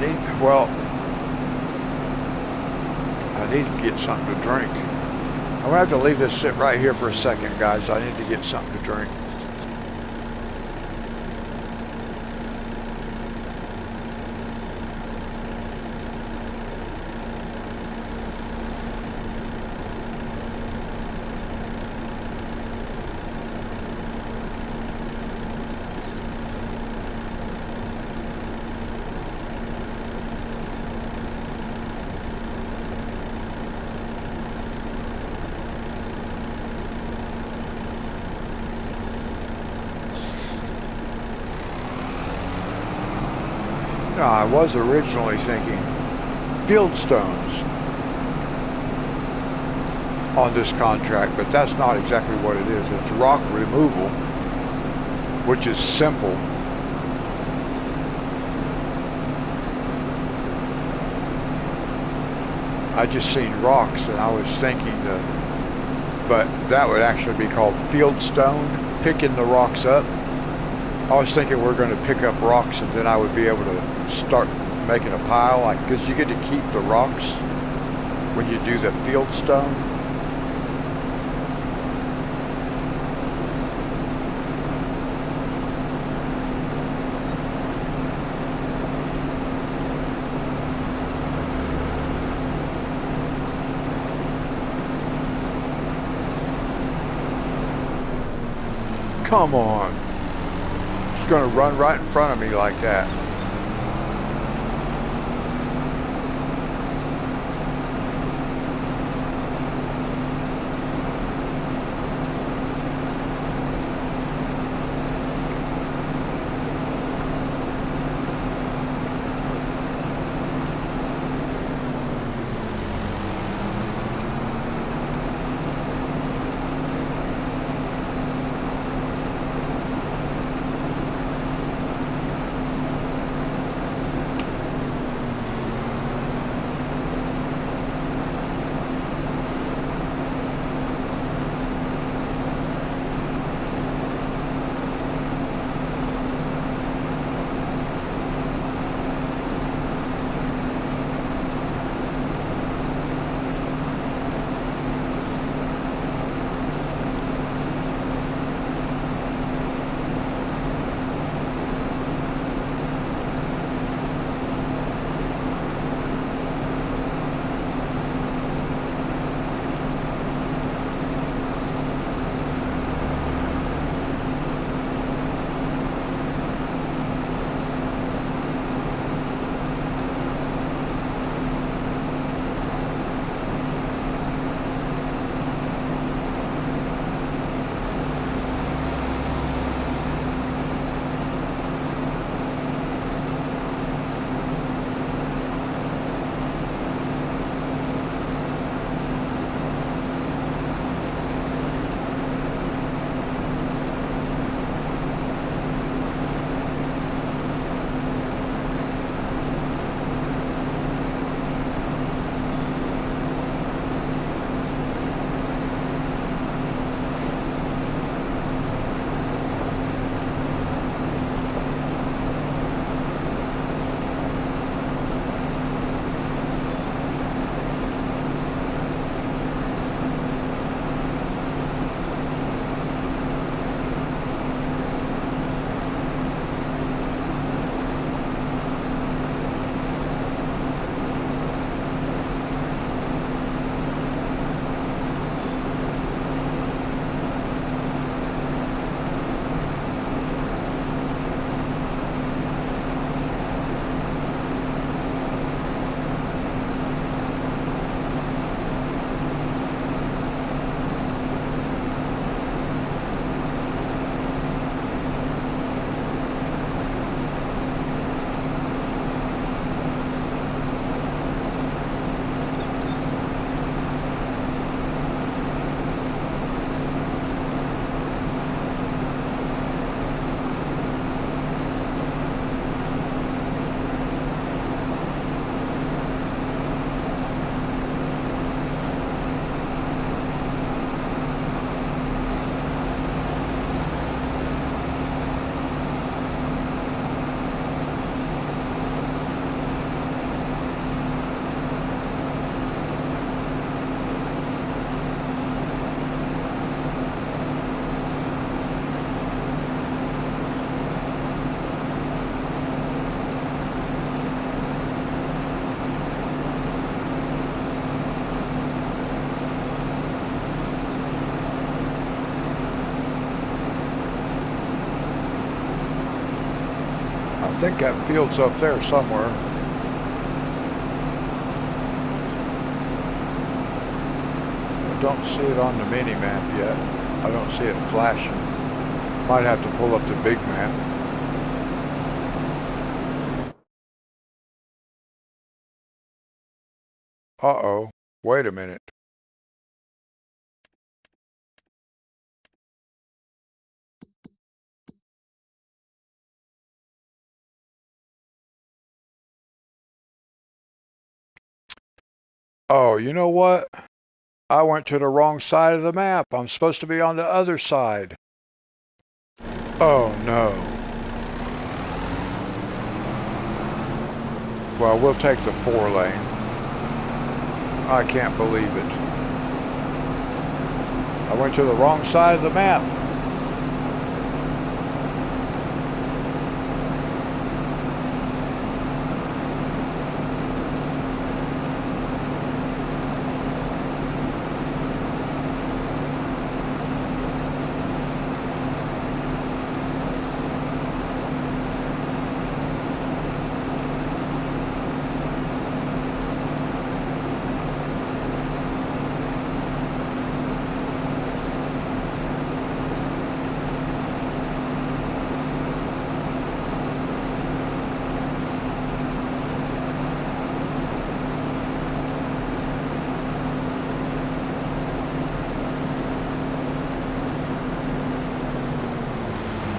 need to get something to drink. I'm going to have to leave this sit right here for a second, guys. I need to get something to drink. No, I was originally thinking field stones on this contract, but that's not exactly what it is. It's rock removal, which is simple. I just seen rocks and I was thinking but that would actually be called field stone, picking the rocks up. I was thinking we're going to pick up rocks and then I would be able to start making a pile, like, because you get to keep the rocks when you do the field stone. Come on. It's going to run right in front of me like that. I think that field's up there somewhere. I don't see it on the mini map yet. I don't see it flashing. Might have to pull up the big map. Uh-oh. Wait a minute. Oh, you know what? I went to the wrong side of the map. I'm supposed to be on the other side. Oh, no. Well, we'll take the 4-lane. I can't believe it. I went to the wrong side of the map.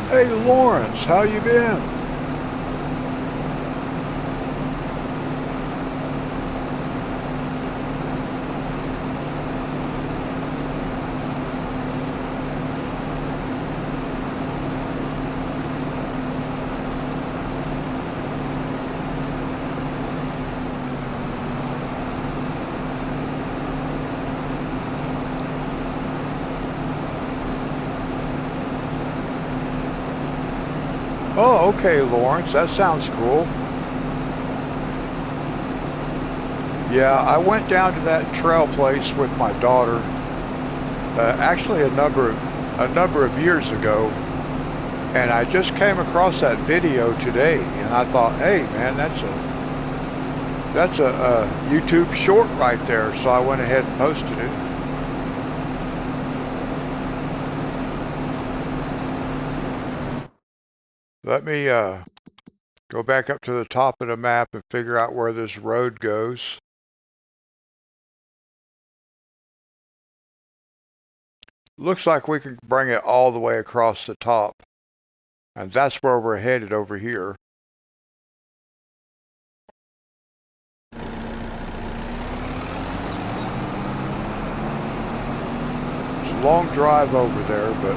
Hey, Lawrence, how you been? Oh, okay, Lawrence, that sounds cool. Yeah, I went down to that trail place with my daughter, actually a number of years ago, and I just came across that video today, and I thought, hey, man, that's a YouTube short right there, so I went ahead and posted it. Let me go back up to the top of the map and figure out where this road goes. Looks like we can bring it all the way across the top. And that's where we're headed over here. It's a long drive over there, but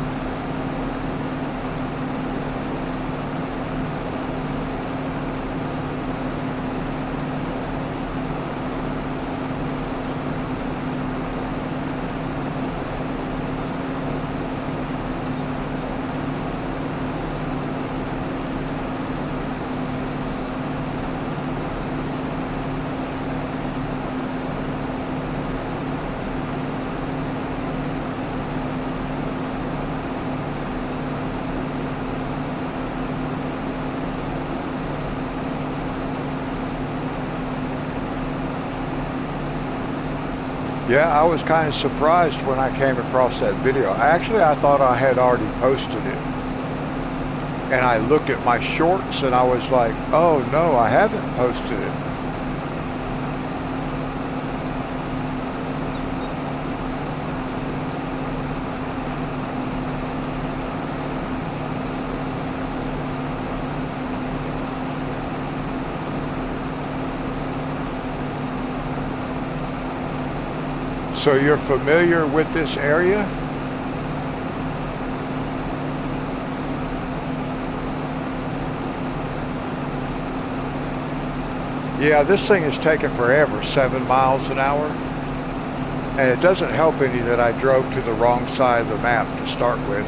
yeah, I was kind of surprised when I came across that video. Actually, I thought I had already posted it. And I looked at my shorts and I was like, oh no, I haven't posted it. So you're familiar with this area? Yeah, this thing is taking forever, 7 miles an hour. And it doesn't help any that I drove to the wrong side of the map to start with.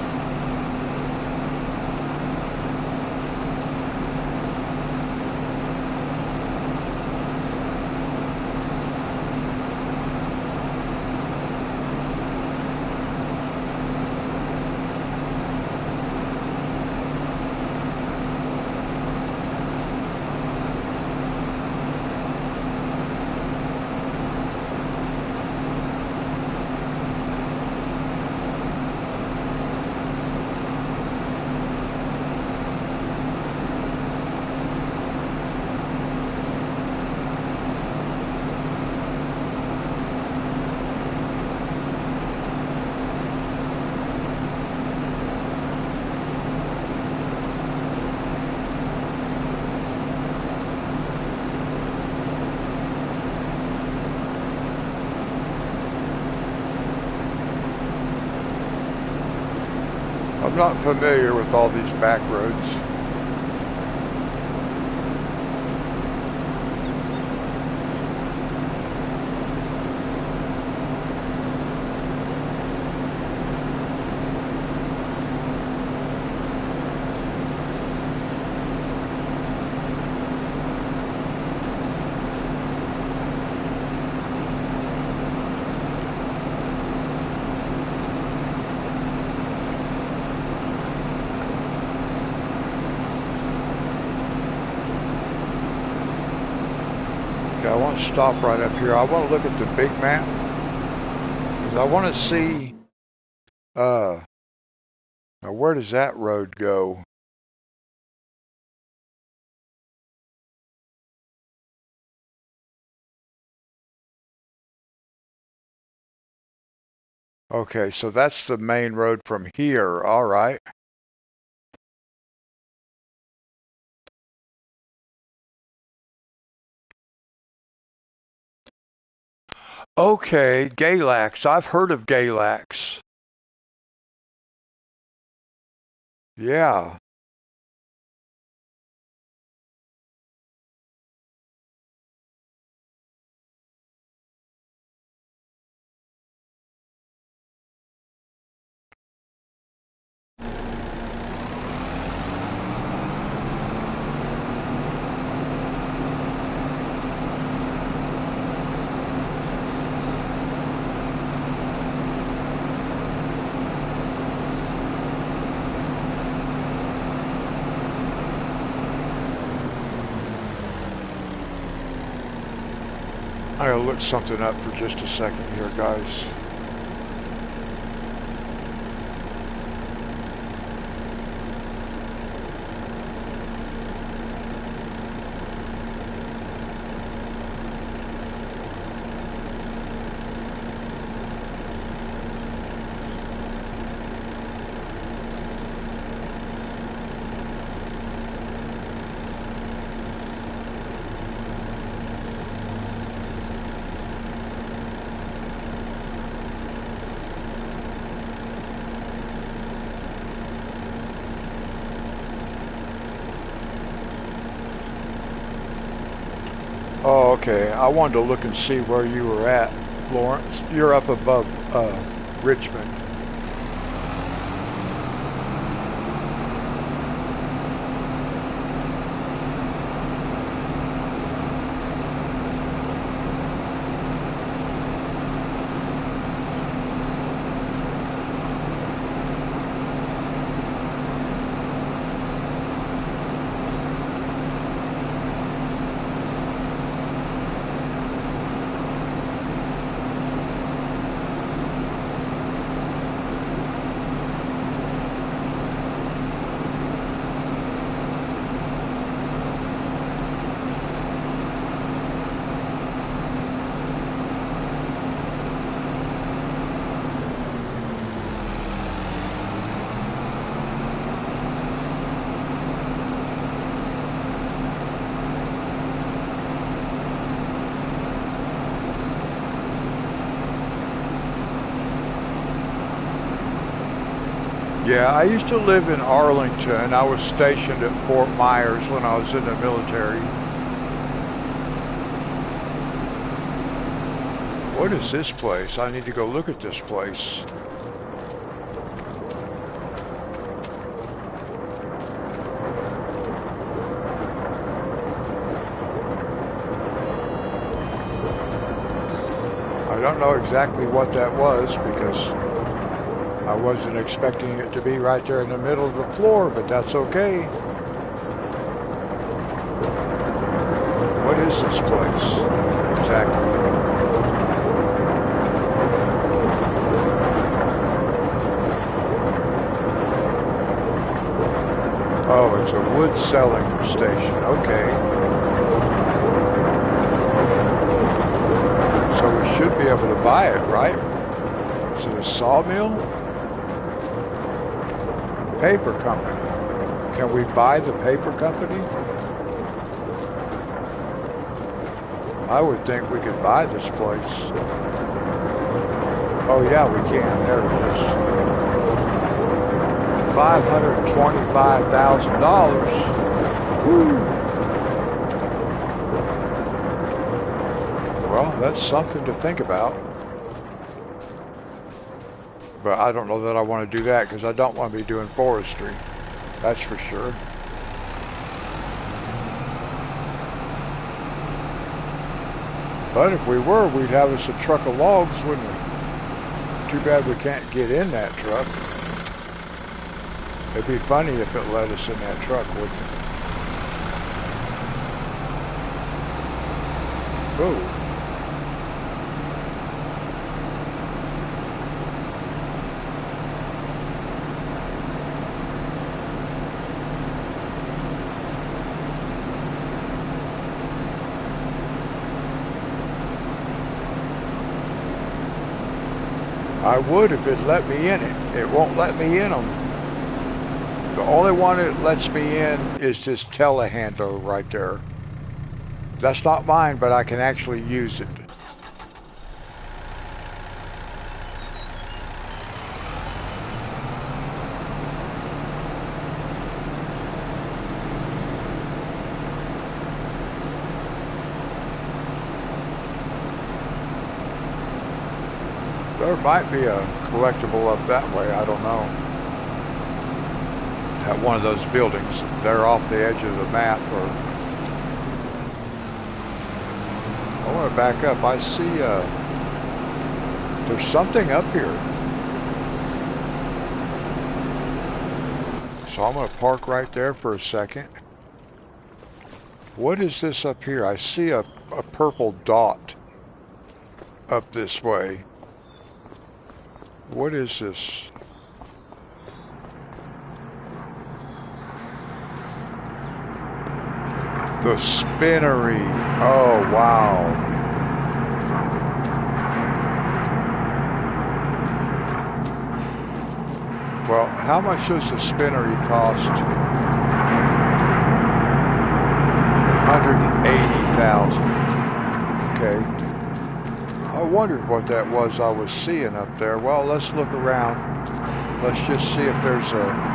I'm not familiar with all these back roads. I want to stop right up here. I want to look at the big map because I want to see now where does that road go? Okay, so that's the main road from here. All right. Okay, Galax. I've heard of Galax. Yeah. I gotta look something up for just a second here, guys. Oh, okay. I wanted to look and see where you were at, Lawrence. You're up above Richmond. Yeah, I used to live in Arlington. I was stationed at Fort Myers when I was in the military. What is this place? I need to go look at this place. I don't know exactly what that was because I wasn't expecting it to be right there in the middle of the floor, but that's okay. What is this place exactly? Oh, it's a wood selling station. Okay. So we should be able to buy it, right? Is it a sawmill? Paper company. Can we buy the paper company? I would think we could buy this place. Oh yeah, we can. There it is. $525,000. Woo! Well, that's something to think about. But I don't know that I want to do that because I don't want to be doing forestry. That's for sure. But if we were, we'd have us a truck of logs, wouldn't we? Too bad we can't get in that truck. It'd be funny if it let us in that truck, wouldn't it? Whoa. I would if it let me in it. It won't let me in them. The only one it lets me in is this telehandler right there. That's not mine, but I can actually use it. There might be a collectible up that way, I don't know. At one of those buildings. They're off the edge of the map. Or I want to back up. I see there's something up here. So I'm going to park right there for a second. What is this up here? I see a purple dot up this way. What is this? The spinnery. Oh, wow. Well, how much does the spinnery cost? 180,000. Okay. I wondered what that was I was seeing up there. Well, let's look around. Let's just see if there's a...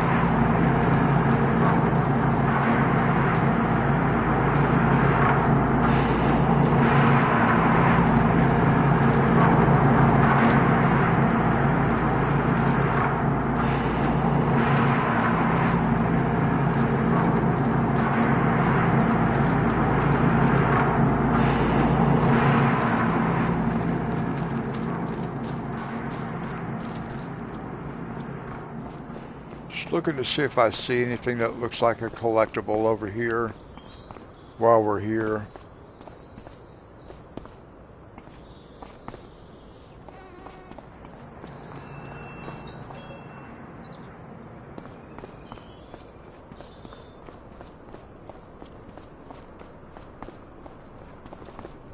Looking to see if I see anything that looks like a collectible over here while we're here.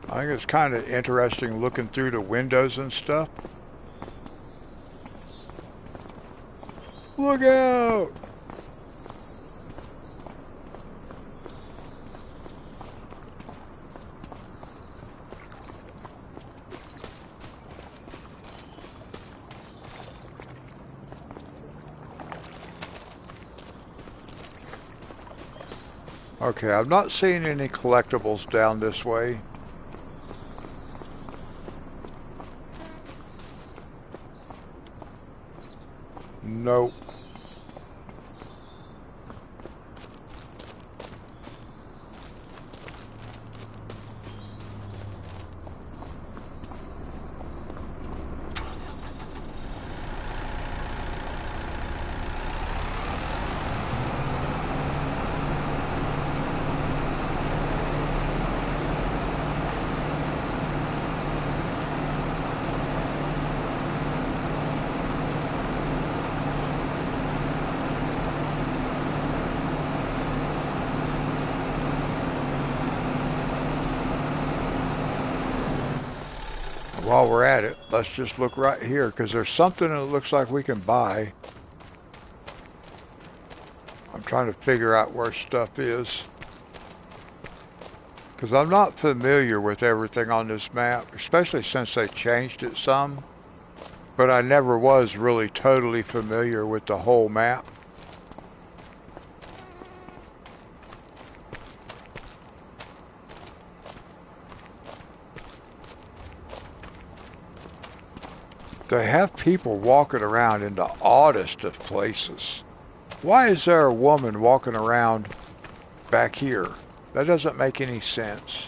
I think it's kind of interesting looking through the windows and stuff. Look out! Okay, I'm not seeing any collectibles down this way. Nope. While we're at it, let's just look right here, because there's something that looks like we can buy. I'm trying to figure out where stuff is, because I'm not familiar with everything on this map, especially since they changed it some, but I never was really totally familiar with the whole map. They have people walking around in the oddest of places. Why is there a woman walking around back here? That doesn't make any sense.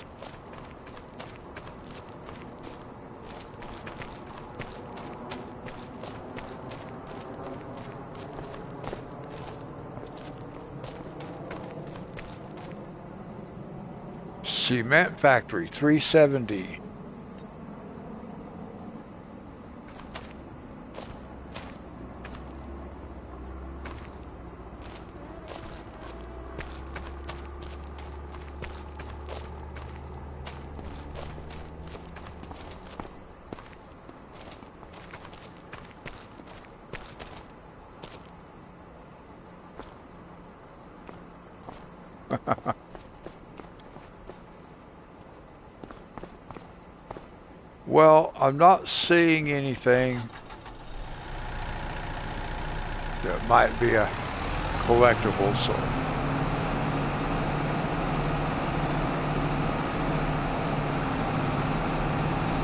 Cement factory, 370. Well, I'm not seeing anything that might be a collectible, so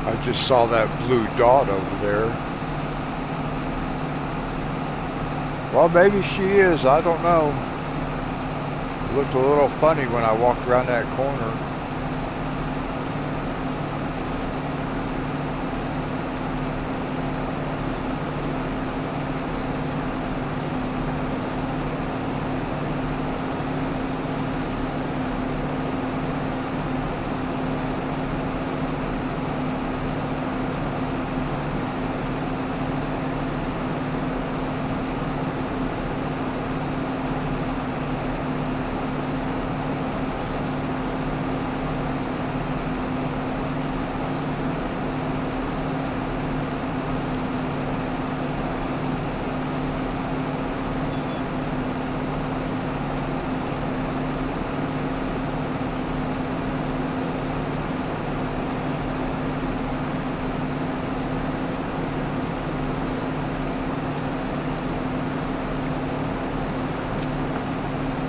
I just saw that blue dot over there. Well, maybe she is, I don't know. It looked a little funny when I walked around that corner.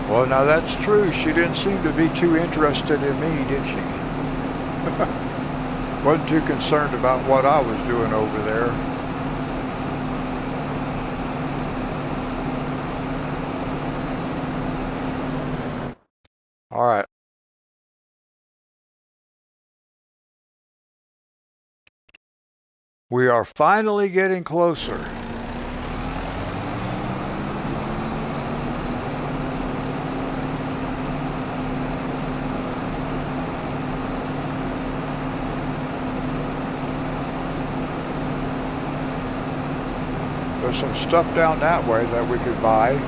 Well, now that's true. She didn't seem to be too interested in me, did she? Wasn't too concerned about what I was doing over there. All right. We are finally getting closer. There's some stuff down that way that we could buy.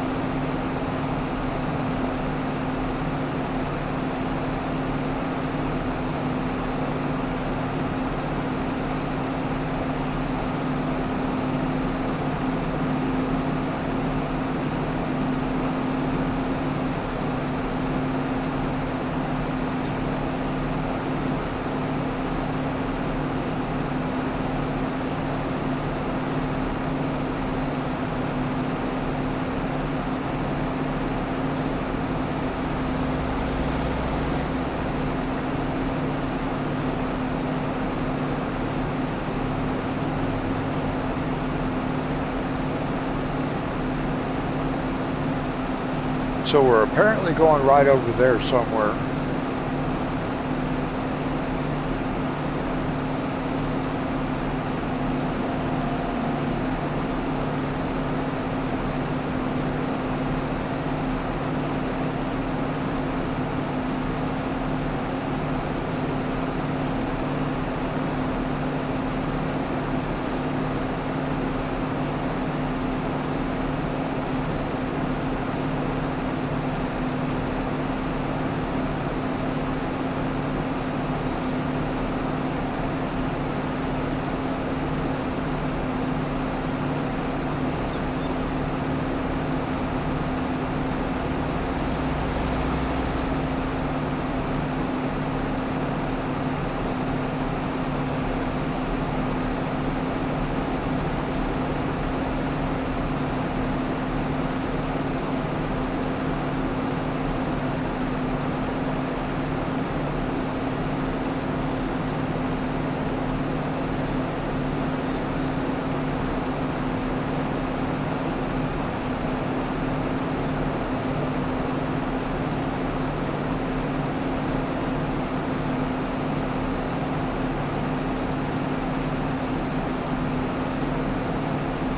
So we're apparently going right over there somewhere.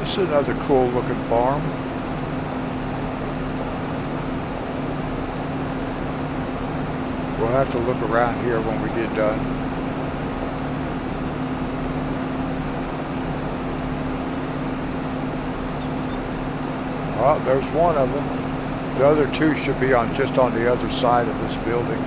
This is another cool looking farm. We'll have to look around here when we get done. Oh, there's one of them. The other two should be on just on the other side of this building.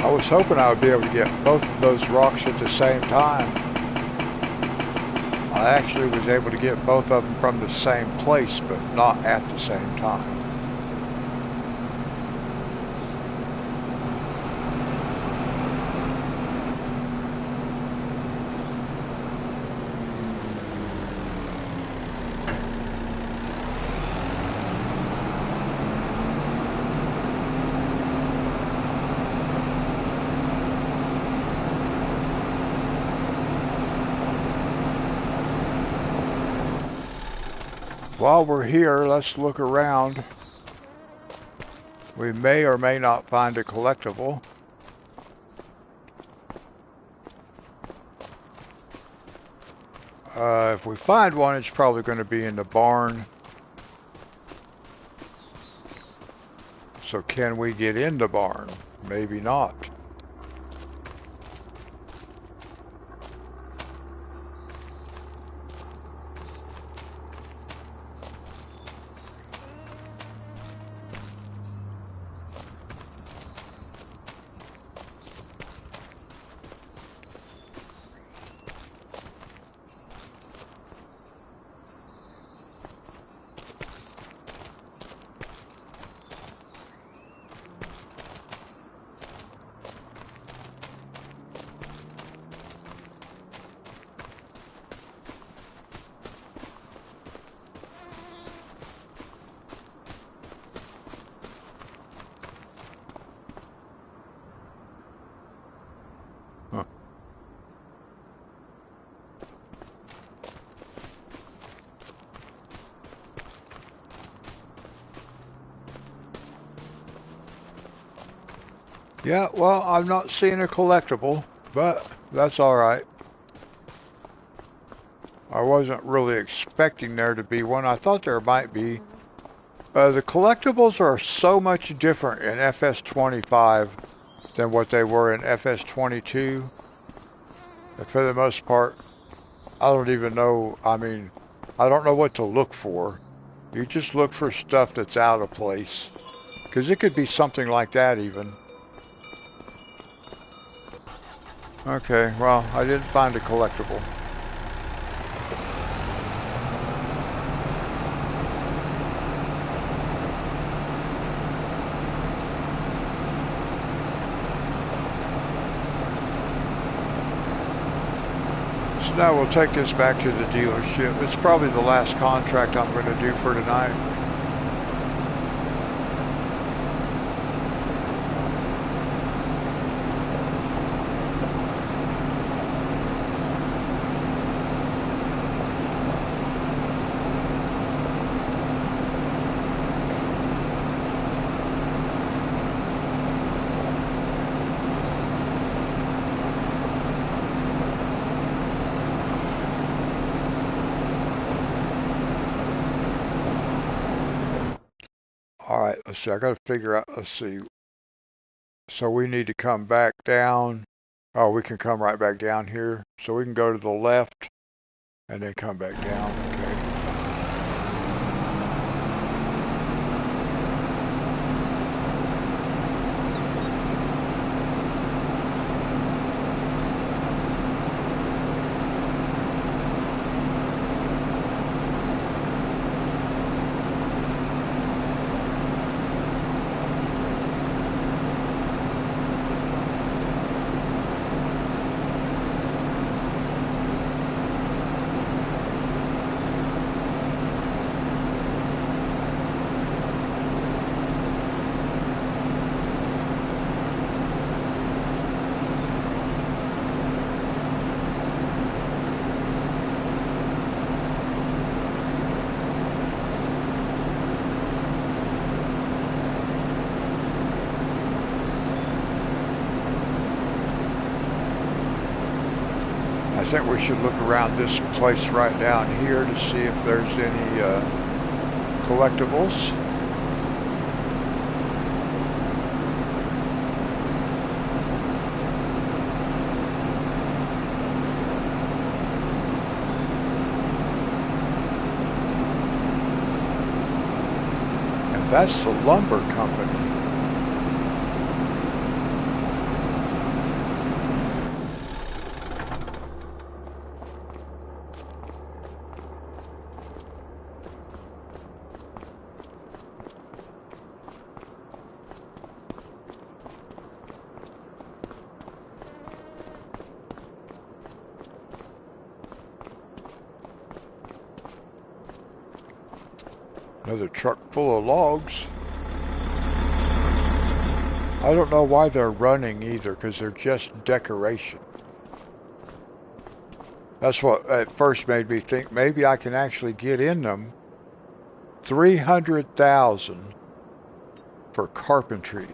I was hoping I would be able to get both of those rocks at the same time. I actually was able to get both of them from the same place, but not at the same time. While we're here, let's look around. We may or may not find a collectible. If we find one, it's probably going to be in the barn. So can we get in the barn? Maybe not. Yeah, well, I'm not seeing a collectible, but that's alright. I wasn't really expecting there to be one. I thought there might be. The collectibles are so much different in FS25 than what they were in FS22. And for the most part, I don't even know, I mean, I don't know what to look for. You just look for stuff that's out of place. Because it could be something like that even. Okay, well, I didn't find a collectible. So now we'll take this back to the dealership. It's probably the last contract I'm going to do for tonight. let's see, I gotta figure out, let's see. So we need to come back down. Oh, we can come right back down here. So we can go to the left and then come back down, okay. I think we should look around this place right down here to see if there's any collectibles. And that's the lumber company. Another truck full of logs. I don't know why they're running either, because they're just decoration. That's what at first made me think maybe I can actually get in them. 300,000 for carpentry.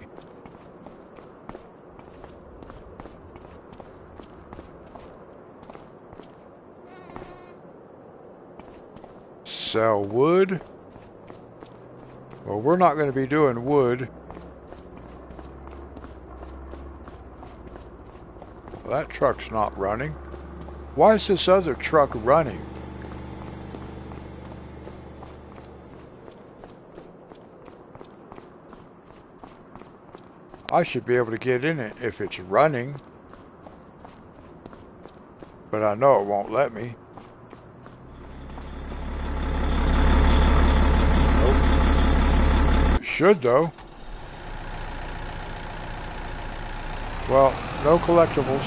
Sell wood. Well, we're not going to be doing wood. Well, that truck's not running. Why is this other truck running? I should be able to get in it if it's running. But I know it won't let me. Should though. Well, no collectibles.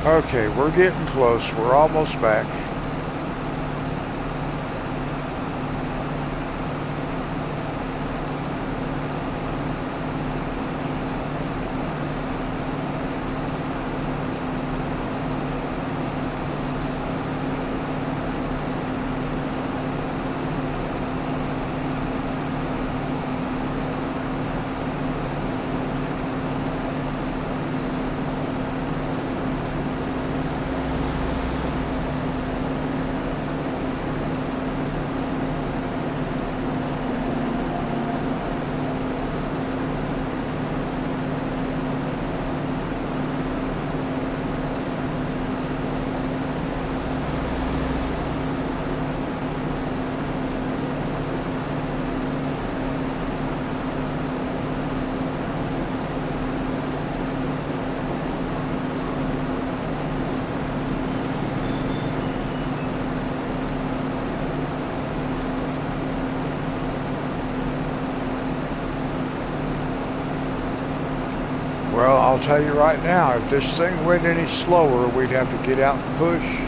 Okay, we're getting close. We're almost back. Well, I'll tell you right now, if this thing went any slower, we'd have to get out and push.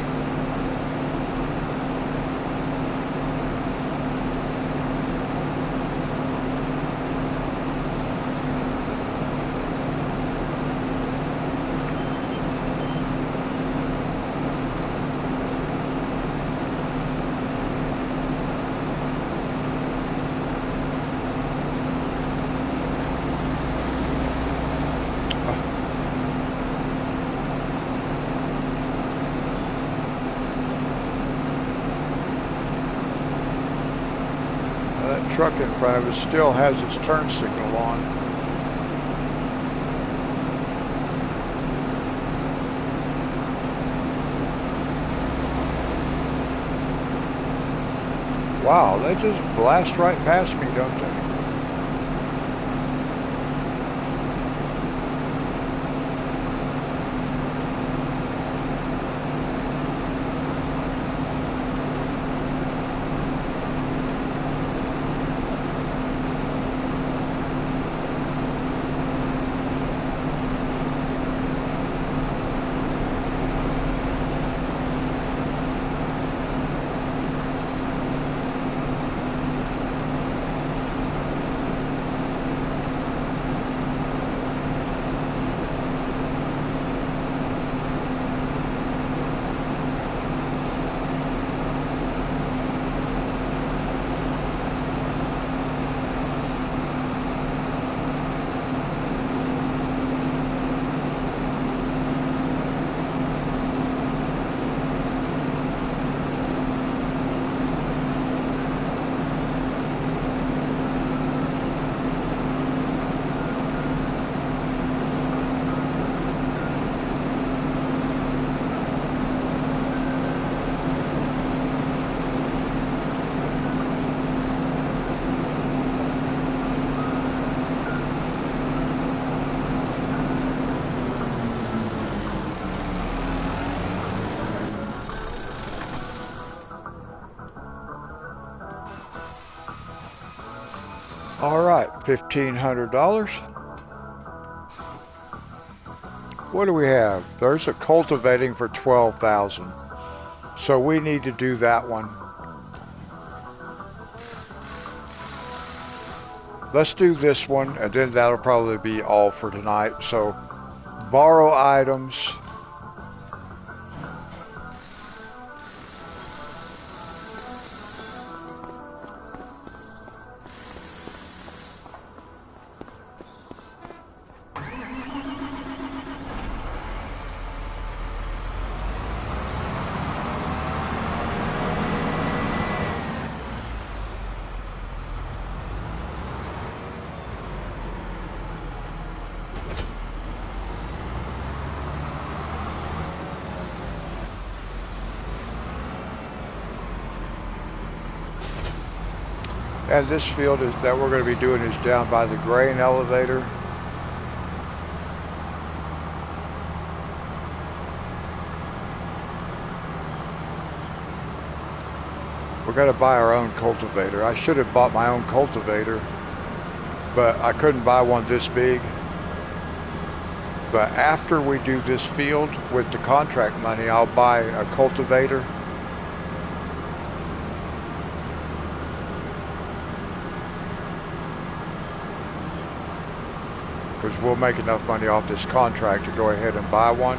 that truck in front of us still has its turn signal on. Wow, they just blast right past me, don't they? All right, $1,500. What do we have? There's a cultivating for 12,000. So we need to do that one. Let's do this one, and then that'll probably be all for tonight. So, borrow items. And this field is that we're going to be doing is down by the grain elevator. We're going to buy our own cultivator. I should have bought my own cultivator, but I couldn't buy one this big. But after we do this field with the contract money, I'll buy a cultivator. Because we'll make enough money off this contract to go ahead and buy one.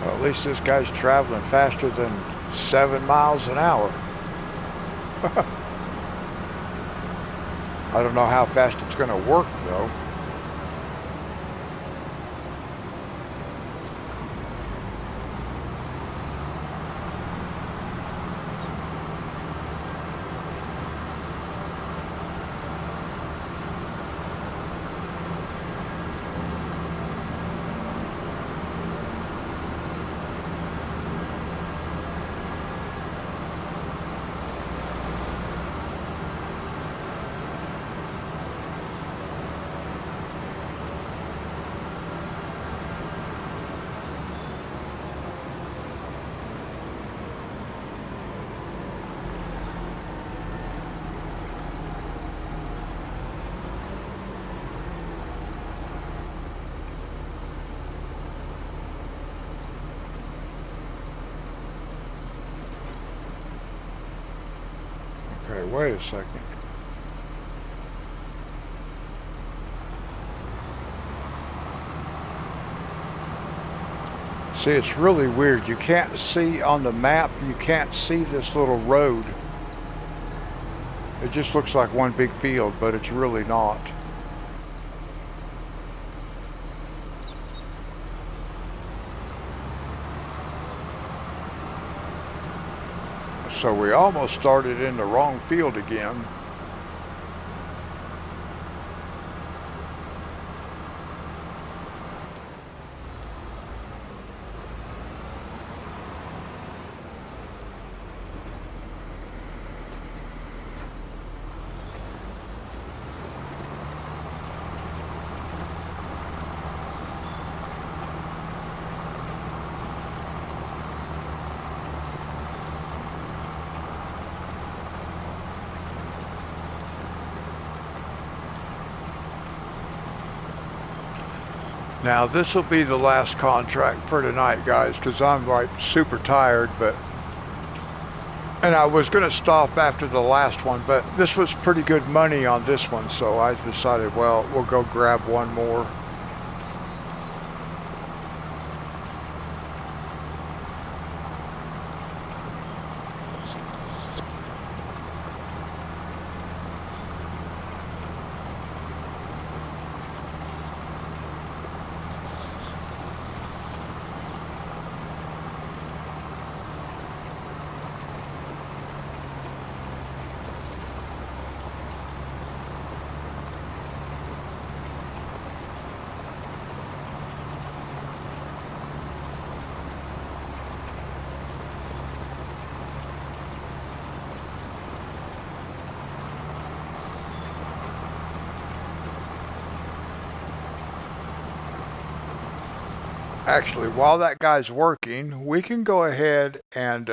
Well, at least this guy's traveling faster than 7 miles an hour. I don't know how fast it's going to work, though. Okay, wait a second. See, it's really weird. You can't see on the map, you can't see this little road. It just looks like one big field, but it's really not. So we almost started in the wrong field again. Now this will be the last contract for tonight, guys, because I'm like super tired, and I was going to stop after the last one, but this was pretty good money on this one, so I decided, well, we'll go grab one more. Actually, while that guy's working, we can go ahead and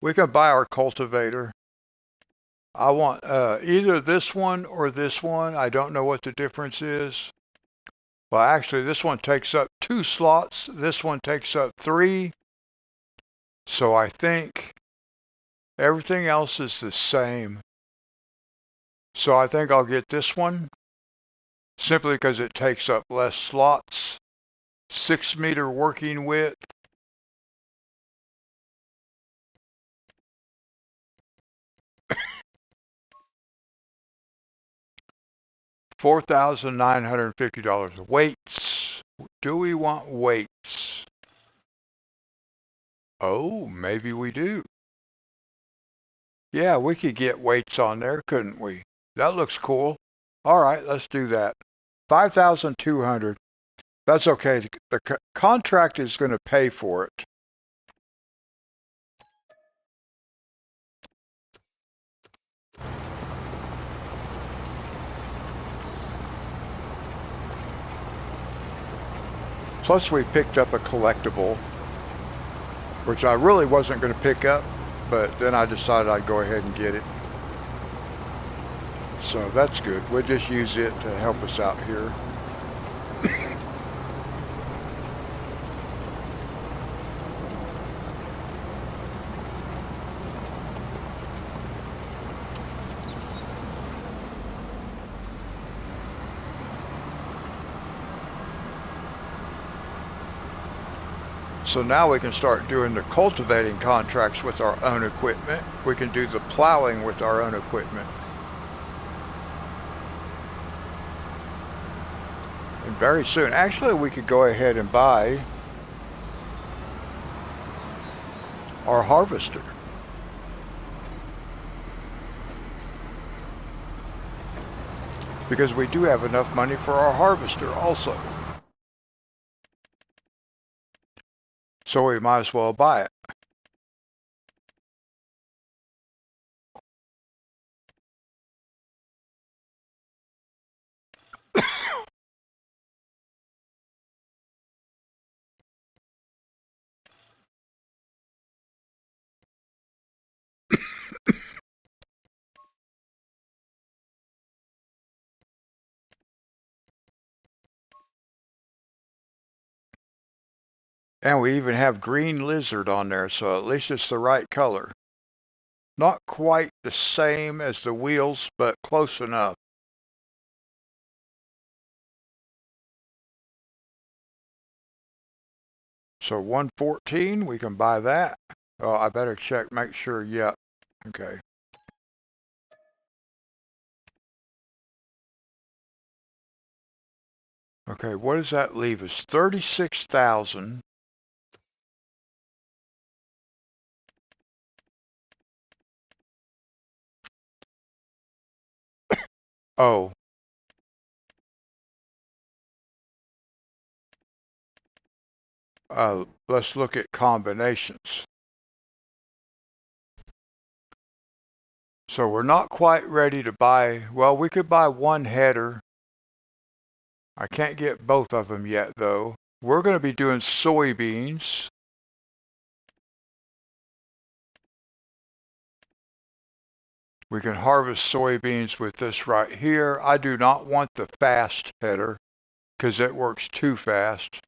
we can buy our cultivator. I want either this one or this one. I don't know what the difference is. Well, actually, this one takes up 2 slots. This one takes up 3. So I think everything else is the same. So I think I'll get this one simply because it takes up less slots. 6-meter working width. $4,950. Weights. Do we want weights? Oh, maybe we do. Yeah, we could get weights on there, couldn't we? That looks cool. All right, let's do that. 5,200. That's okay. The contract is going to pay for it. Plus, we picked up a collectible, which I really wasn't going to pick up, but then I decided I'd go ahead and get it. So that's good. We'll just use it to help us out here. So now we can start doing the cultivating contracts with our own equipment. We can do the plowing with our own equipment. And very soon, actually we could go ahead and buy our harvester. Because we do have enough money for our harvester also. So we might as well buy it. And we even have green lizard on there, so at least it's the right color. Not quite the same as the wheels, but close enough. So 114, we can buy that. Oh, I better check, make sure. Yep. Okay. Okay, what does that leave us? 36,000. Oh. Let's look at combinations. So we're not quite ready to buy, well, we could buy one header. I can't get both of them yet, though. We're going to be doing soybeans. We can harvest soybeans with this right here. I do not want the fast header because it works too fast.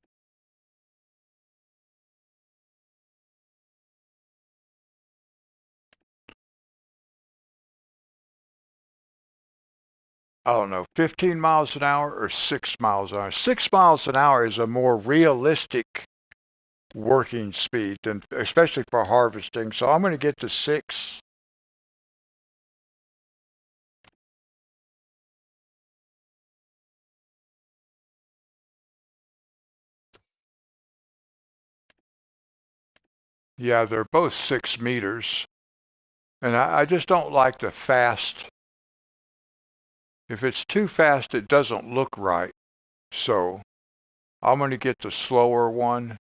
I don't know, 15 miles an hour or 6 miles an hour. 6 miles an hour is a more realistic working speed, than, especially for harvesting. So I'm going to get to 6. Yeah, they're both 6 meters. And I just don't like the fast. If it's too fast, it doesn't look right. So I'm going to get the slower one.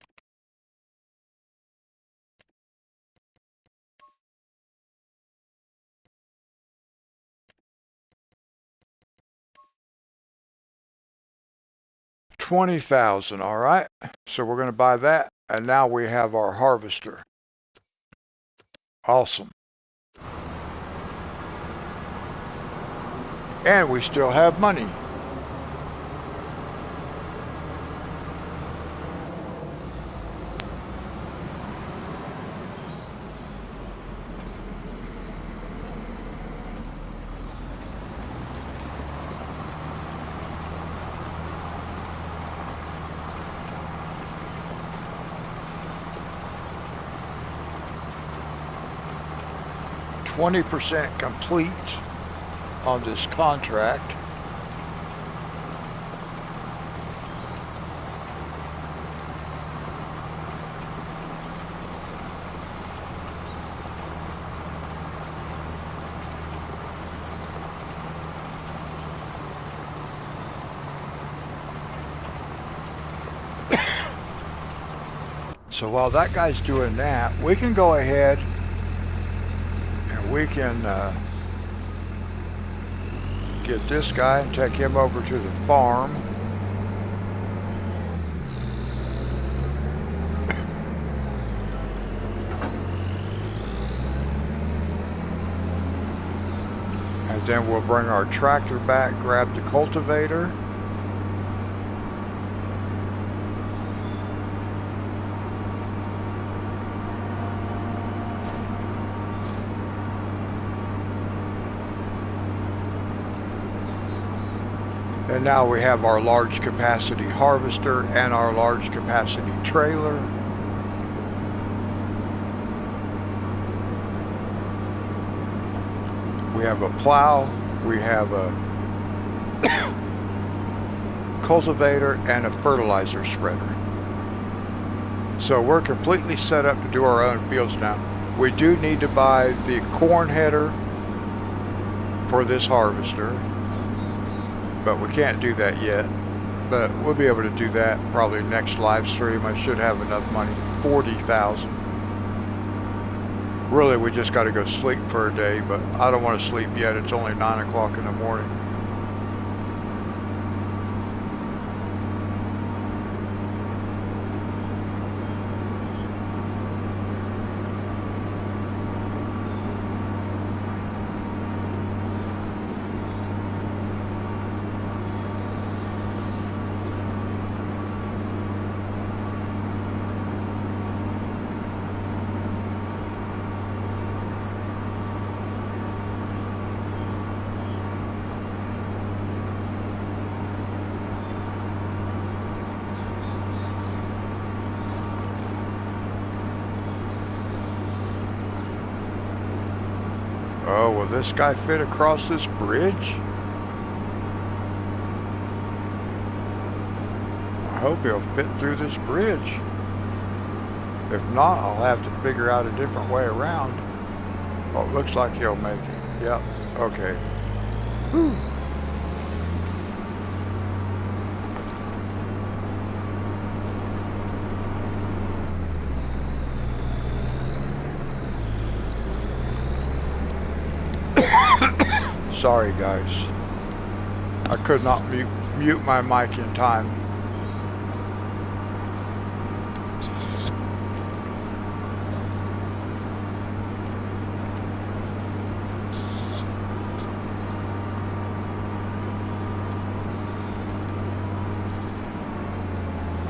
$20,000, all right. So we're going to buy that, and now we have our harvester. Awesome. And we still have money. %20 complete on this contract. So while that guy's doing that, we can go ahead and we can get this guy and take him over to the farm. And then we'll bring our tractor back, grab the cultivator. And now we have our large capacity harvester and our large capacity trailer. We have a plow, we have a cultivator, and a fertilizer spreader. So we're completely set up to do our own fields now. We do need to buy the corn header for this harvester, but we can't do that yet. But we'll be able to do that probably next live stream. I should have enough money. 40,000. Really, we just got to go sleep for a day, but I don't want to sleep yet. It's only 9 o'clock in the morning. Oh, will this guy fit across this bridge? I hope he'll fit through this bridge. If not, I'll have to figure out a different way around. Oh, it looks like he'll make it. Yep, okay. Whew. Sorry guys, I could not mute my mic in time.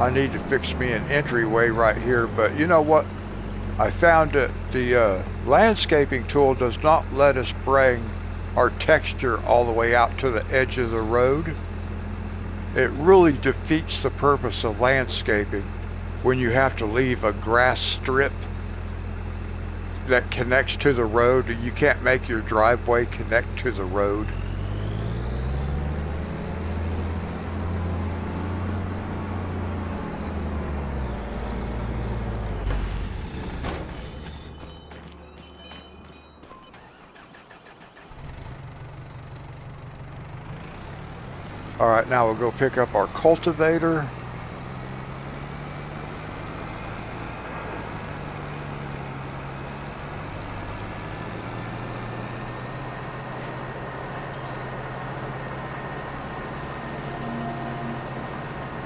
I need to fix me an entryway right here, but you know what? I found that the landscaping tool does not let us bring our texture all the way out to the edge of the road. It really defeats the purpose of landscaping when you have to leave a grass strip that connects to the road. You can't make your driveway connect to the road. Alright, now we'll go pick up our cultivator.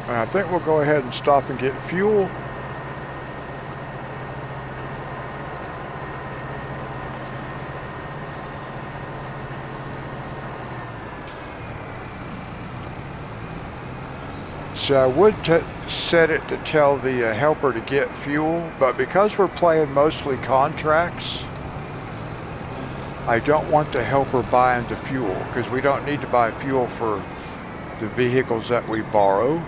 And I think we'll go ahead and stop and get fuel. So I would set it to tell the helper to get fuel, but because we're playing mostly contracts, I don't want the helper buying the fuel, because we don't need to buy fuel for the vehicles that we borrow.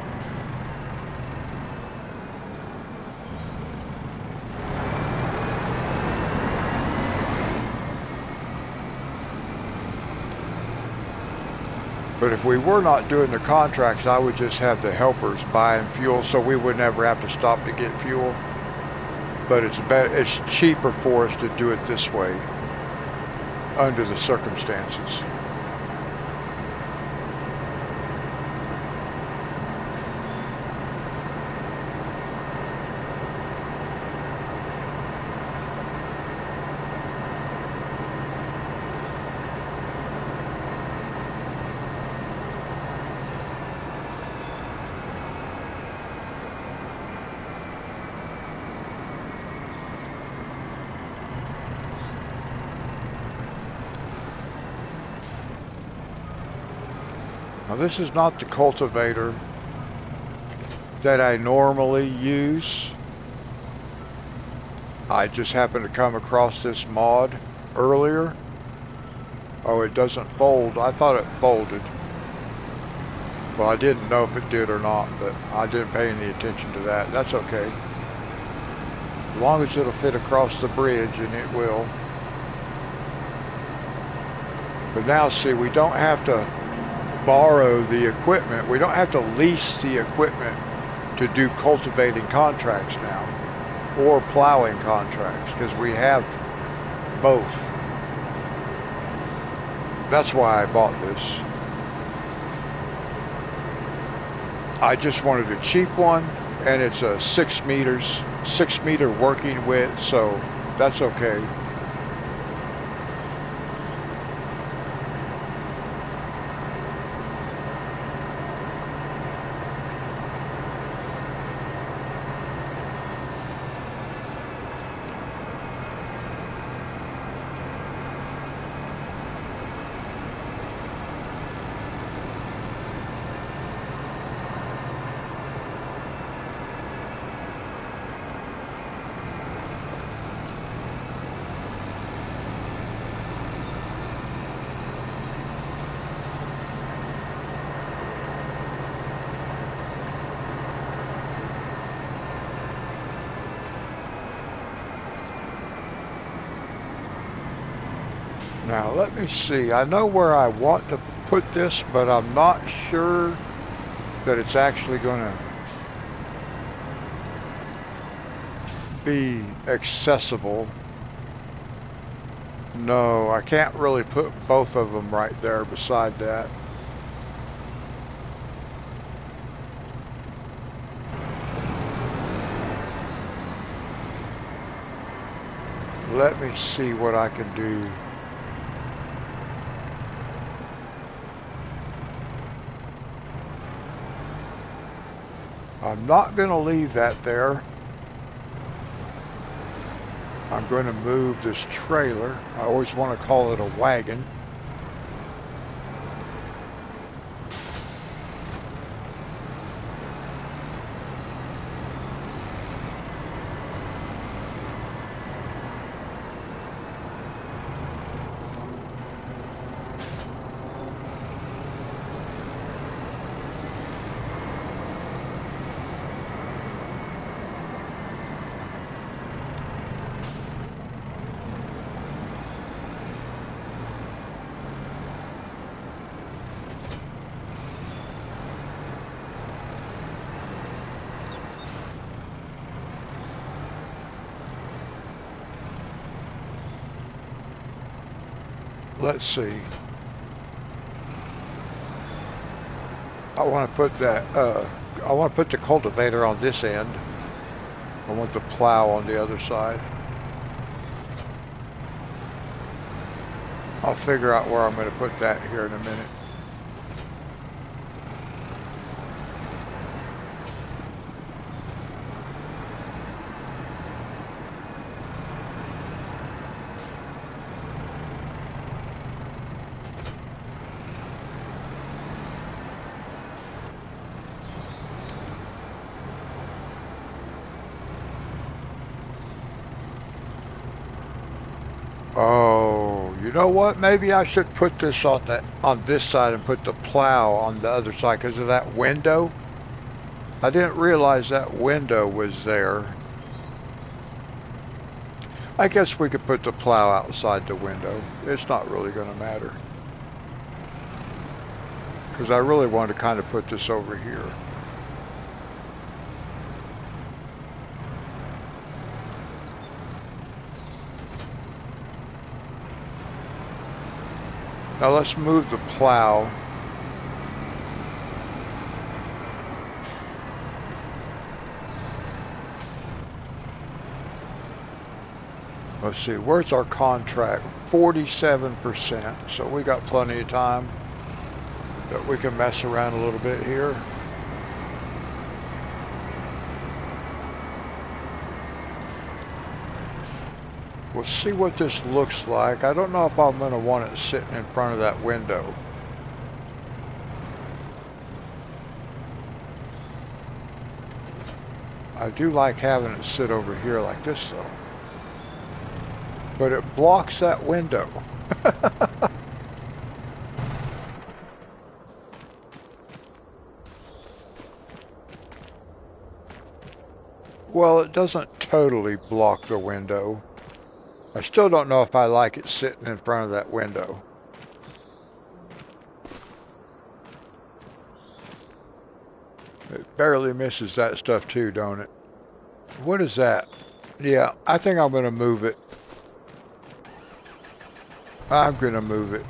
But if we were not doing the contracts, I would just have the helpers buying fuel, so we would never have to stop to get fuel. But it's cheaper for us to do it this way under the circumstances. Now this is not the cultivator that I normally use. I just happened to come across this mod earlier. Oh, it doesn't fold. I thought it folded. Well, I didn't know if it did or not, but I didn't pay any attention to that. That's okay. As long as it'll fit across the bridge, and it will. But now see, we don't have to borrow the equipment. We don't have to lease the equipment to do cultivating contracts now, or plowing contracts, because we have both. That's why I bought this. I just wanted a cheap one, and it's a 6 meter working width, so that's okay. Now let me see. I know where I want to put this, but I'm not sure that it's actually going to be accessible. No, I can't really put both of them right there beside that. Let me see what I can do. I'm not going to leave that there. I'm going to move this trailer. I always want to call it a wagon. Let's see. I want to put that, I want to put the cultivator on this end. I want the plow on the other side. I'll figure out where I'm going to put that here in a minute. Oh, you know what? Maybe I should put this on this side and put the plow on the other side because of that window. I didn't realize that window was there. I guess we could put the plow outside the window. It's not really going to matter. Because I really want to kind of put this over here. Now let's move the plow. Let's see, where's our contract? 47%, so we got plenty of time that we can mess around a little bit here. We'll see what this looks like. I don't know if I'm going to want it sitting in front of that window. I do like having it sit over here like this though. But it blocks that window. Well, it doesn't totally block the window. I still don't know if I like it sitting in front of that window. It barely misses that stuff too, don't it? What is that? Yeah, I think I'm going to move it. I'm going to move it.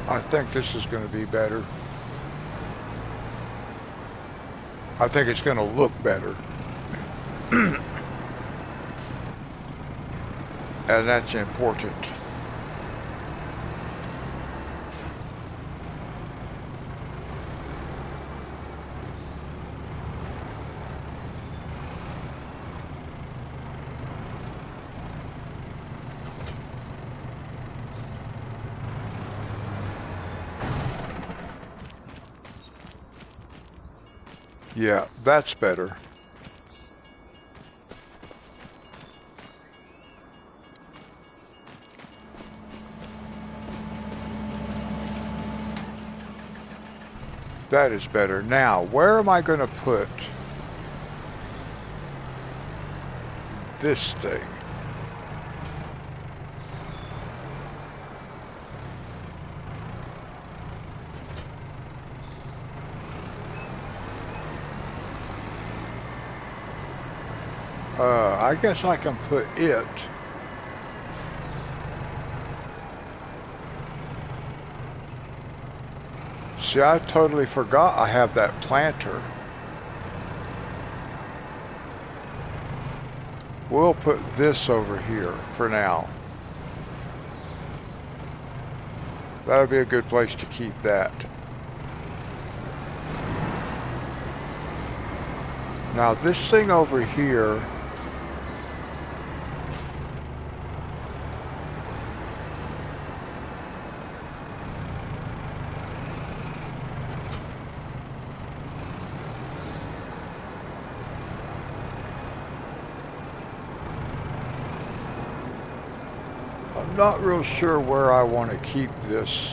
I think this is going to be better. I think it's going to look better. And that's important. Yeah, that's better. That is better. Now, where am I going to put this thing? I guess I can put it. See, I totally forgot I have that planter. We'll put this over here for now. That'll be a good place to keep that. Now this thing over here, I'm not real sure where I want to keep this.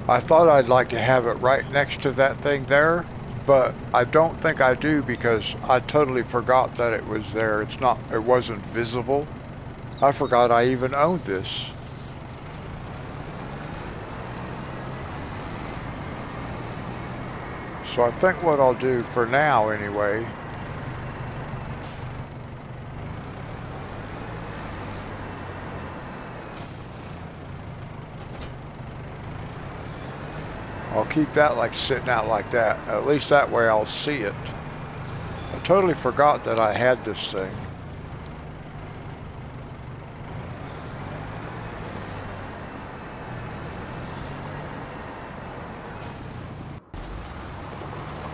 I thought I'd like to have it right next to that thing there, but I don't think I do because I totally forgot that it was there. It wasn't visible. I forgot I even owned this. So I think what I'll do for now anyway, I'll keep that like sitting out like that. At least that way I'll see it. I totally forgot that I had this thing.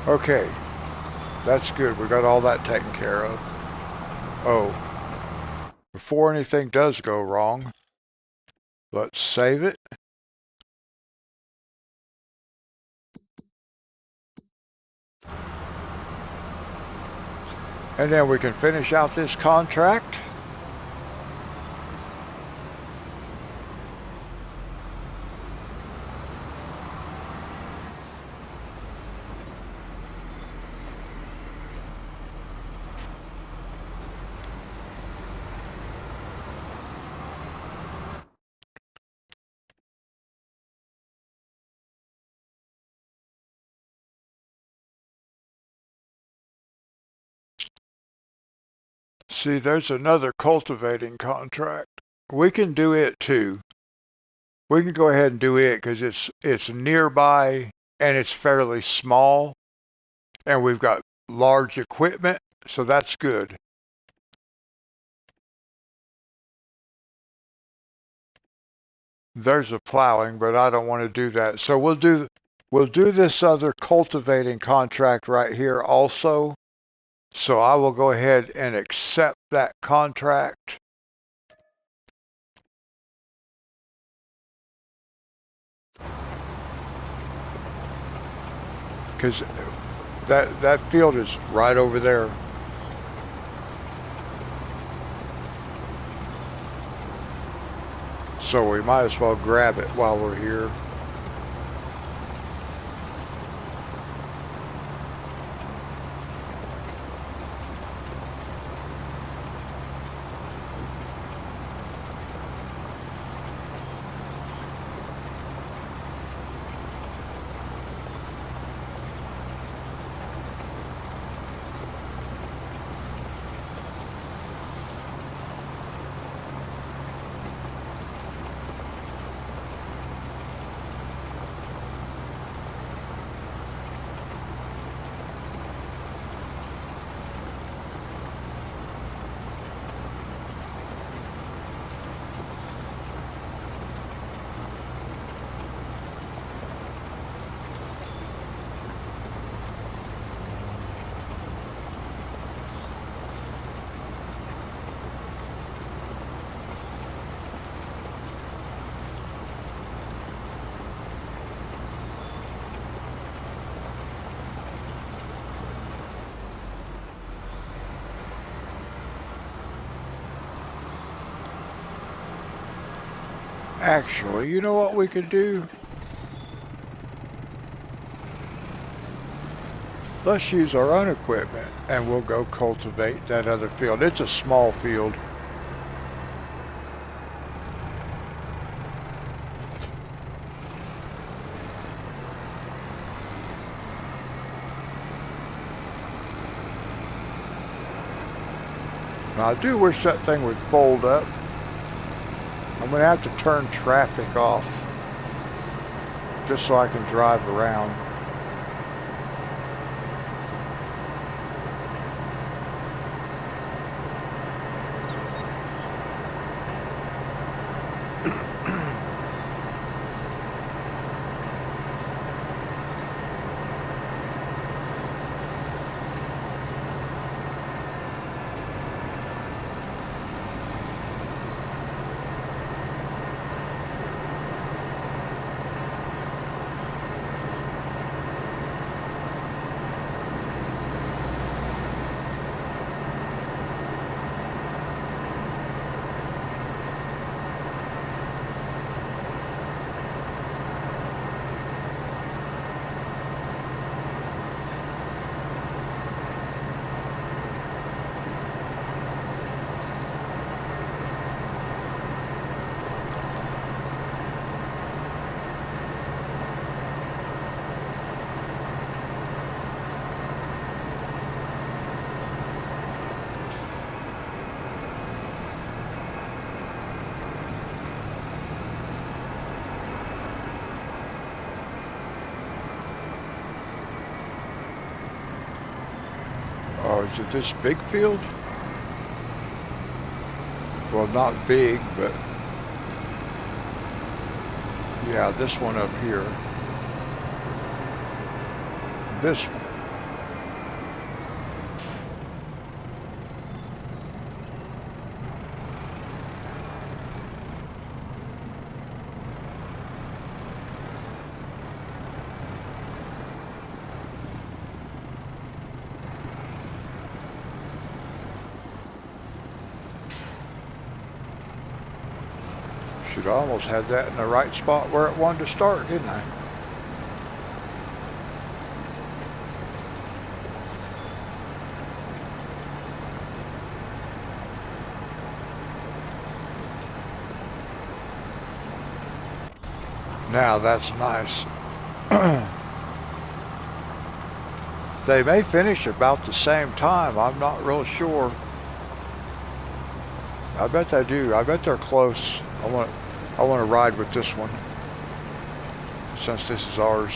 Okay, that's good. We got all that taken care of. Oh, before anything does go wrong, let's save it. And then we can finish out this contract. See, there's another cultivating contract. We can do it too. We can go ahead and do it because it's nearby and it's fairly small and we've got large equipment, so that's good. There's a plowing, but I don't want to do that. So we'll do this other cultivating contract right here also. So I will go ahead and accept that contract. Because that field is right over there. So we might as well grab it while we're here. Actually, you know what we could do? Let's use our own equipment and we'll go cultivate that other field. It's a small field. Now, I do wish that thing would fold up. I'm going to have to turn traffic off just so I can drive around. Oh, is it this big field? Well, not big, but yeah, this one up here. This one. Should almost have that in the right spot where it wanted to start, didn't I? Now that's nice. They may finish about the same time. I'm not real sure. I bet they do. I bet they're close. I want to ride with this one since this is ours.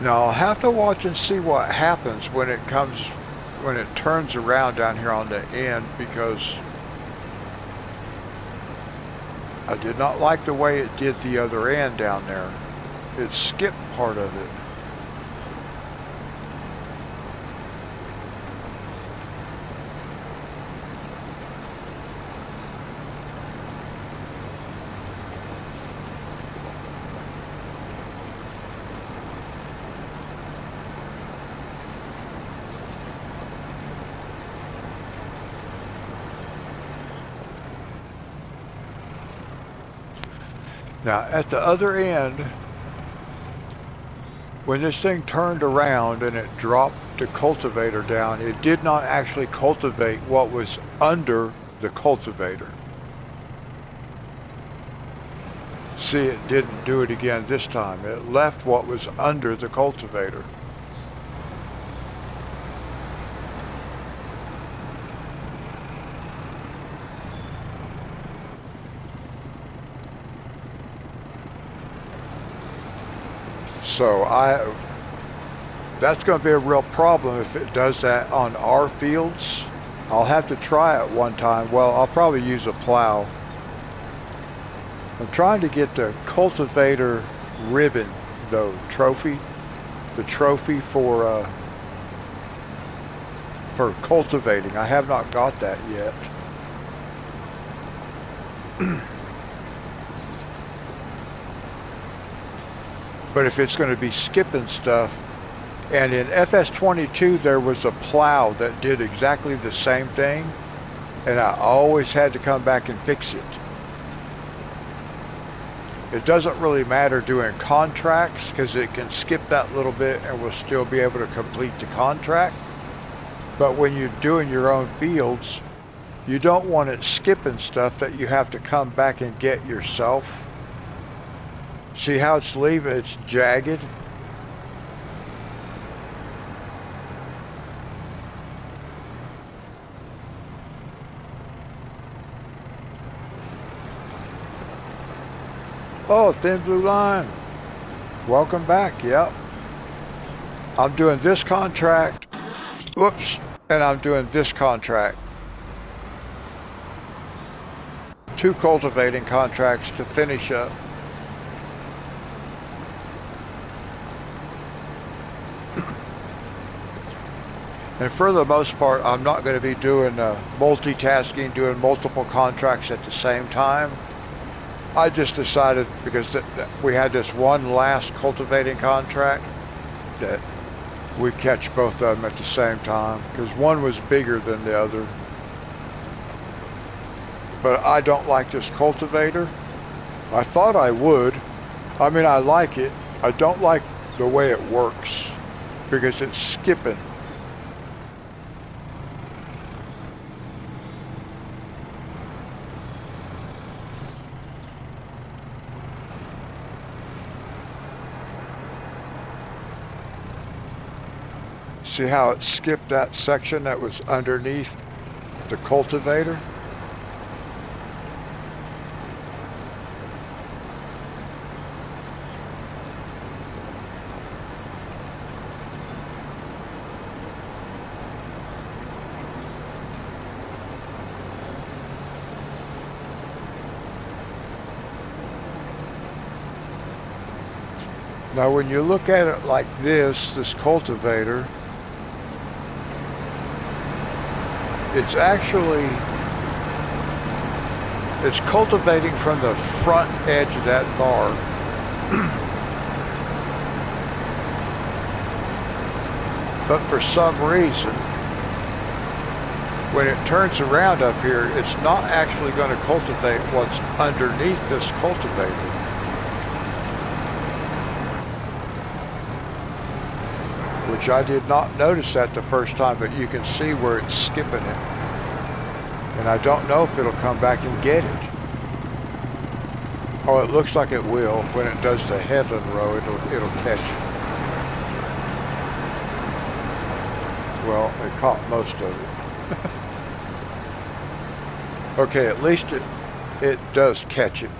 Now I'll have to watch and see what happens when it turns around down here on the end, because I did not like the way it did the other end down there. It skipped part of it. Now, at the other end, when this thing turned around and it dropped the cultivator down, it did not actually cultivate what was under the cultivator. See, it didn't do it again this time. It left what was under the cultivator. So that's going to be a real problem if it does that on our fields. I'll have to try it one time. Well, I'll probably use a plow. I'm trying to get the cultivator ribbon, though, trophy. The trophy for cultivating. I have not got that yet. But if it's going to be skipping stuff, and in FS22 there was a plow that did exactly the same thing, and I always had to come back and fix it. It doesn't really matter doing contracts because it can skip that little bit and we'll still be able to complete the contract. But when you're doing your own fields, you don't want it skipping stuff that you have to come back and get yourself. See how it's leaving? It's jagged. Oh, thin blue line. Welcome back. Yep. I'm doing this contract. Whoops. And I'm doing this contract. 2 cultivating contracts to finish up. And for the most part, I'm not going to be doing multitasking, doing multiple contracts at the same time. I just decided, because we had this one last cultivating contract, that we catch both of them at the same time, because one was bigger than the other. But I don't like this cultivator. I thought I would. I mean, I like it. I don't like the way it works, because it's skipping. See how it skipped that section that was underneath the cultivator? Now when you look at it like this cultivator, it's cultivating from the front edge of that bar. But for some reason, when it turns around up here, it's not actually going to cultivate what's underneath this cultivator. Which I did not notice that the first time, but you can see where it's skipping it. And I don't know if it'll come back and get it. Oh, it looks like it will. When it does the headland row, it'll catch it. Well, it caught most of it. Okay, at least it does catch it.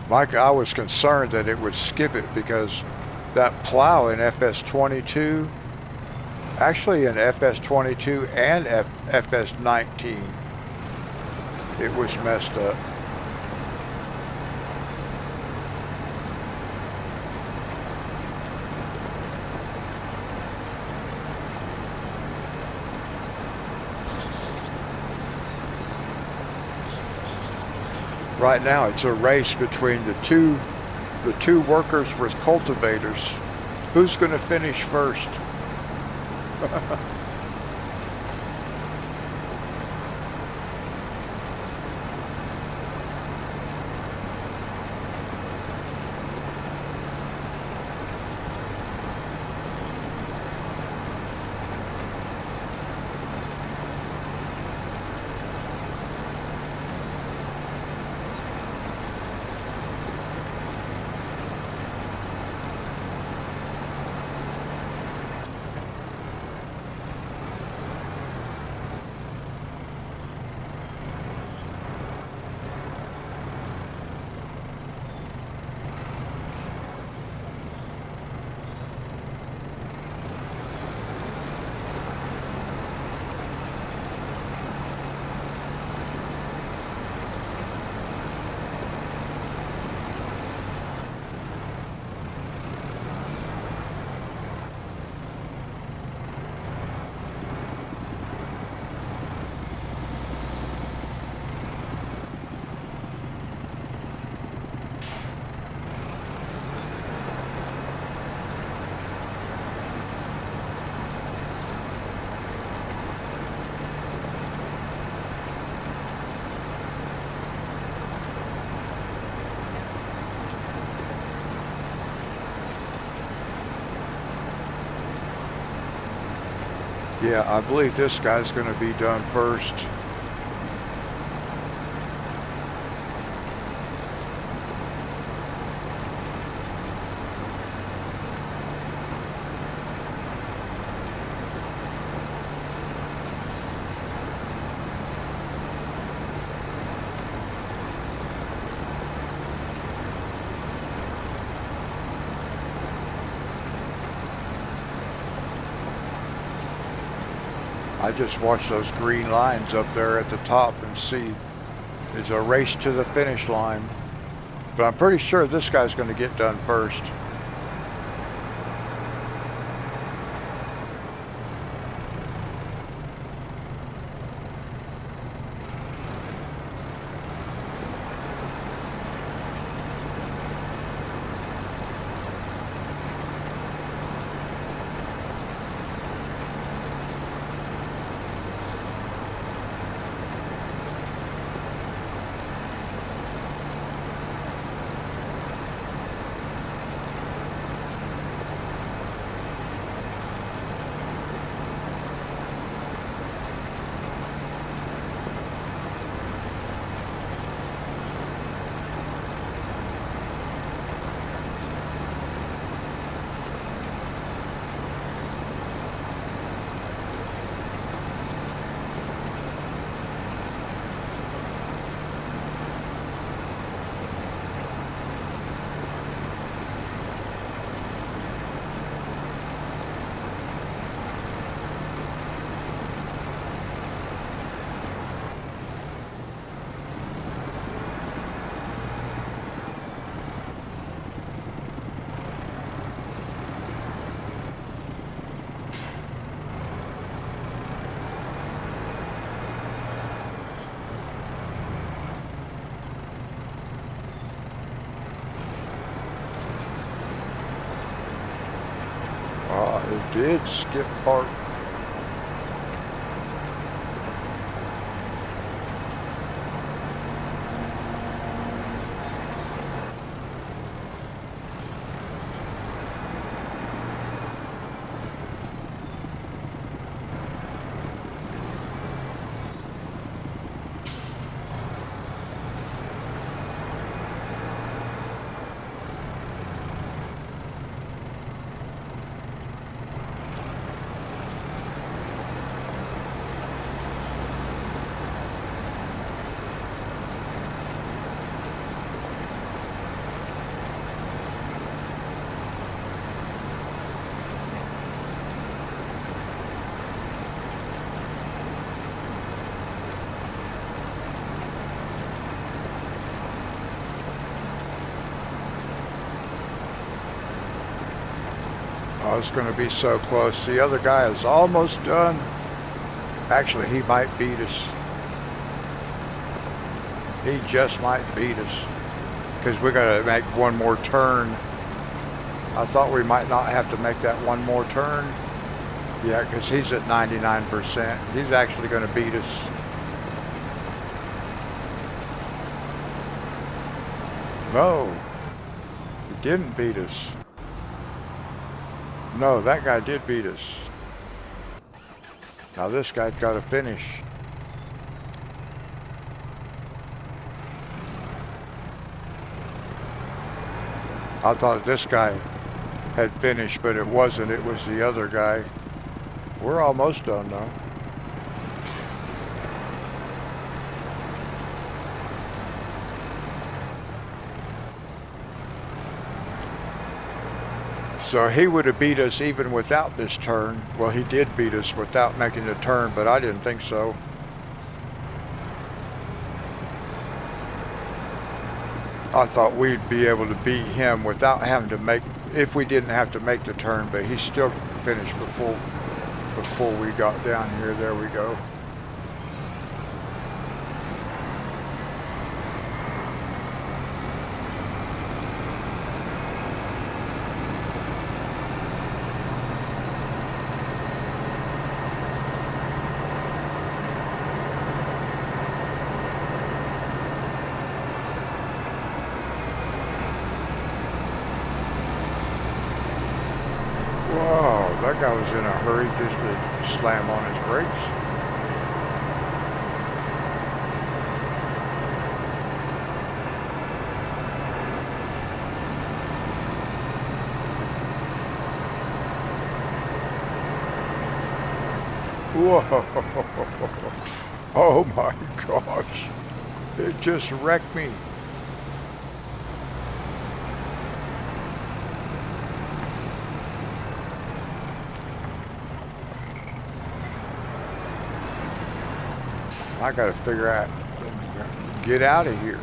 Mike, I was concerned that it would skip it because that plow in FS22, actually in FS22 and FS19, it was messed up. Right now it's a race between the two workers with cultivators. Who's going to finish first? Yeah, I believe this guy's going to be done first. I just watch those green lines up there at the top and see there's a race to the finish line. But I'm pretty sure this guy's going to get done first. It did skip part. Oh, it's going to be so close. The other guy is almost done. Actually, he might beat us. He just might beat us. Because we're going to make one more turn. I thought we might not have to make that one more turn. Yeah, because he's at 99%. He's actually going to beat us. No, he didn't beat us. No, that guy did beat us. Now this guy's got to finish. I thought this guy had finished, but it wasn't. It was the other guy. We're almost done though. So he would have beat us even without this turn. Well, he did beat us without making the turn, but I didn't think so. I thought we'd be able to beat him without having to make, if we didn't have to make the turn, but he still finished before we got down here. There we go. That guy was in a hurry just to Slam on his brakes. Whoa! Oh my gosh! It just wrecked me. I gotta figure out, get out of here.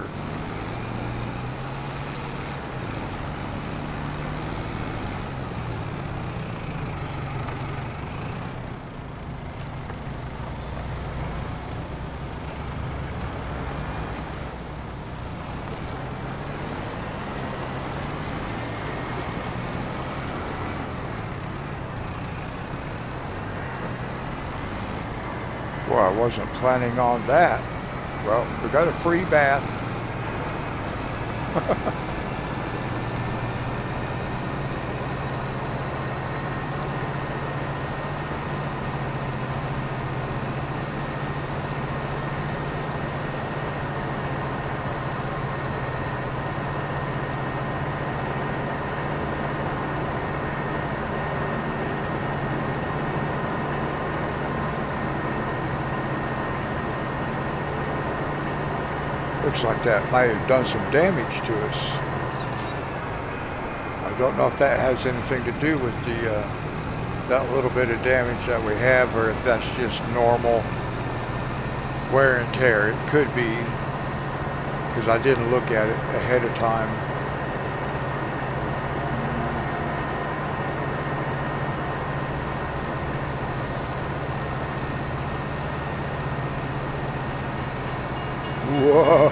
Well, I wasn't planning on that. Well, we got a free bath. Looks like that might have done some damage to us. I don't know if that has anything to do with the that little bit of damage that we have, or if that's just normal wear and tear. It could be, because I didn't look at it ahead of time. Whoa!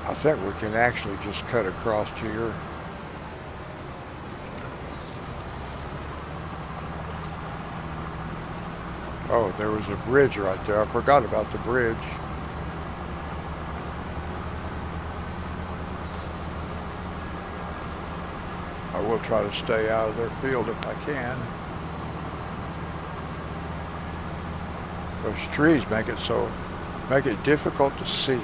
I think we can actually just cut across here. Oh, there was a bridge right there. I forgot about the bridge. I will try to stay out of their field if I can. Those trees make it difficult to see.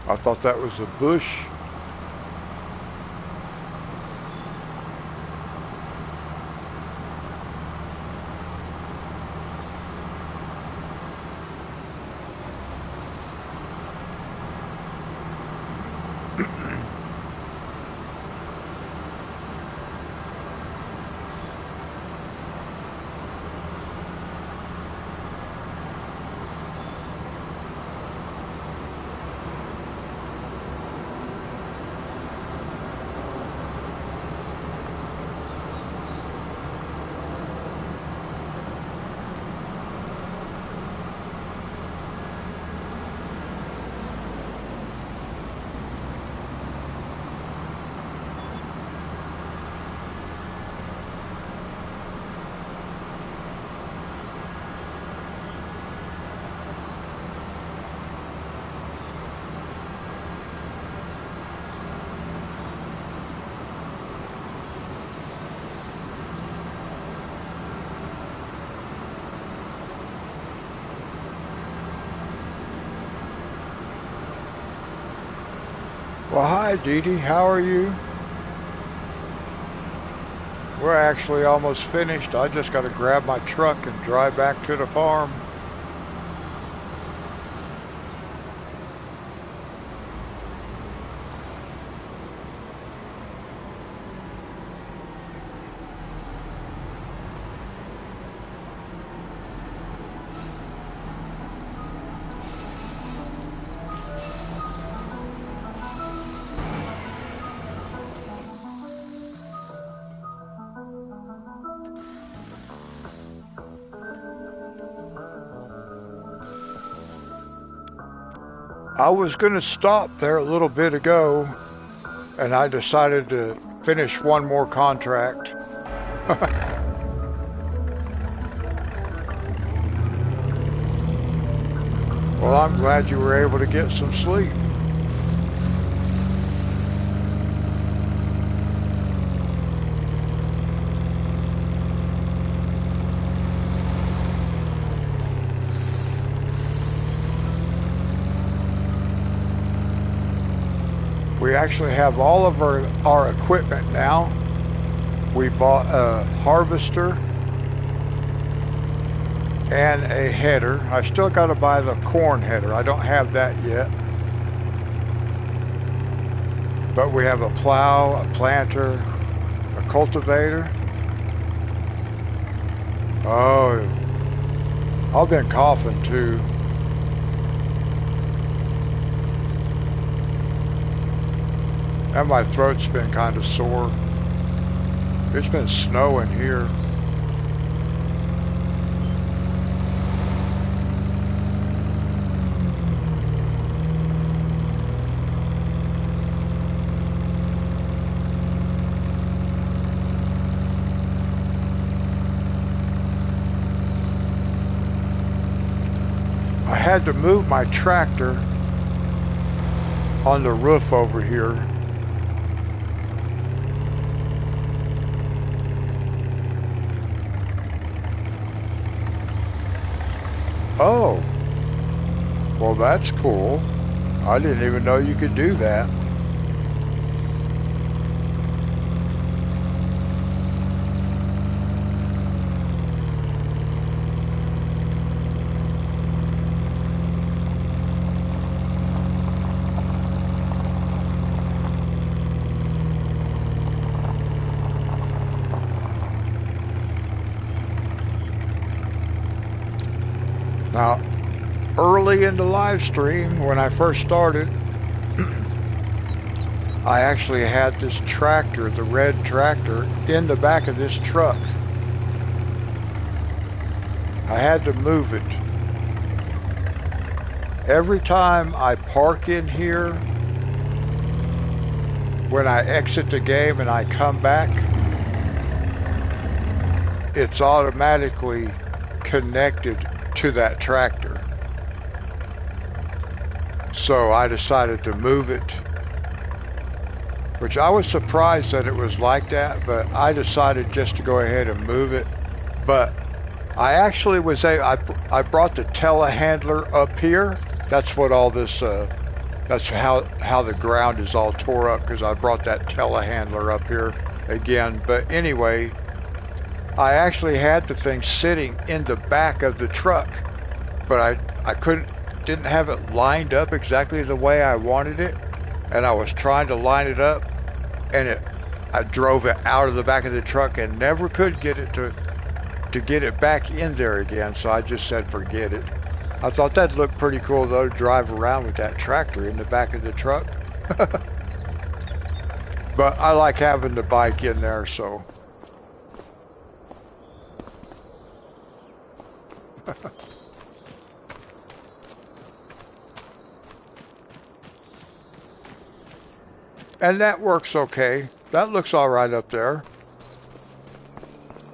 I thought that was a bush. Well, hi, Dee Dee. How are you? We're actually almost finished. I just got to grab my truck and drive back to the farm. I was going to stop there a little bit ago, and I decided to finish one more contract. Well, I'm glad you were able to get some sleep. We actually have all of our equipment now. We bought a harvester and a header. I still got to buy the corn header. I don't have that yet. But we have a plow, a planter, a cultivator. Oh, I've been coughing too. And my throat's been kind of sore. It's been snowing here. I had to move my tractor on the roof over here. Oh, well that's cool. I didn't even know you could do that. Now, early in the live stream, when I first started, I actually had this tractor, the red tractor, in the back of this truck. I had to move it. Every time I park in here, when I exit the game and I come back, it's automatically connected to that tractor. So I decided to move it, which I was surprised that it was like that, but I decided just to go ahead and move it. But I actually was I brought the telehandler up here. That's what all this, that's how the ground is all tore up, because I brought that telehandler up here again. But anyway, I actually had the thing sitting in the back of the truck, but I didn't have it lined up exactly the way I wanted it, and I was trying to line it up, and I drove it out of the back of the truck and never could get it to get it back in there again, so I just said forget it. I thought that'd look pretty cool though, to drive around with that tractor in the back of the truck. But I like having the bike in there, so. And that works okay. That looks all right up there.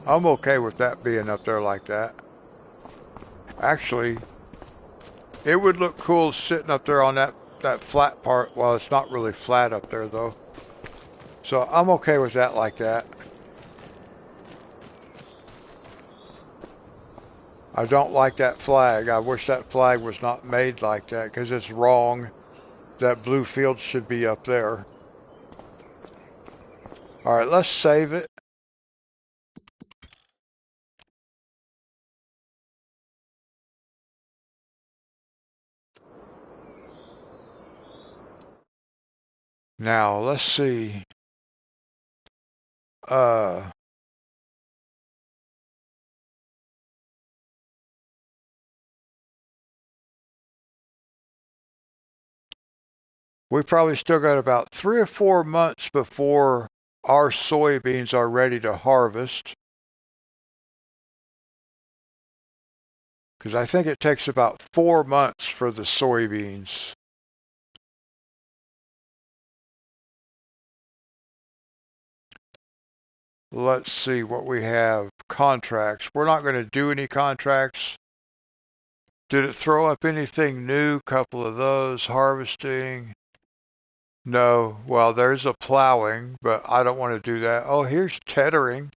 I'm okay with that being up there like that. Actually, it would look cool sitting up there on that flat part. Well, it's not really flat up there though. So I'm okay with that like that. I don't like that flag. I wish that flag was not made like that, because it's wrong. That blue field should be up there. All right, let's save it. Now, let's see. Uh, we probably still got about 3 or 4 months before our soybeans are ready to harvest. Because I think it takes about 4 months for the soybeans. Let's see what we have. Contracts. We're not going to do any contracts. Did it throw up anything new? Couple of those. Harvesting. No. Well, there's a plowing, but I don't want to do that. Oh, here's tethering.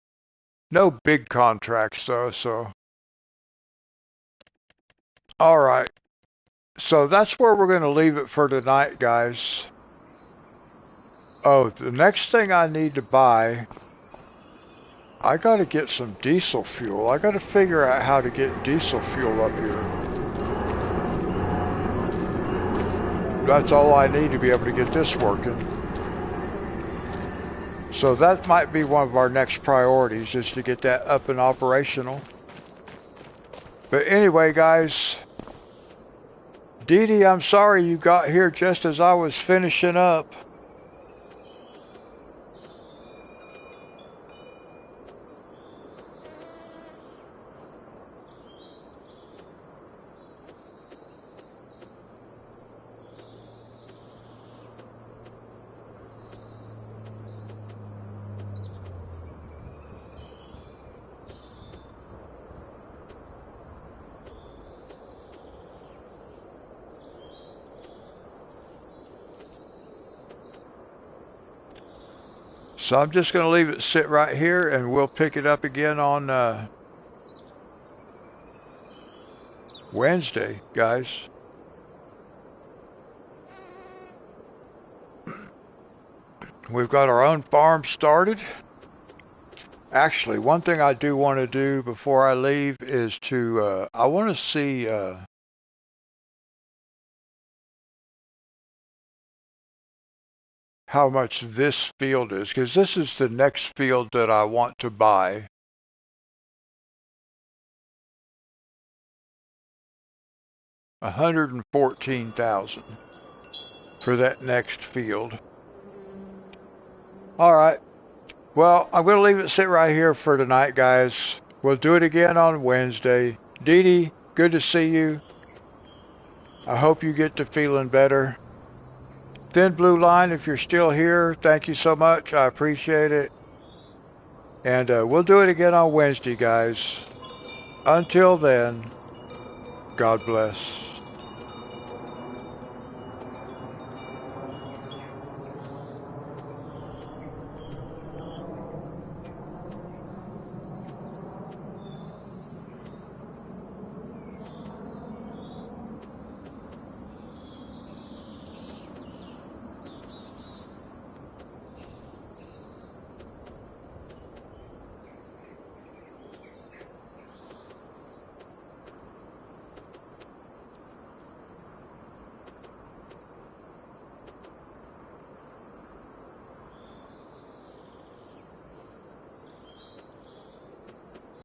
No big contracts though, so. Alright. So that's where we're going to leave it for tonight, guys. Oh, the next thing I need to buy, I got to get some diesel fuel. I got to figure out how to get diesel fuel up here. That's all I need to be able to get this working. So that might be one of our next priorities, is to get that up and operational. But anyway, guys, Dee Dee, I'm sorry you got here just as I was finishing up. So I'm just going to leave it sit right here, and we'll pick it up again on Wednesday, guys. We've got our own farm started. Actually, one thing I do want to do before I leave is to, I want to see how much this field is, because this is the next field that I want to buy. $114,000 for that next field. All right. Well, I'm going to leave it sit right here for tonight, guys. We'll do it again on Wednesday. Dee Dee, good to see you. I hope you get to feeling better. Thin Blue Line, if you're still here, thank you so much. I appreciate it. And we'll do it again on Wednesday, guys. Until then, God bless.